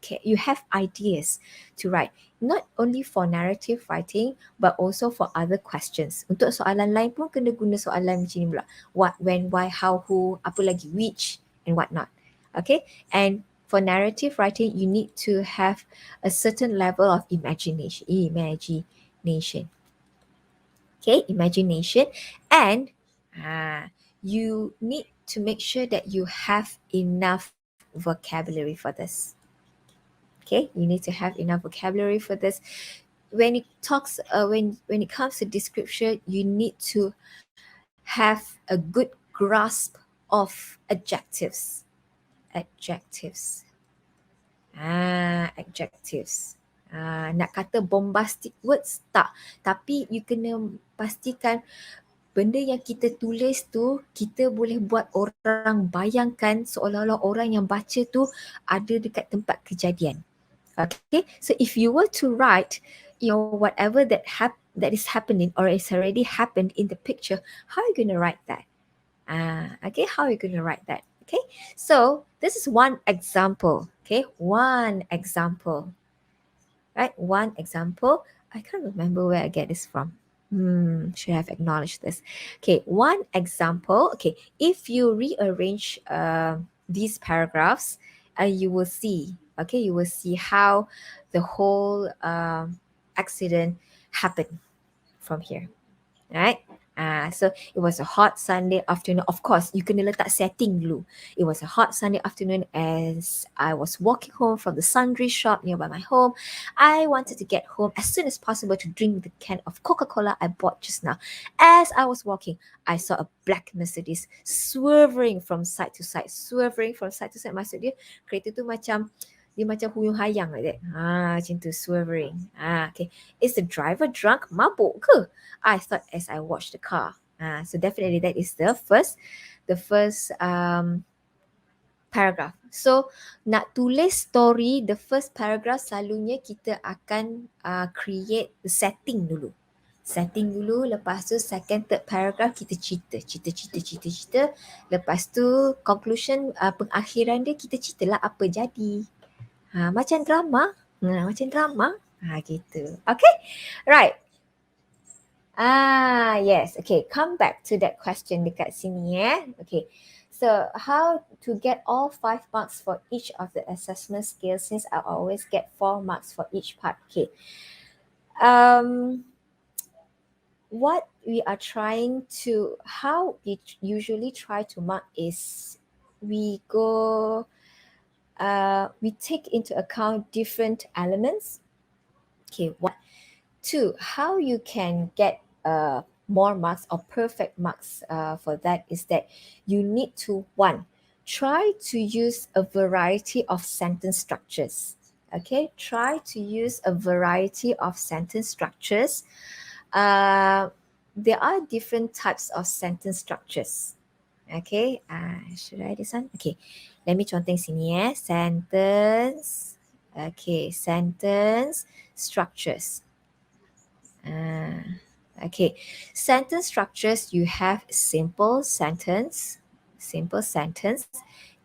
have ideas to write. Not only for narrative writing but also for other questions. Untuk soalan lain pun kena guna soalan macam ni pula. What, when, why, how, who, apa lagi, which and what not. Okay, and for narrative writing you need to have a certain level of imagination. Okay, imagination. And you need to make sure that you have enough vocabulary for this. Okay, you need to have enough vocabulary for this. When it talks when it comes to description, you need to have a good grasp of adjectives. Adjectives. Nak kata bombastic words tak, tapi you kena pastikan benda yang kita tulis tu kita boleh buat orang bayangkan seolah-olah orang yang baca tu ada dekat tempat kejadian. Okay, so if you were to write, whatever that is happening or is already happened in the picture, how are you going to write that? Okay, how are you going to write that? Okay, so this is one example. Okay, one example. Right, one example. I can't remember where I get this from. Should have acknowledged this. Okay, one example. Okay, if you rearrange these paragraphs, you will see. Okay, you will see how the whole accident happened from here. Right? So it was a hot Sunday afternoon. Of course, you kena letak setting dulu. It was a hot Sunday afternoon as I was walking home from the sundry shop nearby my home. I wanted to get home as soon as possible to drink the can of Coca-Cola I bought just now. As I was walking, I saw a black Mercedes swerving from side to side. Maksud dia, kereta tu macam huyung hayang like that. Macam tu, swerving. Okay. Is the driver drunk? Mabuk ke? I thought as I watched the car. So definitely that is the first paragraph. So nak tulis story, the first paragraph selalunya kita akan create the setting dulu. Lepas tu second, third paragraph kita cerita. Lepas tu conclusion, pengakhiran dia kita ceritalah apa jadi. Macam drama. Gitu. Okay? Right. Yes. Okay, come back to that question dekat sini Okay. So, how to get all 5 marks for each of the assessment scales since I always get 4 marks for each part. Okay. What we are trying to, how we usually try to mark is we take into account different elements. Okay, 1. 2, how you can get more marks or perfect marks for that is that you need to, 1, try to use a variety of sentence structures. Okay, try to use a variety of sentence structures. There are different types of sentence structures. Okay, should I this one? Okay, let me contain sini sentence. Okay, sentence structures. Okay, sentence structures, you have simple sentence,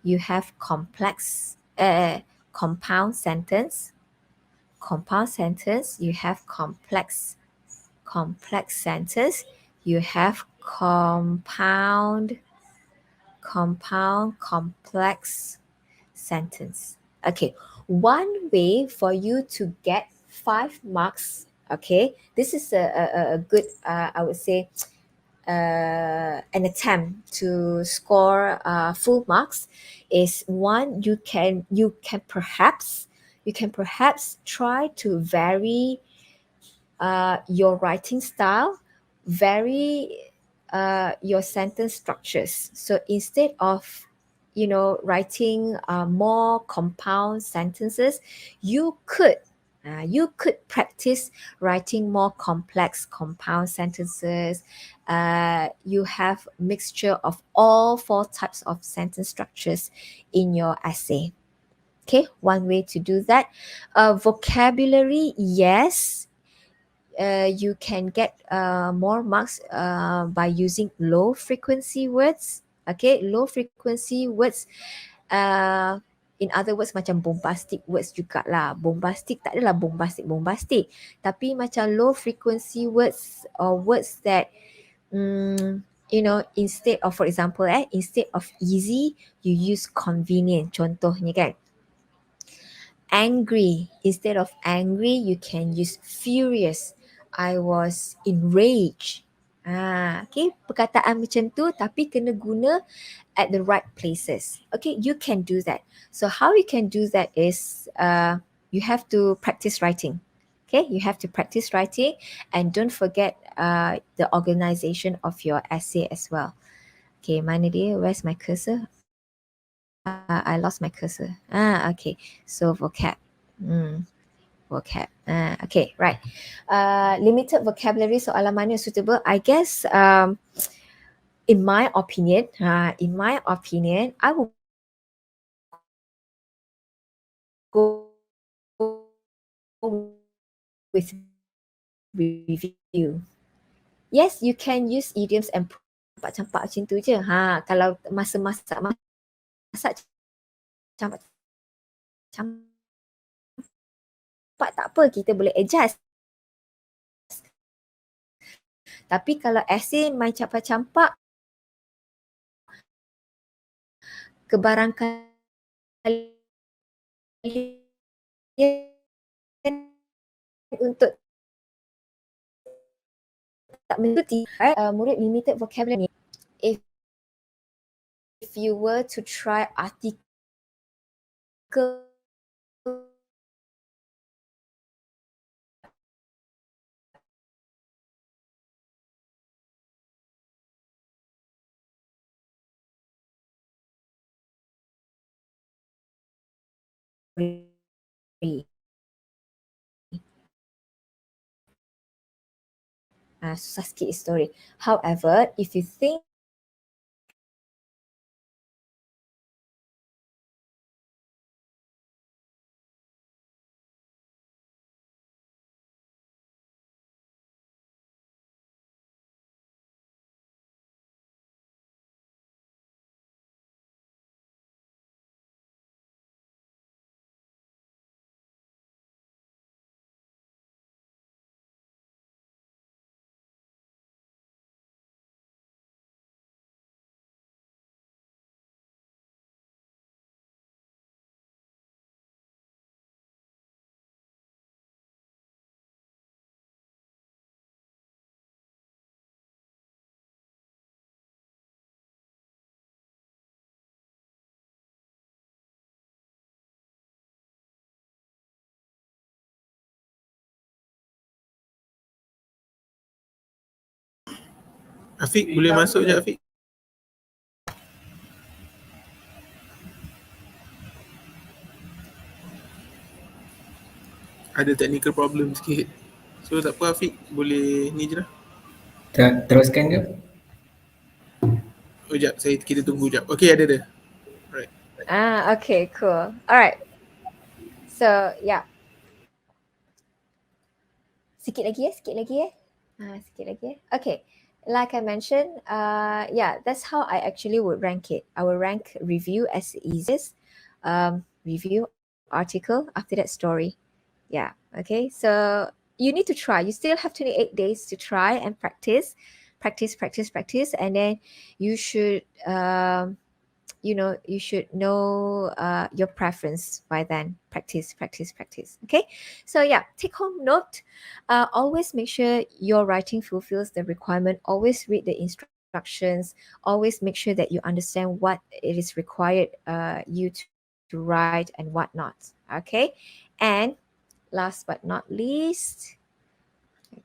you have complex, compound sentence, you have complex sentence, you have compound complex sentence. Okay, one way for you to get 5 marks, okay, this is a good, I would say, an attempt to score full marks is, 1, you can perhaps try to vary your writing style, vary your sentence structures. So instead of writing more compound sentences, you could You could practice writing more complex compound sentences. You have mixture of all four types of sentence structures in your essay. Okay, one way to do that. Vocabulary, yes, you can get more marks by using low frequency words. Okay, low frequency words. Uh, in other words, macam bombastic words jugalah. Bombastic tak adalah bombastic. Tapi macam low frequency words or words that instead of, for example, instead of easy, you use convenient. Contohnya kan, angry. Instead of angry, you can use furious. I was enraged. Okay, perkataan macam tu tapi kena guna at the right places. Okay, you can do that. So how you can do that is you have to practice writing. Okay, you have to practice writing, and don't forget the organization of your essay as well. Okay, mana dia? Where's my cursor? I lost my cursor. Okay. So vocab. Vocab. Okay, right. Limited vocabulary, soalan mana suitable? I guess in my opinion, I will go with review. Yes, you can use idioms and campak-campak macam tu je. Kalau masa masak campak tak apa, kita boleh adjust. Tapi kalau essay main campak-campak, kebarangkalian untuk tak mengikuti murid limited vocabulary. If you were to try article susah sikit story. However, if you think Afiq boleh masuk je Afiq. Ada technical problem sikit. So tak apa Afiq, boleh ni je lah. Teruskan ke? Oh jap, kita tunggu jap. Okay, ada. Right. Okay, cool. Alright. So, yeah. Sikit lagi. Sikit lagi. Okay. Like I mentioned, that's how I actually would rank it. I will rank review as the easiest. Review, article, after that story. Yeah, okay. So you need to try. You still have 28 days to try and practice. And then you should you should know your preference by then. Practice. Okay, so yeah, take home note. Always make sure your writing fulfills the requirement. Always read the instructions. Always make sure that you understand what it is required you to write and whatnot. Okay, and last but not least,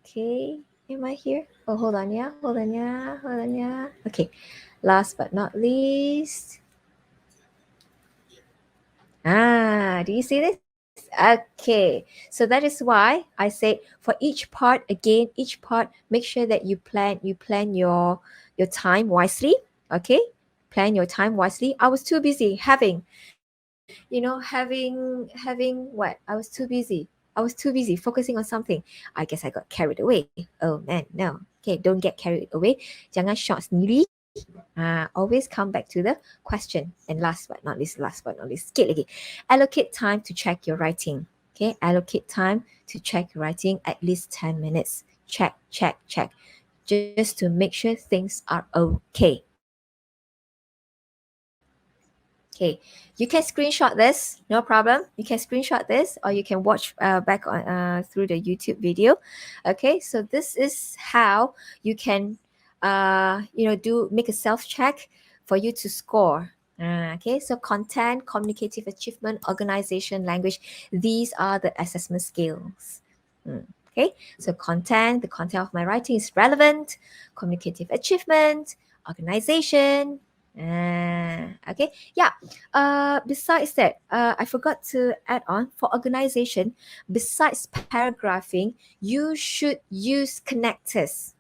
okay, am I here? Oh, hold on, yeah. Okay, last but not least. Do you see this? Okay, so that is why I said for each part, again, each part, make sure that you plan your time wisely. Okay, plan your time wisely. I was too busy having what? I was too busy. I was too busy focusing on something. I guess I got carried away. Oh man, no. Okay, don't get carried away. Jangan short sendiri. Always come back to the question. And last but not least, sikit lagi. Allocate time to check your writing. Okay, allocate time to check your writing at least 10 minutes. Check, check, check. Just to make sure things are okay. Okay, you can screenshot this, no problem. You can screenshot this, or you can watch back on through the YouTube video. Okay, so this is how you can, do make a self check for you to score. Okay, so content, communicative achievement, organization, language. These are the assessment skills. Okay, so content. The content of my writing is relevant. Communicative achievement, organization. Okay, yeah. Besides that, I forgot to add on for organization. Besides paragraphing, you should use connectors.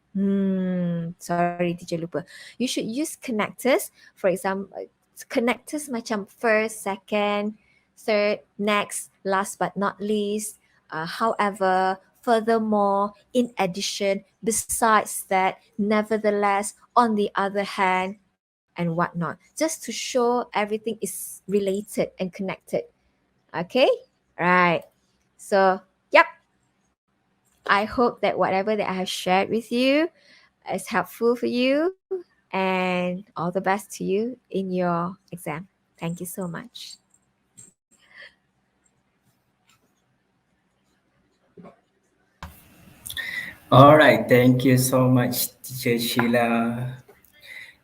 Sorry, teacher lupa. You should use connectors. For example, connectors macam first, second, third, next, last but not least. However, furthermore, in addition, besides that, nevertheless, on the other hand, and whatnot, just to show everything is related and connected. Okay, right. So, yep. I hope that whatever that I have shared with you is helpful for you, and all the best to you in your exam. Thank you so much. All right, thank you so much, Teacher Sheila.